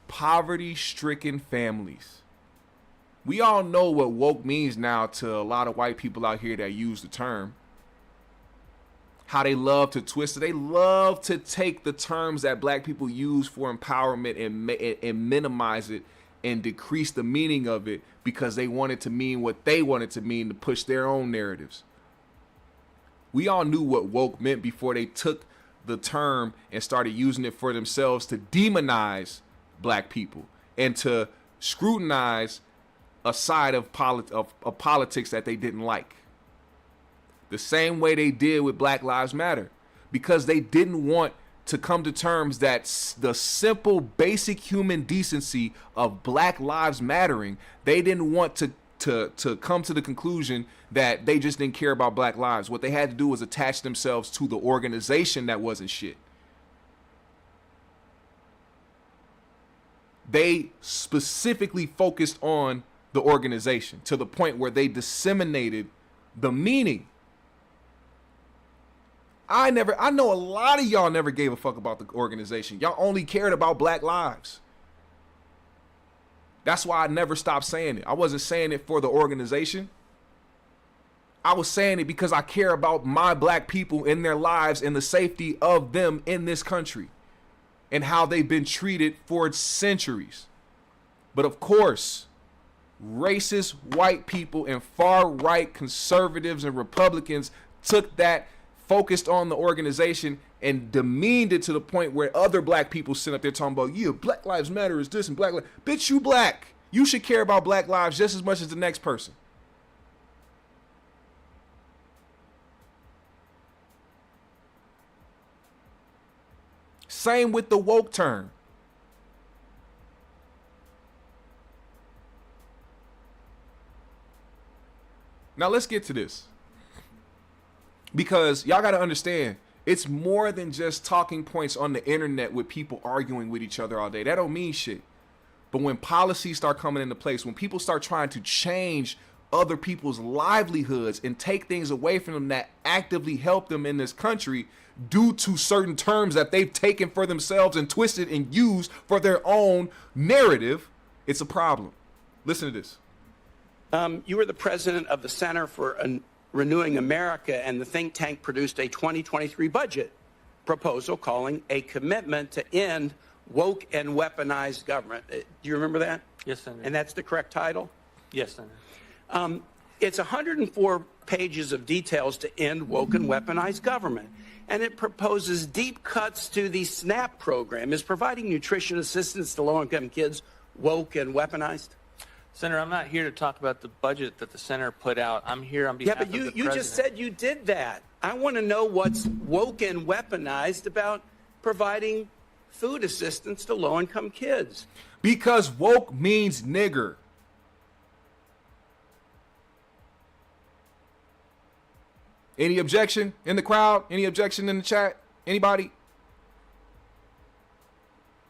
poverty-stricken families. We all know what woke means now to a lot of white people out here that use the term. How they love to twist it. They love to take the terms that black people use for empowerment and minimize it and decrease the meaning of it because they want it to mean what they want it to mean to push their own narratives. We all knew what woke meant before they took the term and started using it for themselves to demonize black people and to scrutinize a side of politics that they didn't like. The same way they did with Black Lives Matter, because they didn't want to come to terms that the simple basic human decency of Black Lives Mattering, they didn't want to come to the conclusion that they just didn't care about Black lives. What they had to do was attach themselves to the organization that wasn't shit. They specifically focused on the organization to the point where they disseminated the meaning. I know a lot of y'all never gave a fuck about the organization. Y'all only cared about Black lives. That's why I never stopped saying it. I wasn't saying it for the organization. I was saying it because I care about my black people and their lives and the safety of them in this country and how they've been treated for centuries. But of course, racist white people and far-right conservatives and Republicans took that, focused on the organization, and demeaned it to the point where other black people sit up there talking about, yeah, Black Lives Matter is this and Black Lives. Bitch, you black. You should care about black lives just as much as the next person. Same with the woke term. Now let's get to this. Because y'all got to understand, it's more than just talking points on the internet with people arguing with each other all day. That don't mean shit. But when policies start coming into place, when people start trying to change other people's livelihoods and take things away from them that actively help them in this country due to certain terms that they've taken for themselves and twisted and used for their own narrative, it's a problem. Listen to this. You were the president of the Center for Renewing America, and the think tank produced a 2023 budget proposal calling a commitment to end woke and weaponized government. Do you remember that? Yes, Senator. And that's the correct title? Yes, Senator. It's 104 pages of details to end woke and weaponized government. And it proposes deep cuts to the SNAP program. Is providing nutrition assistance to low-income kids woke and weaponized? Senator, I'm not here to talk about the budget that the center put out. I'm here on behalf of the president. Yeah, but you just said you did that. I want to know what's woke and weaponized about providing food assistance to low-income kids. Because woke means nigger. Any objection in the crowd? Any objection in the chat? Anybody?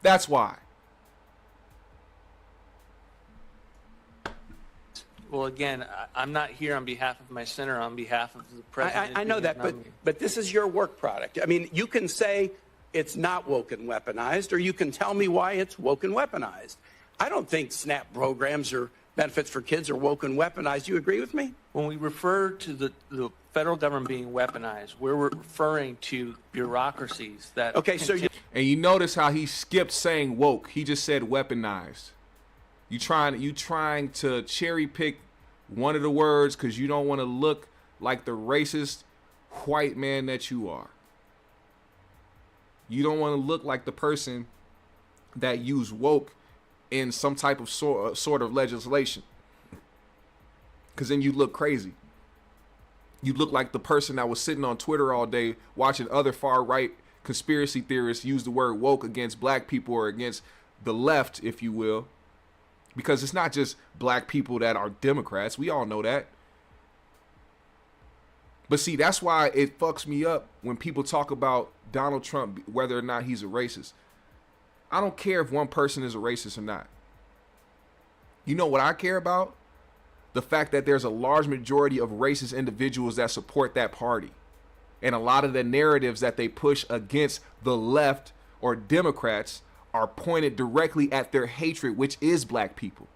That's why. Well, again, I'm not here on behalf of my center, on behalf of the president. I know that, but this is your work product. I mean, you can say it's not woke and weaponized, or you can tell me why it's woke and weaponized. I don't think SNAP programs or benefits for kids are woke and weaponized. You agree with me? When we refer to the federal government being weaponized, we're referring to bureaucracies that... Okay, so and you notice how he skipped saying woke. He just said weaponized. You trying to cherry pick one of the words because you don't want to look like the racist white man that you are. You don't want to look like the person that used woke in some type of sort of legislation, because then you look crazy. You look like the person that was sitting on Twitter all day watching other far-right conspiracy theorists use the word woke against black people or against the left, if you will. Because it's not just black people that are Democrats. We all know that. But see, that's why it fucks me up when people talk about Donald Trump, whether or not he's a racist. I don't care if one person is a racist or not. You know what I care about? The fact that there's a large majority of racist individuals that support that party. And a lot of the narratives that they push against the left or Democrats are pointed directly at their hatred, which is black people.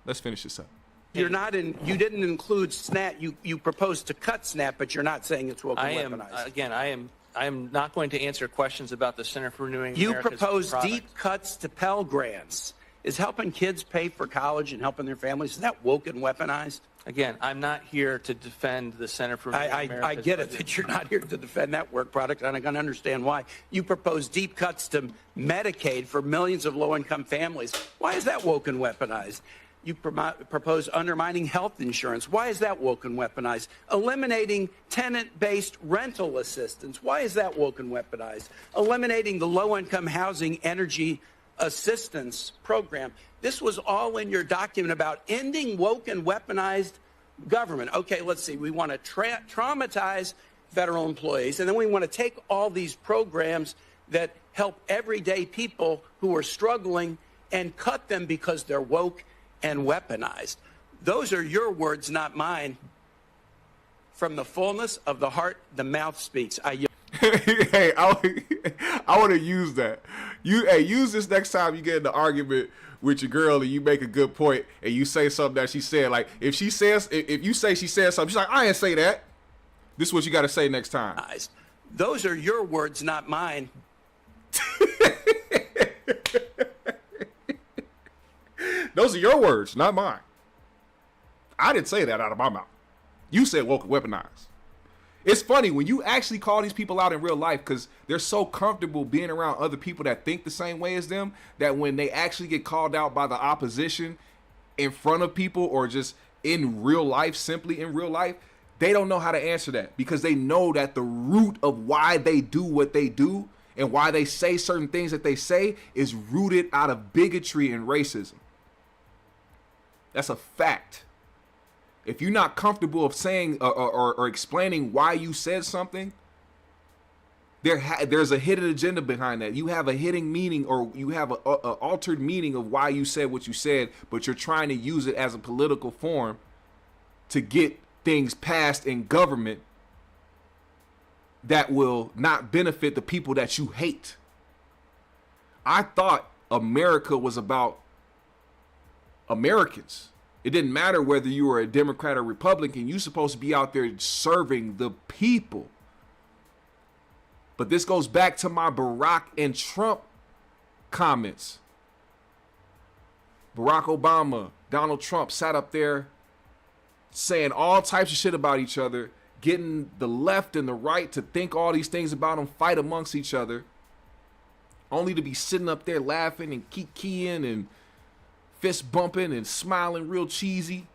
Let's finish this up. You're not in. You didn't include SNAP. You proposed to cut SNAP, but you're not saying it's woke and weaponized. I am not going to answer questions about the Center for Renewing You America's propose product. deep cuts to Pell Grants. Is helping kids pay for college and helping their families, is that woke and weaponized? Again, I'm not here to defend the Center for Renewing America's I get it budget. that you're not here to defend that work product, and I'm going to understand why. You propose deep cuts to Medicaid for millions of low-income families. Why is that woke and weaponized? You propose undermining health insurance. Why is that woke and weaponized? Eliminating tenant-based rental assistance. Why is that woke and weaponized? Eliminating the low-income housing energy assistance program. This was all in your document about ending woke and weaponized government. Okay, let's see. We want to traumatize federal employees, and then we want to take all these programs that help everyday people who are struggling and cut them because they're woke and weaponized. Those are your words, not mine. From the fullness of the heart, the mouth speaks. Hey, I want to use that. Use this next time you get in the argument with your girl and you make a good point and you say something that she said. Like if you say she said something, she's like, I didn't say that. This is what you got to say next time. Those are your words, not mine. Those are your words, not mine. I didn't say that out of my mouth. You said woke and weaponized. It's funny when you actually call these people out in real life because they're so comfortable being around other people that think the same way as them that when they actually get called out by the opposition in front of people or just in real life, simply in real life, they don't know how to answer that because they know that the root of why they do what they do and why they say certain things that they say is rooted out of bigotry and racism. That's a fact. If you're not comfortable of saying or explaining why you said something, There's a hidden agenda behind that. You have a hidden meaning, or you have a altered meaning of why you said what you said, but you're trying to use it as a political form to get things passed in government that will not benefit the people that you hate. I thought America was about Americans. It didn't matter whether you were a Democrat or Republican. You're supposed to be out there serving the people. But this goes back to my Barack and Trump comments. Barack Obama, Donald Trump sat up there saying all types of shit about each other, getting the left and the right to think all these things about them, fight amongst each other, only to be sitting up there laughing and kikiing and fist bumping and smiling real cheesy.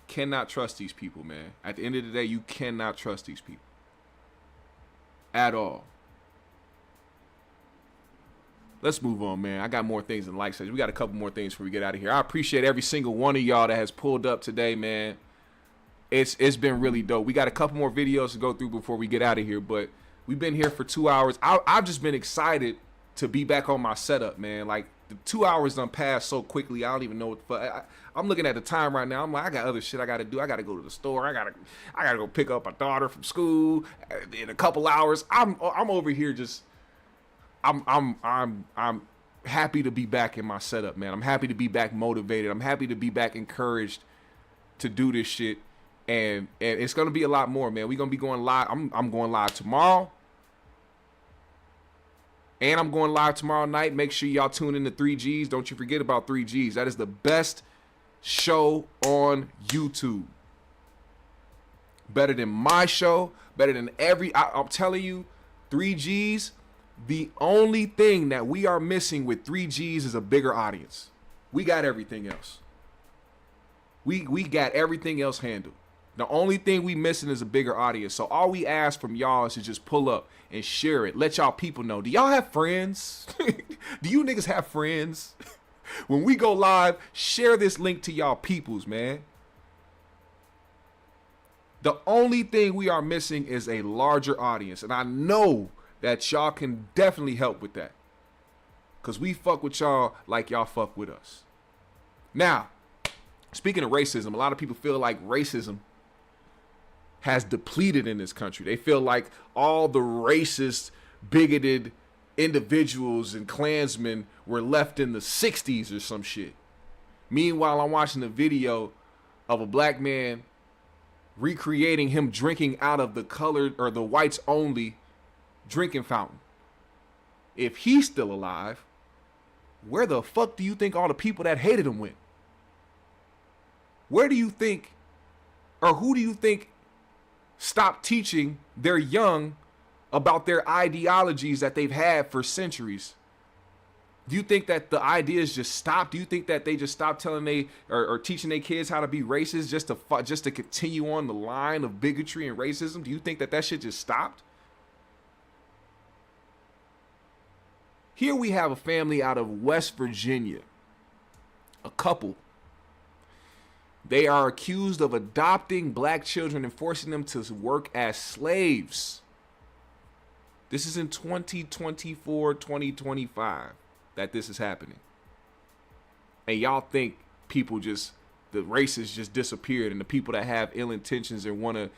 Cannot trust these people, man. At the end of the day, you cannot trust these people at all. Let's move on, man. I got more things than likes. We got a couple more things before we get out of here. I appreciate every single one of y'all that has pulled up today, man. It's been really dope. We got a couple more videos to go through before we get out of here, but we've been here for 2 hours. I've just been excited to be back on my setup, man. Like, the 2 hours done passed so quickly. I don't even know what the fuck. I'm looking at the time right now. I'm like, I got other shit I got to do. I got to go to the store. I gotta go pick up my daughter from school in a couple hours. I'm over here just. I'm happy to be back in my setup, man. I'm happy to be back motivated. I'm happy to be back encouraged to do this shit. And it's gonna be a lot more, man. We're gonna be going live. I'm going live tomorrow. And I'm going live tomorrow night. Make sure y'all tune in to 3Gs. Don't you forget about 3Gs. That is the best show on YouTube. Better than my show. Better than I'm telling you, 3Gs, the only thing that we are missing with 3Gs is a bigger audience. We got everything else. We got everything else handled. The only thing we missing is a bigger audience. So all we ask from y'all is to just pull up and share it. Let y'all people know. Do y'all have friends? Do you niggas have friends? When we go live, share this link to y'all peoples, man. The only thing we are missing is a larger audience. And I know that y'all can definitely help with that. Because we fuck with y'all like y'all fuck with us. Now, speaking of racism, a lot of people feel like racism has depleted in this country. They feel like all the racist, bigoted individuals and Klansmen were left in the 60s or some shit. Meanwhile, I'm watching a video of a black man recreating him drinking out of the colored or the whites only drinking fountain. If he's still alive, where the fuck do you think all the people that hated him went? Where do you think, or who do you think stopped teaching their young about their ideologies that they've had for centuries? Do you think that the ideas just stopped? Do you think that they just stopped telling or teaching their kids how to be racist just to continue on the line of bigotry and racism? Do you think that shit just stopped? Here we have a family out of West Virginia, a couple. They are accused of adopting black children and forcing them to work as slaves. This is in 2024, 2025 that this is happening. And y'all think the racists just disappeared, and the people that have ill intentions and wanna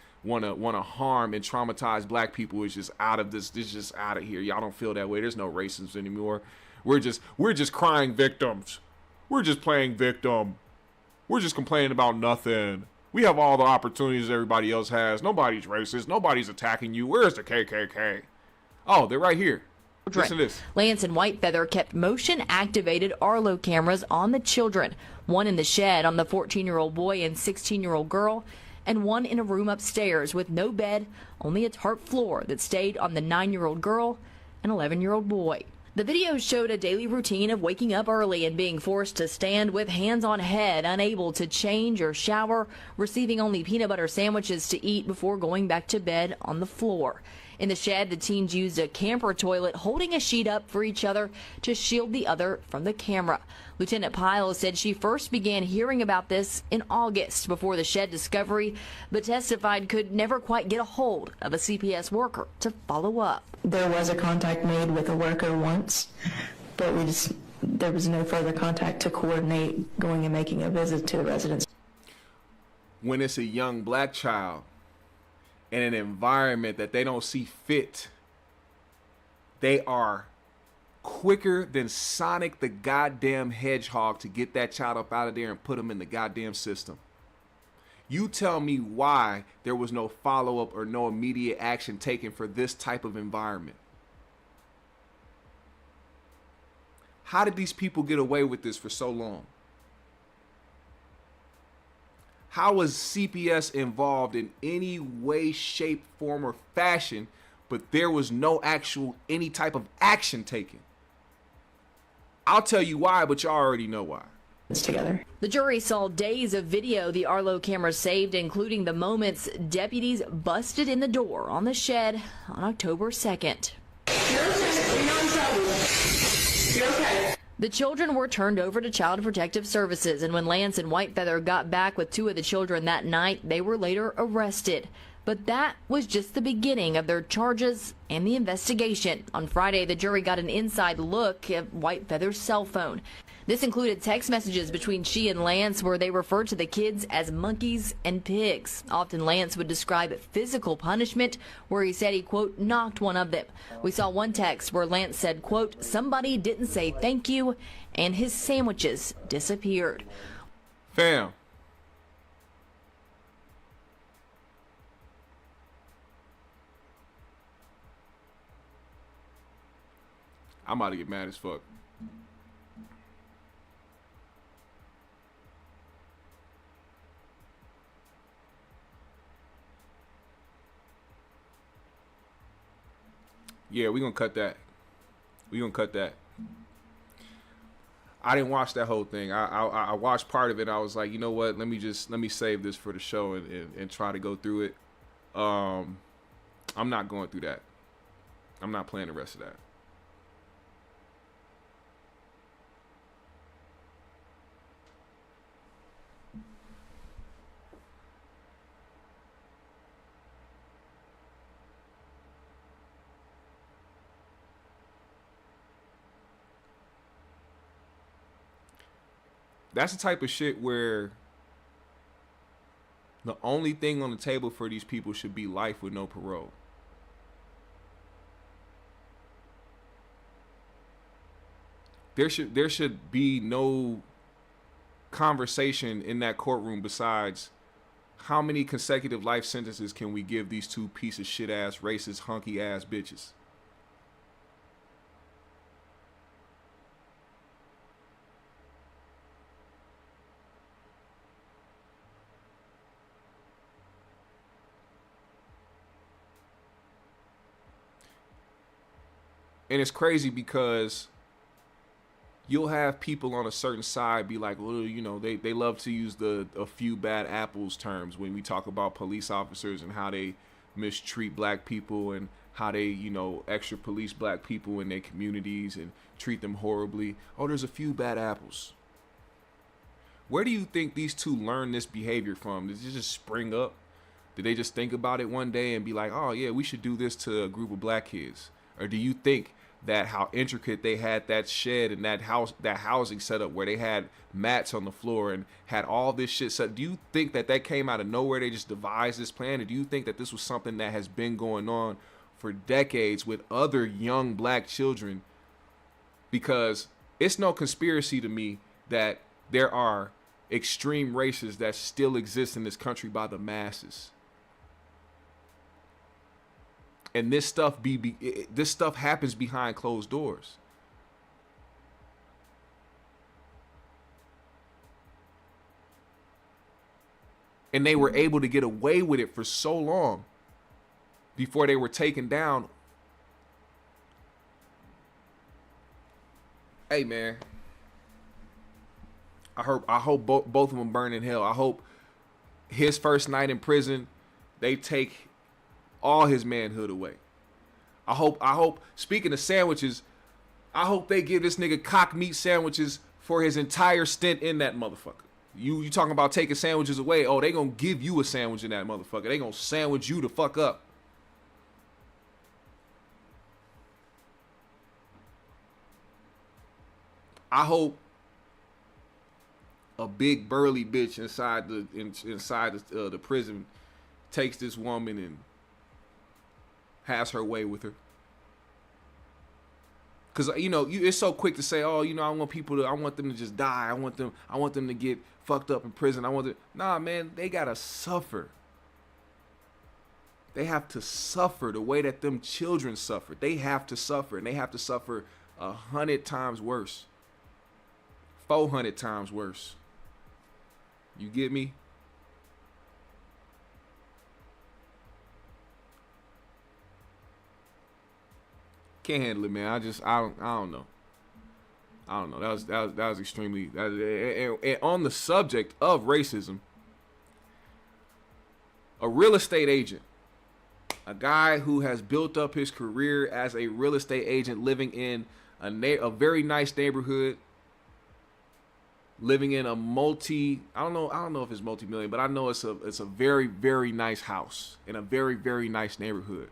harm and traumatize black people is just out of this. This is just out of here. Y'all don't feel that way. There's no racism anymore. We're just crying victims. We're just playing victim. We're just complaining about nothing. We have all the opportunities everybody else has. Nobody's racist. Nobody's attacking you. Where's the KKK? Oh, they're right here. Listen to this. Lance and Whitefeather kept motion-activated Arlo cameras on the children, one in the shed on the 14-year-old boy and 16-year-old girl, and one in a room upstairs with no bed, only a tarp floor that stayed on the 9-year-old girl and 11-year-old boy. The video showed a daily routine of waking up early and being forced to stand with hands on head, unable to change or shower, receiving only peanut butter sandwiches to eat before going back to bed on the floor. In the shed, the teens used a camper toilet, holding a sheet up for each other to shield the other from the camera. Lieutenant Pyle said she first began hearing about this in August before the shed discovery, but testified could never quite get a hold of a CPS worker to follow up. There was a contact made with a worker once, but there was no further contact to coordinate going and making a visit to the residence. When it's a young black child in an environment that they don't see fit, they are quicker than Sonic the goddamn Hedgehog to get that child up out of there and put him in the goddamn system. You tell me why there was no follow-up or no immediate action taken for this type of environment. How did these people get away with this for so long? How was CPS involved in any way, shape, form, or fashion, but there was no any type of action taken? I'll tell you why, but y'all already know why. Together. The jury saw days of video the Arlo cameras saved, including the moments deputies busted in the door on the shed on October 2nd. You're okay. The children were turned over to Child Protective Services, and when Lance and Whitefeather got back with 2 of the children that night, they were later arrested. But that was just the beginning of their charges and the investigation. On Friday, the jury got an inside look at Whitefeather's cell phone. This included text messages between she and Lance where they referred to the kids as monkeys and pigs. Often Lance would describe physical punishment where he said he, quote, knocked one of them. We saw one text where Lance said, quote, somebody didn't say thank you, and his sandwiches disappeared. Fam. I'm about to get mad as fuck. Yeah, we're going to cut that. We're going to cut that. I didn't watch that whole thing. I watched part of it. I was like, you know what? Let me save this for the show and try to go through it. I'm not going through that. I'm not playing the rest of that. That's the type of shit where the only thing on the table for these people should be life with no parole. There should be no conversation in that courtroom besides how many consecutive life sentences can we give these 2 piece of shit ass, racist, hunky ass bitches. And it's crazy because you'll have people on a certain side be like, well, you know, they love to use a few bad apples terms when we talk about police officers and how they mistreat black people and how they, you know, extra police black people in their communities and treat them horribly. Oh, there's a few bad apples. Where do you think these 2 learn this behavior from? Did it just spring up? Did they just think about it one day and be like, oh yeah, we should do this to a group of black kids? Or do you think that how intricate they had that shed and that housing set up where they had mats on the floor and had all this shit set? Do you think that came out of nowhere? They just devised this plan? Or do you think that this was something that has been going on for decades with other young black children? Because it's no conspiracy to me that there are extreme races that still exist in this country by the masses. And this stuff this stuff happens behind closed doors. And they were able to get away with it for so long before they were taken down. Hey man, I hope both of them burn in hell. I hope his first night in prison, they take all his manhood away. I hope, speaking of sandwiches, I hope they give this nigga cock meat sandwiches for his entire stint in that motherfucker. You talking about taking sandwiches away. Oh, they gonna give you a sandwich in that motherfucker. They gonna sandwich you the fuck up. I hope a big burly bitch inside the prison takes this woman and has her way with her. Cause it's so quick to say, oh, I want them to just die. I want them to get fucked up in prison. Nah, man, they gotta suffer. They have to suffer the way that them children suffered. They have to suffer, and they have to suffer 100 times worse. 400 times worse. You get me? Can't handle it, man. I don't know. That was extremely. And on the subject of racism, a real estate agent, a guy who has built up his career as a real estate agent, living in a very nice neighborhood, living in a I don't know if it's multi-million, but I know it's a very, very nice house in a very, very nice neighborhood.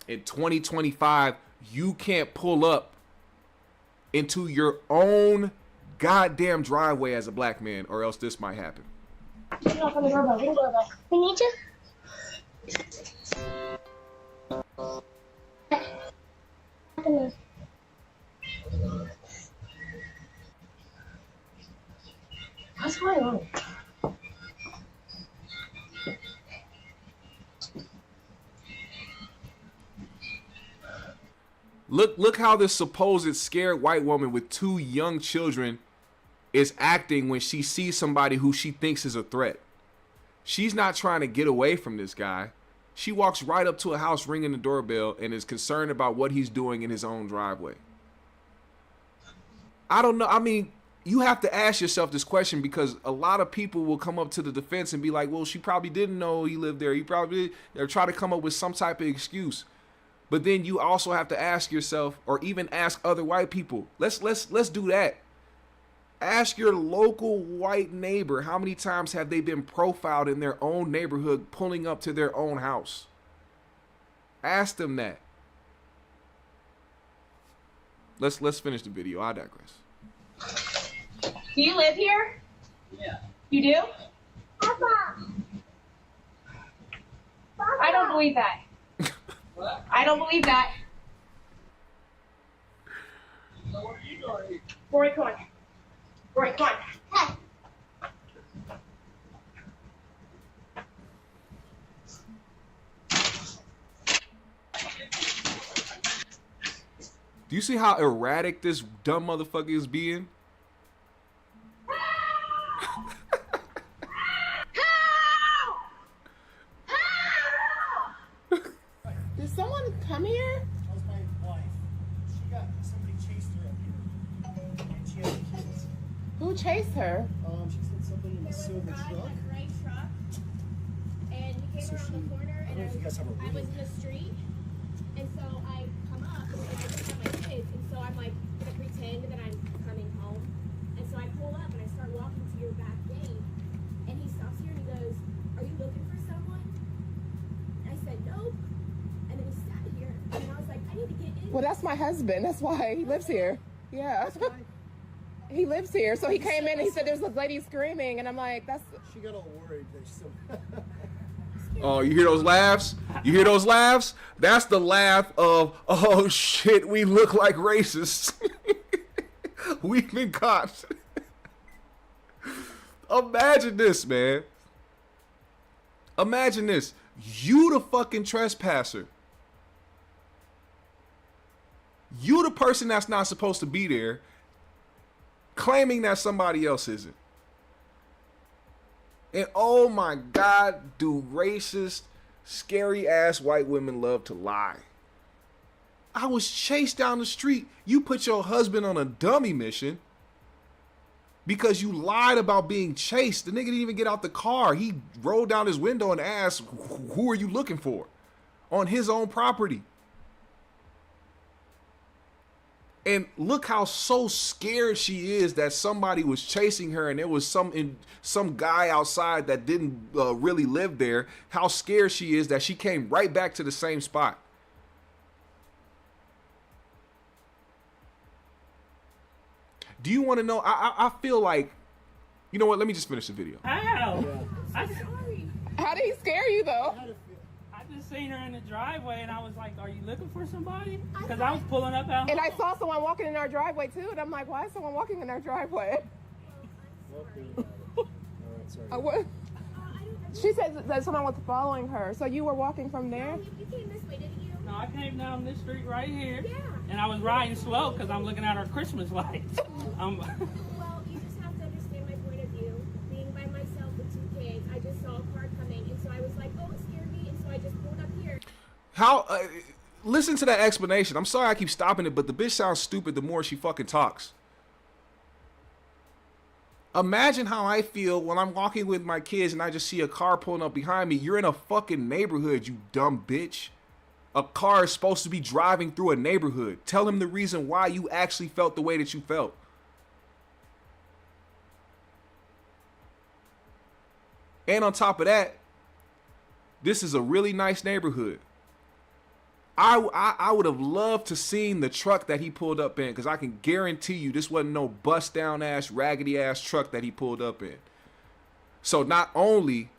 In 2025, you can't pull up into your own goddamn driveway as a black man, or else this might happen. We need you. What's going on? Look how this supposed scared white woman with 2 young children is acting when she sees somebody who she thinks is a threat. She's not trying to get away from this guy. She walks right up to a house ringing the doorbell and is concerned about what he's doing in his own driveway. I don't know. I mean, you have to ask yourself this question, because a lot of people will come up to the defense and be like, well, she probably didn't know he lived there. They'll try to come up with some type of excuse. But then you also have to ask yourself, or even ask other white people. Let's do that. Ask your local white neighbor, how many times have they been profiled in their own neighborhood pulling up to their own house? Ask them that. Let's finish the video. I digress. Do you live here? Yeah. You do? Papa. I don't believe that. What? I don't believe that. So what are you doing? Rory, come on. Rory, come on. Do you see how erratic this dumb motherfucker is being? Did someone come here? That was my wife. Somebody chased her up here. And she had kids. Who chased her? She said somebody in a silver truck. A gray truck. And he came around the corner, and I was in the street. And so I come up, and I just have my kids. And so I'm like, gonna pretend that I'm coming home. And so I pull up, and I start walking to your back gate. And he stops here, and he goes, are you looking for someone? And I said, nope. And then he sat here, and I was like, I need to get in. Well, that's my husband. That's why he lives here. Yeah. He lives here. So he came in and he said there's a lady screaming. And I'm like, that's... She got all worried. Oh, you hear those laughs? You hear those laughs? That's the laugh of, oh shit, we look like racists. We've been caught. Imagine this, man. Imagine this. You the fucking trespasser. You the person that's not supposed to be there, claiming that somebody else isn't. And oh my God, do racist, scary ass white women love to lie. I was chased down the street. You put your husband on a dummy mission because you lied about being chased. The nigga didn't even get out the car. He rolled down his window and asked, who are you looking for? On his own property. And look how so scared she is that somebody was chasing her and there was some guy outside that didn't really live there. How scared she is that she came right back to the same spot. Do you want to know? I feel like, you know what? Let me just finish the video. How? How did he scare you though? I just seen her in the driveway and I was like, are you looking for somebody? Because I was pulling up out. And I saw someone walking in our driveway too, and I'm like, why is someone walking in our driveway? What? She said that someone was following her, so you were walking from there? You came this way, didn't you? No, I came down this street right here. Yeah. And I was riding slow because I'm looking at our Christmas lights. Well, you just have to understand my point of view. Being by myself with 2 kids, I just saw a car coming, and so I was like, oh, it scared me, and so I just pulled up here. How? Listen to that explanation. I'm sorry I keep stopping it, but the bitch sounds stupid the more she fucking talks. Imagine how I feel when I'm walking with my kids and I just see a car pulling up behind me. You're in a fucking neighborhood, you dumb bitch. A car is supposed to be driving through a neighborhood. Tell him the reason why you actually felt the way that you felt. And on top of that, this is a really nice neighborhood. I would have loved to seen the truck that he pulled up in, because I can guarantee you this wasn't no bust down ass, raggedy ass truck that he pulled up in. So not only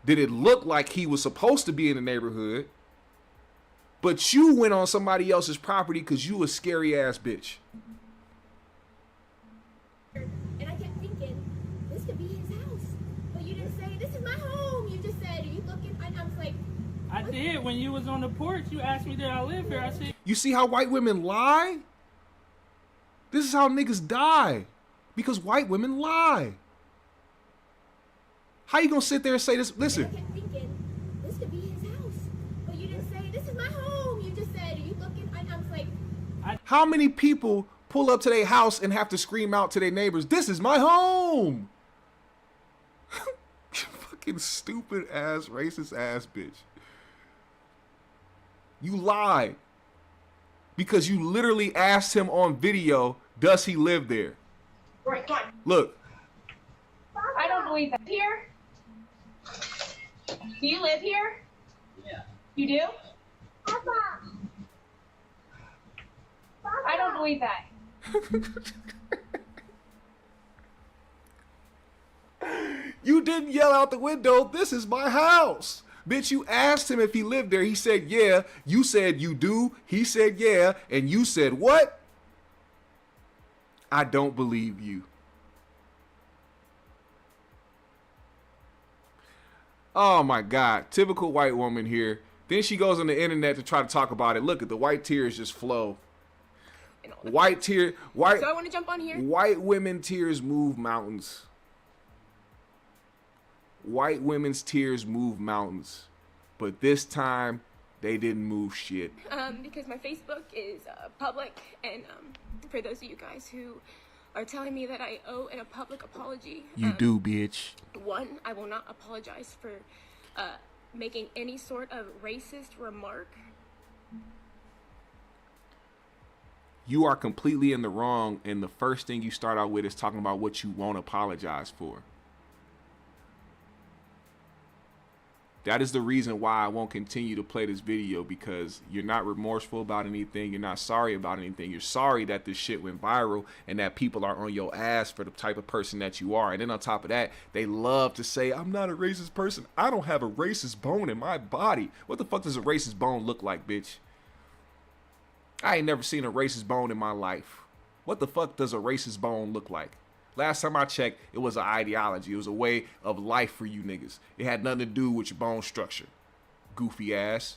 did it look like he was supposed to be in the neighborhood, but you went on somebody else's property because you a scary ass bitch. And I kept thinking, this could be his house. But you didn't say, this is my home. You just said, are you looking? And I was like, I did. When you was on the porch, you asked me, did I live here? I said, You see how white women lie? This is how niggas die. Because white women lie. How you gonna sit there and say this? Listen. I kept thinking, this could be his house. But you didn't say, this is my home. You just said, are you looking? And I was like, How many people pull up to their house and have to scream out to their neighbors, this is my home? Fucking stupid ass, racist ass bitch. You lied. Because you literally asked him on video, does he live there? right, come on. Look. I don't believe that. Here? Do you live here? Yeah. You do? Papa. I don't believe that. You didn't yell out the window, this is my house. Bitch, you asked him if he lived there. He said, yeah. You said, you do. He said, yeah. And you said, what? I don't believe you. Oh, my God. Typical white woman here. Then she goes on the internet to try to talk about it. Look at the white tears just flow. White tear. White. So I want to jump on here. White women tears move mountains. White women's tears move mountains, but this time they didn't move shit. Because my Facebook is public, and for those of you guys who are telling me that I owe a public apology, You do, bitch. one, I will not apologize for making any sort of racist remark. You are completely in the wrong, and the first thing you start out with is talking about what you won't apologize for. That is the reason why I won't continue to play this video, because you're not remorseful about anything. You're not sorry about anything. You're sorry that this shit went viral and that people are on your ass for the type of person that you are. And then on top of that, they love to say, I'm not a racist person. I don't have a racist bone in my body. What the fuck does a racist bone look like, bitch? I ain't never seen a racist bone in my life. What the fuck does a racist bone look like? Last time I checked, it was an ideology. It was a way of life for you niggas. It had nothing to do with your bone structure. Goofy ass.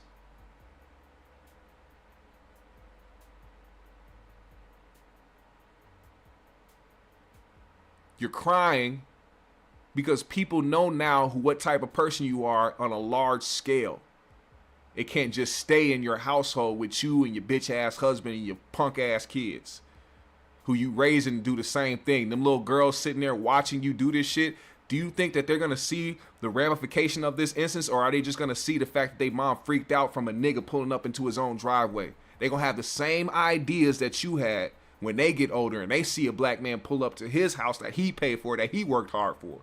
You're crying because people know now what type of person you are on a large scale. It can't just stay in your household with you and your bitch ass husband and your punk ass kids who you raise and do the same thing. Them little girls sitting there watching you do this shit. Do you think that they're going to see the ramification of this instance, or are they just going to see the fact that they mom freaked out from a nigga pulling up into his own driveway? They're going to have the same ideas that you had when they get older and they see a black man pull up to his house that he paid for, that he worked hard for,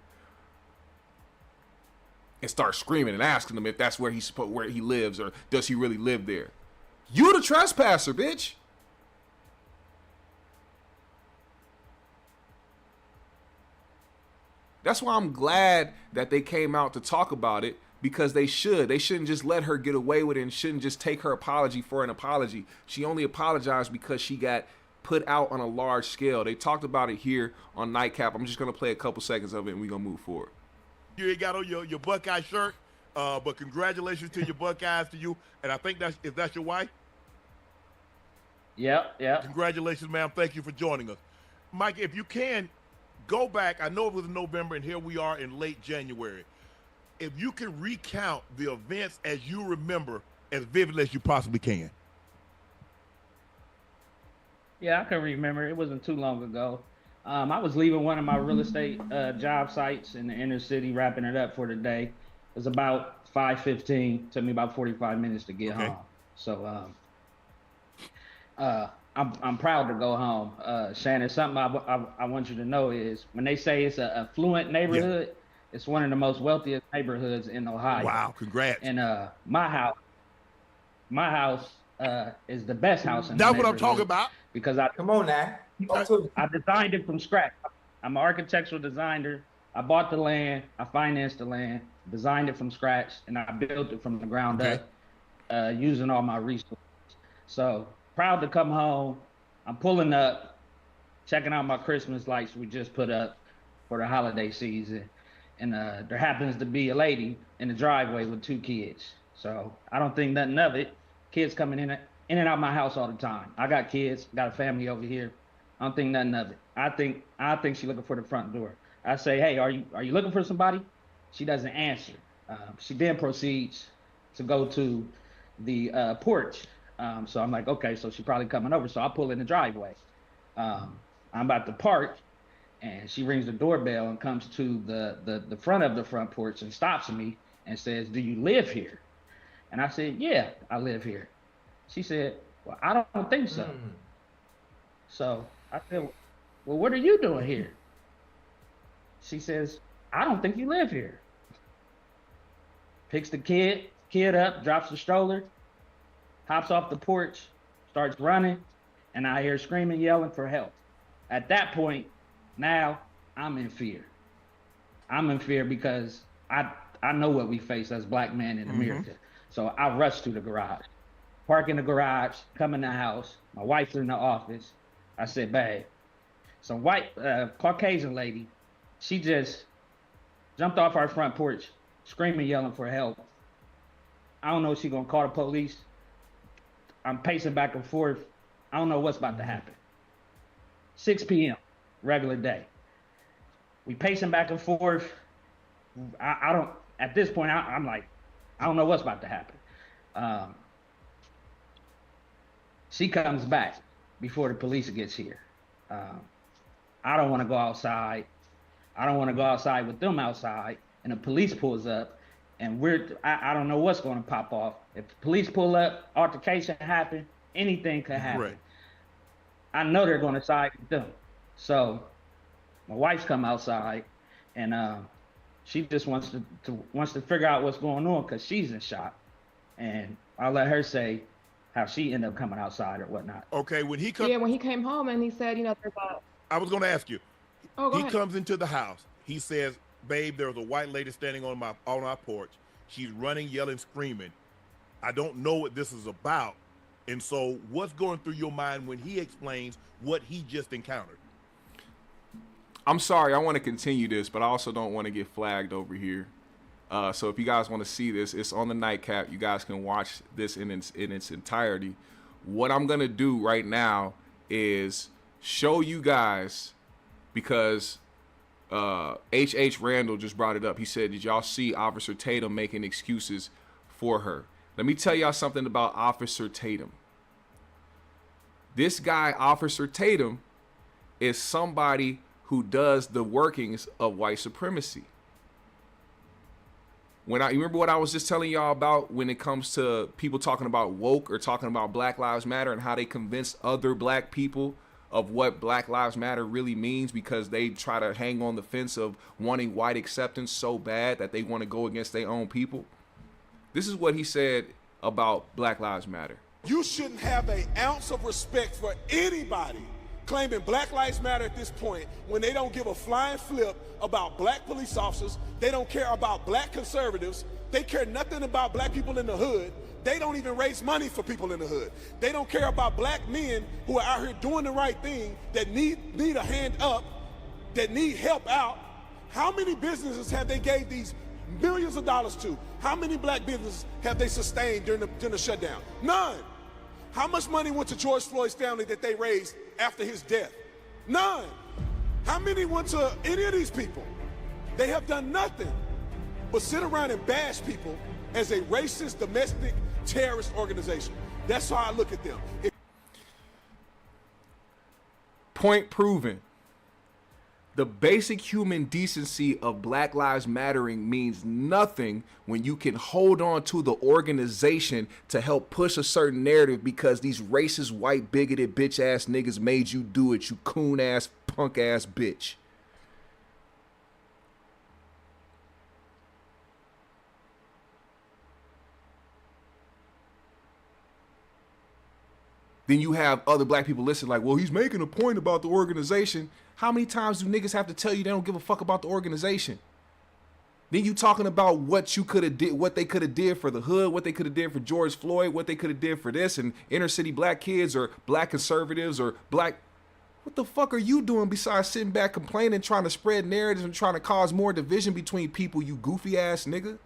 and start screaming and asking him if that's where he lives, or does he really live there? You the trespasser, bitch. That's why I'm glad that they came out to talk about it, because they shouldn't just let her get away with it and shouldn't just take her apology for an apology. She only apologized because she got put out on a large scale. They talked about it here on Nightcap. I'm just going to play a couple seconds of it and we're going to move forward. You ain't got on your Buckeye shirt, but congratulations to your Buckeyes to you. And I think that's your wife? Yeah. Congratulations, ma'am. Thank you for joining us. Mike, if you can, go back. I know it was in November, and here we are in late January. If you can recount the events as you remember, as vividly as you possibly can. Yeah, I can remember. It wasn't too long ago. I was leaving one of my real estate job sites in the inner city, wrapping it up for the day. It was about 5:15. Took me about 45 minutes to get home. So I'm proud to go home. Shannon, something I want you to know is when they say it's an affluent neighborhood, it's one of the most wealthiest neighborhoods in Ohio. Wow, congrats. And my house is the best house in the That's what I'm neighborhood talking about. Because Come on now. I designed it from scratch. I'm an architectural designer. I bought the land, I financed the land, designed it from scratch, and I built it from the ground up using all my resources. So proud to come home. I'm pulling up, checking out my Christmas lights we just put up for the holiday season. And there happens to be a lady in the driveway with 2 kids. So I don't think nothing of it. Kids coming in and out my house all the time. I got kids, got a family over here. I don't think nothing of it. I think she's looking for the front door. I say, hey, are you looking for somebody? She doesn't answer. She then proceeds to go to the porch. So I'm like, okay, so she's probably coming over. So I pull in the driveway. I'm about to park, and she rings the doorbell and comes to the front of the front porch and stops me and says, do you live here? And I said, yeah, I live here. She said, well, I don't think so. So I said, well, what are you doing here? She says, I don't think you live here. Picks the kid up, drops the stroller, hops off the porch, starts running, and I hear screaming, yelling for help. At that point, now I'm in fear. I'm in fear because I know what we face as black men in America. So I rush to the garage, park in the garage, come in the house. My wife's in the office. I said, babe, some white Caucasian lady, she just jumped off our front porch, screaming, yelling for help. I don't know if she's gonna call the police. I'm pacing back and forth. I don't know what's about to happen. 6 p.m., regular day. We pacing back and forth. I don't, at this point, I'm like, I don't know what's about to happen. She comes back before the police gets here. I don't want to go outside. I don't want to go outside with them outside. And the police pulls up, and I don't know what's going to pop off. If the police pull up, altercation happen, anything could happen. Right. I know they're going to side with them. So my wife's come outside, and she just wants to figure out what's going on because she's in shock. And I'll let her say how she ended up coming outside or whatnot. Okay, when he comes. Yeah, when he came home and he said, there's a. I was going to ask you. Oh, go he ahead. comes into the house. He says, babe, there's a white lady standing on our porch. She's running, yelling, screaming. I don't know what this is about. And so what's going through your mind when he explains what he just encountered? I'm sorry, I want to continue this, but I also don't want to get flagged over here. So if you guys want to see this, it's on the Nightcap. You guys can watch this in its entirety. What I'm going to do right now is show you guys, because H.H. Randall just brought it up. He said, did y'all see Officer Tatum making excuses for her? Let me tell y'all something about Officer Tatum. This guy, Officer Tatum, is somebody who does the workings of white supremacy. You remember what I was just telling y'all about when it comes to people talking about woke or talking about Black Lives Matter and how they convince other black people of what Black Lives Matter really means, because they try to hang on the fence of wanting white acceptance so bad that they want to go against their own people. This is what he said about Black Lives Matter. You shouldn't have an ounce of respect for anybody claiming Black Lives Matter at this point when they don't give a flying flip about black police officers. They don't care about black conservatives. They care nothing about black people in the hood. They don't even raise money for people in the hood. They don't care about black men who are out here doing the right thing, that need a hand up, that need help out. How many businesses have they gave these millions of dollars to? How many black businesses have they sustained during the shutdown? None. How much money went to George Floyd's family that they raised after his death? None. How many went to any of these people? They have done nothing but sit around and bash people as a racist, domestic, terrorist organization. That's how I look at them. Point proven. The basic human decency of Black Lives Mattering means nothing when you can hold on to the organization to help push a certain narrative because these racist, white, bigoted, bitch ass niggas made you do it, you coon ass, punk ass bitch. Then you have other black people listen like, well, he's making a point about the organization. How many times do niggas have to tell you they don't give a fuck about the organization? Then you talking about what you could have did, what they could have did for the hood, what they could have did for George Floyd, what they could have did for this and inner city black kids or black conservatives or black. What the fuck are you doing besides sitting back complaining, trying to spread narratives and trying to cause more division between people, you goofy ass nigga?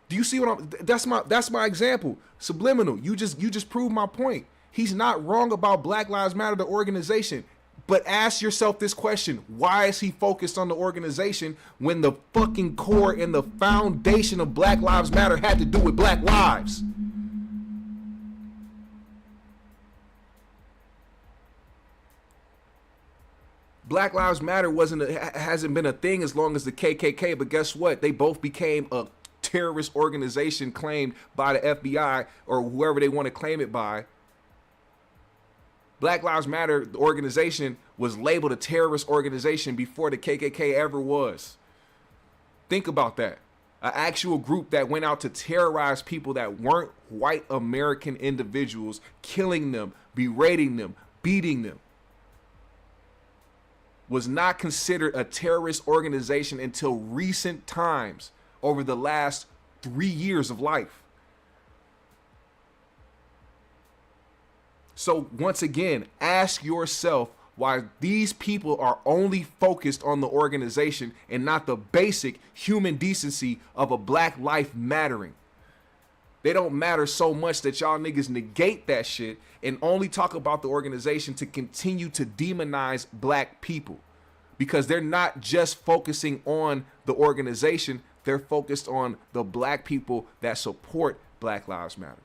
Do you see what I'm? That's my example. Subliminal. You just proved my point. He's not wrong about Black Lives Matter, the organization. But ask yourself this question: why is he focused on the organization when the fucking core and the foundation of Black Lives Matter had to do with black lives? Black Lives Matter hasn't been a thing as long as the KKK, but guess what? They both became a terrorist organization claimed by the FBI or whoever they want to claim it by. Black Lives Matter, the organization, was labeled a terrorist organization before the KKK ever was. Think about that. An actual group that went out to terrorize people that weren't white American individuals, killing them, berating them, beating them, was not considered a terrorist organization until recent times. Over the last 3 years of life. So once again, ask yourself why these people are only focused on the organization and not the basic human decency of a black life mattering. They don't matter so much that y'all niggas negate that shit and only talk about the organization to continue to demonize black people. Because they're not just focusing on the organization, they're focused on the black people that support Black Lives Matter.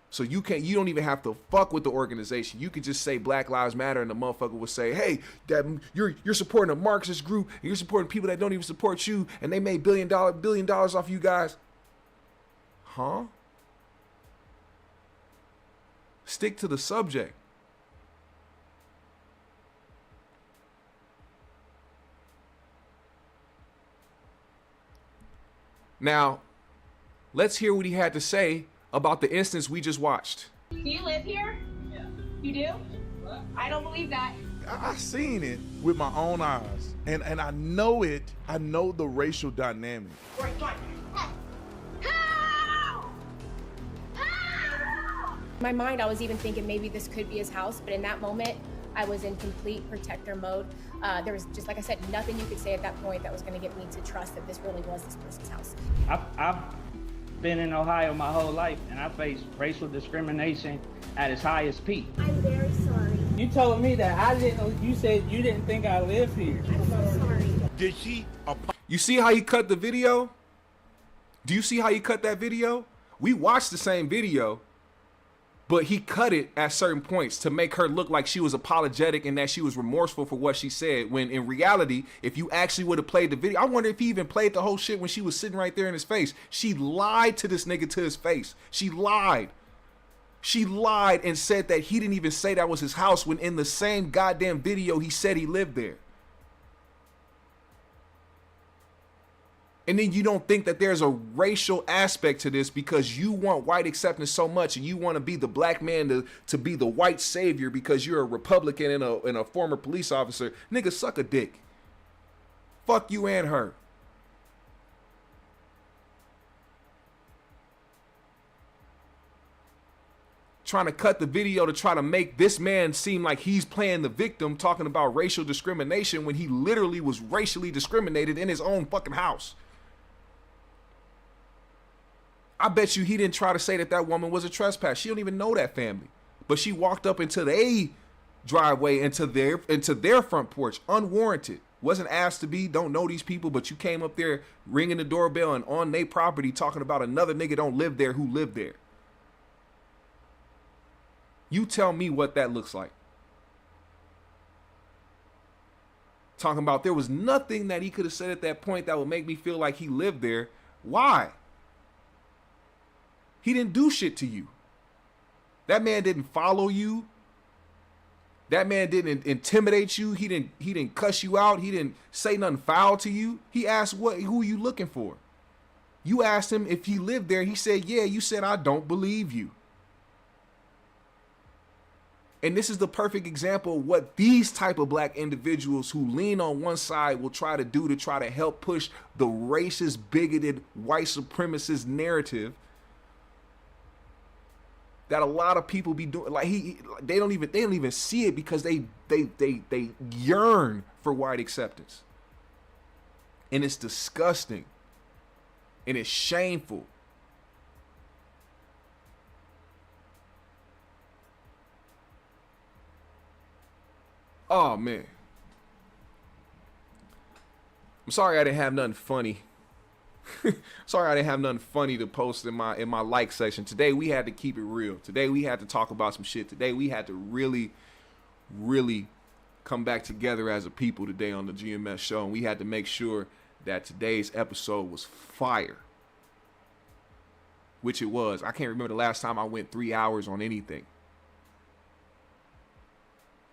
So you don't even have to fuck with the organization. You could just say Black Lives Matter and the motherfucker will say, hey, you're supporting a Marxist group and you're supporting people that don't even support you and they made billion dollars off you guys. Huh? Stick to the subject. Now, let's hear what he had to say about the instance we just watched. Do you live here? Yeah. You do? What? I don't believe that. I seen it with my own eyes, and I know it. I know the racial dynamic. Right. In my mind, I was even thinking maybe this could be his house, but in that moment, I was in complete protector mode. There was just, like I said, nothing you could say at that point that was going to get me to trust that this really was this person's house. I've been in Ohio my whole life, and I faced racial discrimination at its highest peak. I'm very sorry. You told me that you said you didn't think I lived here. I'm so sorry. Did she? You see how he cut the video? Do you see how he cut that video? We watched the same video. But he cut it at certain points to make her look like she was apologetic and that she was remorseful for what she said. When in reality, if you actually would have played the video, I wonder if he even played the whole shit when she was sitting right there in his face. She lied to this nigga to his face. She lied. She lied and said that he didn't even say that was his house when in the same goddamn video he said he lived there. And then you don't think that there's a racial aspect to this because you want white acceptance so much and you want to be the black man to be the white savior because you're a Republican and a former police officer. Nigga, suck a dick. Fuck you and her. Trying to cut the video to try to make this man seem like he's playing the victim, talking about racial discrimination when he literally was racially discriminated in his own fucking house. I bet you he didn't try to say that that woman was a trespass. She don't even know that family. But she walked up into their driveway, into their front porch, unwarranted. Wasn't asked to be, don't know these people, but you came up there ringing the doorbell and on their property talking about another nigga don't live there who lived there. You tell me what that looks like. Talking about there was nothing that he could have said at that point that would make me feel like he lived there. Why? He didn't do shit to you. That man didn't follow you. That man didn't intimidate you. He didn't cuss you out. He didn't say nothing foul to you. He asked who are you looking for? You asked him if he lived there. He said, yeah. You said, I don't believe you. And this is the perfect example of what these type of black individuals who lean on one side will try to do to try to help push the racist, bigoted, white supremacist narrative that a lot of people be doing. Like they don't even see it because they yearn for white acceptance. And it's disgusting. And it's shameful. Oh man. I'm sorry I didn't have nothing funny. Sorry I didn't have nothing funny to post in my like section. Today we had to keep it real. Today we had to talk about some shit. Today we had to really, really come back together as a people today on the GMS show. And we had to make sure that today's episode was fire. Which it was. I can't remember the last time I went 3 hours on anything.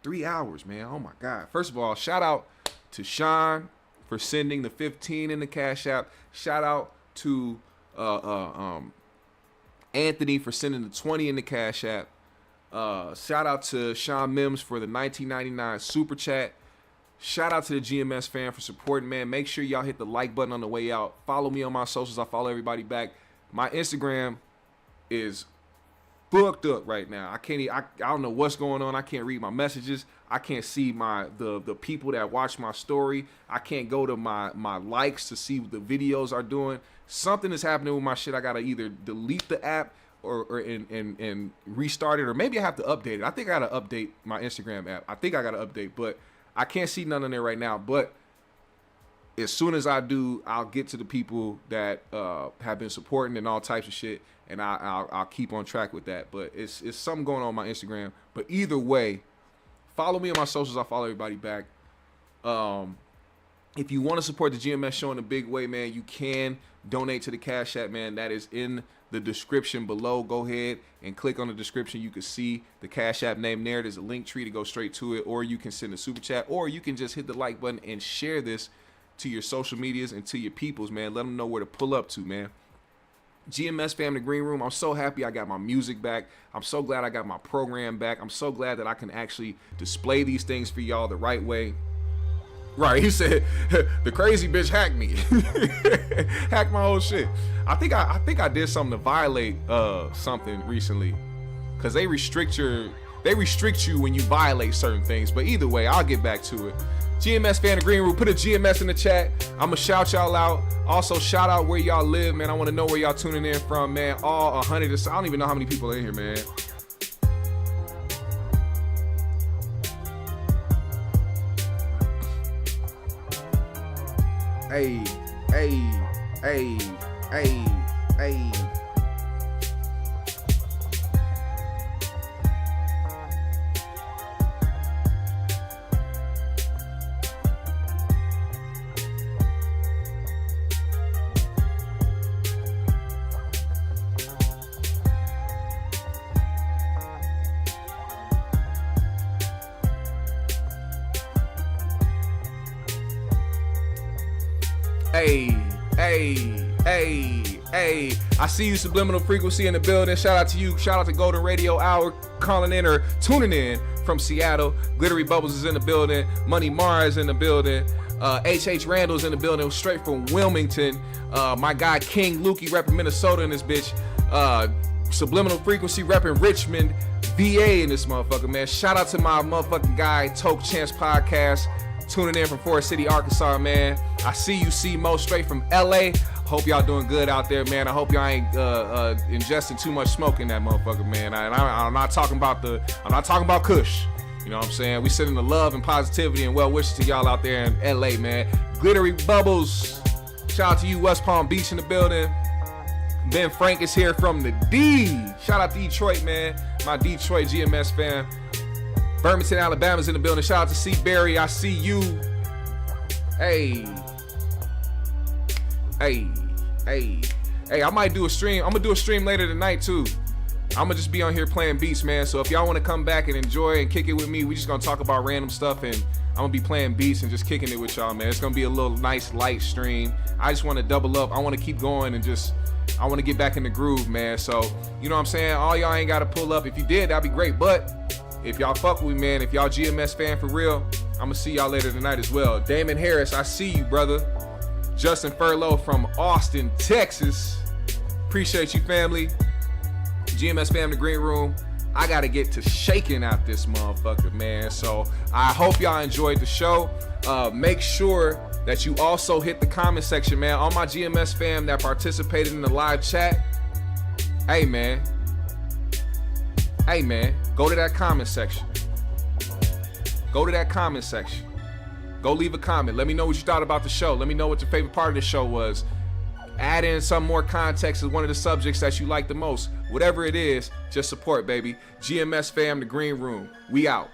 3 hours, man. Oh my God. First of all, shout out to Sean for sending the 15 in the Cash App. Shout out to Anthony for sending the 20 in the Cash App. Shout out to Sean Mims for the $19.99 super chat. Shout out to the GMS fan for supporting, man. Make sure y'all hit the like button on the way out. Follow me on my socials. I follow everybody back. My Instagram is booked up right now. I don't know what's going on. I can't read my messages. I can't see the people that watch my story. I can't go to my likes to see what the videos are doing. Something is happening with my shit. I gotta either delete the app or restart it, or maybe I have to update it. I think I gotta update my Instagram app. I think I gotta update, but I can't see none in there right now. But as soon as I do, I'll get to the people that have been supporting and all types of shit, and I'll keep on track with that. But it's something going on my Instagram. But either way, follow me on my socials. I'll follow everybody back. If you want to support the GMS show in a big way, man, you can donate to the Cash App, man. That is in the description below. Go ahead and click on the description. You can see the Cash App name there. There's a link tree to go straight to it, or you can send a super chat, or you can just hit the like button and share this to your social medias and to your peoples, man. Let them know where to pull up to, man. GMS Family Green Room, I'm so happy I got my music back. I'm so glad I got my program back. I'm so glad that I can actually display these things for y'all the right way. Right, he said, the crazy bitch hacked me. Hacked my whole shit. I think I did something to violate something recently. Cause they restrict you when you violate certain things. But either way, I'll get back to it. GMS Fan of Green Room, put a GMS in the chat. I'ma shout y'all out. Also shout out where y'all live, man. I want to know where y'all tuning in from, man. All 100. I don't even know how many people are in here, man. Hey, hey, hey, hey, hey. Hey. I see you, Subliminal Frequency in the building. Shout out to you. Shout out to Golden Radio Hour calling in or tuning in from Seattle. Glittery Bubbles is in the building. Money Mara is in the building. H.H. Randall's in the building, straight from Wilmington. My guy King Lukey repping Minnesota in this bitch. Subliminal Frequency repping Richmond, VA in this motherfucker, man. Shout out to my motherfucking guy, Toke Chance Podcast, tuning in from Forest City, Arkansas, man. I see you, C-Mo, straight from LA. Hope y'all doing good out there, man. I hope y'all ain't ingesting too much smoke in that motherfucker, man. I'm not talking about Kush. You know what I'm saying? We sending the love and positivity and well wishes to y'all out there in LA, man. Glittery Bubbles. Shout out to you, West Palm Beach in the building. Ben Frank is here from the D. Shout out to Detroit, man. My Detroit GMS fam. Birmingham, Alabama's in the building. Shout out to C. Berry. I see you. Hey, I might do a stream. I'm gonna do a stream later tonight too. I'm gonna just be on here playing beats, man. So if y'all want to come back and enjoy and kick it with me, we just gonna talk about random stuff, and I'm gonna be playing beats and just kicking it with y'all, man. It's gonna be a little nice light stream. I just want to double up. I want to keep going and I want to get back in the groove, man. So you know what I'm saying? All y'all ain't gotta pull up. If you did, that'd be great. But if y'all fuck with me, man, if y'all GMS fan for real, I'm gonna see y'all later tonight as well. Damon Harris, I see you, brother. Justin Furlow from Austin, Texas. Appreciate you, family. GMS fam, the green room. I gotta get to shaking out this motherfucker, man. So I hope y'all enjoyed the show. Make sure that you also hit the comment section, man. All my GMS fam that participated in the live chat. Hey, man, go to that comment section. Go to that comment section. Go leave a comment. Let me know what you thought about the show. Let me know what your favorite part of the show was. Add in some more context as one of the subjects that you like the most. Whatever it is, just support, baby. GMS fam, the green room. We out.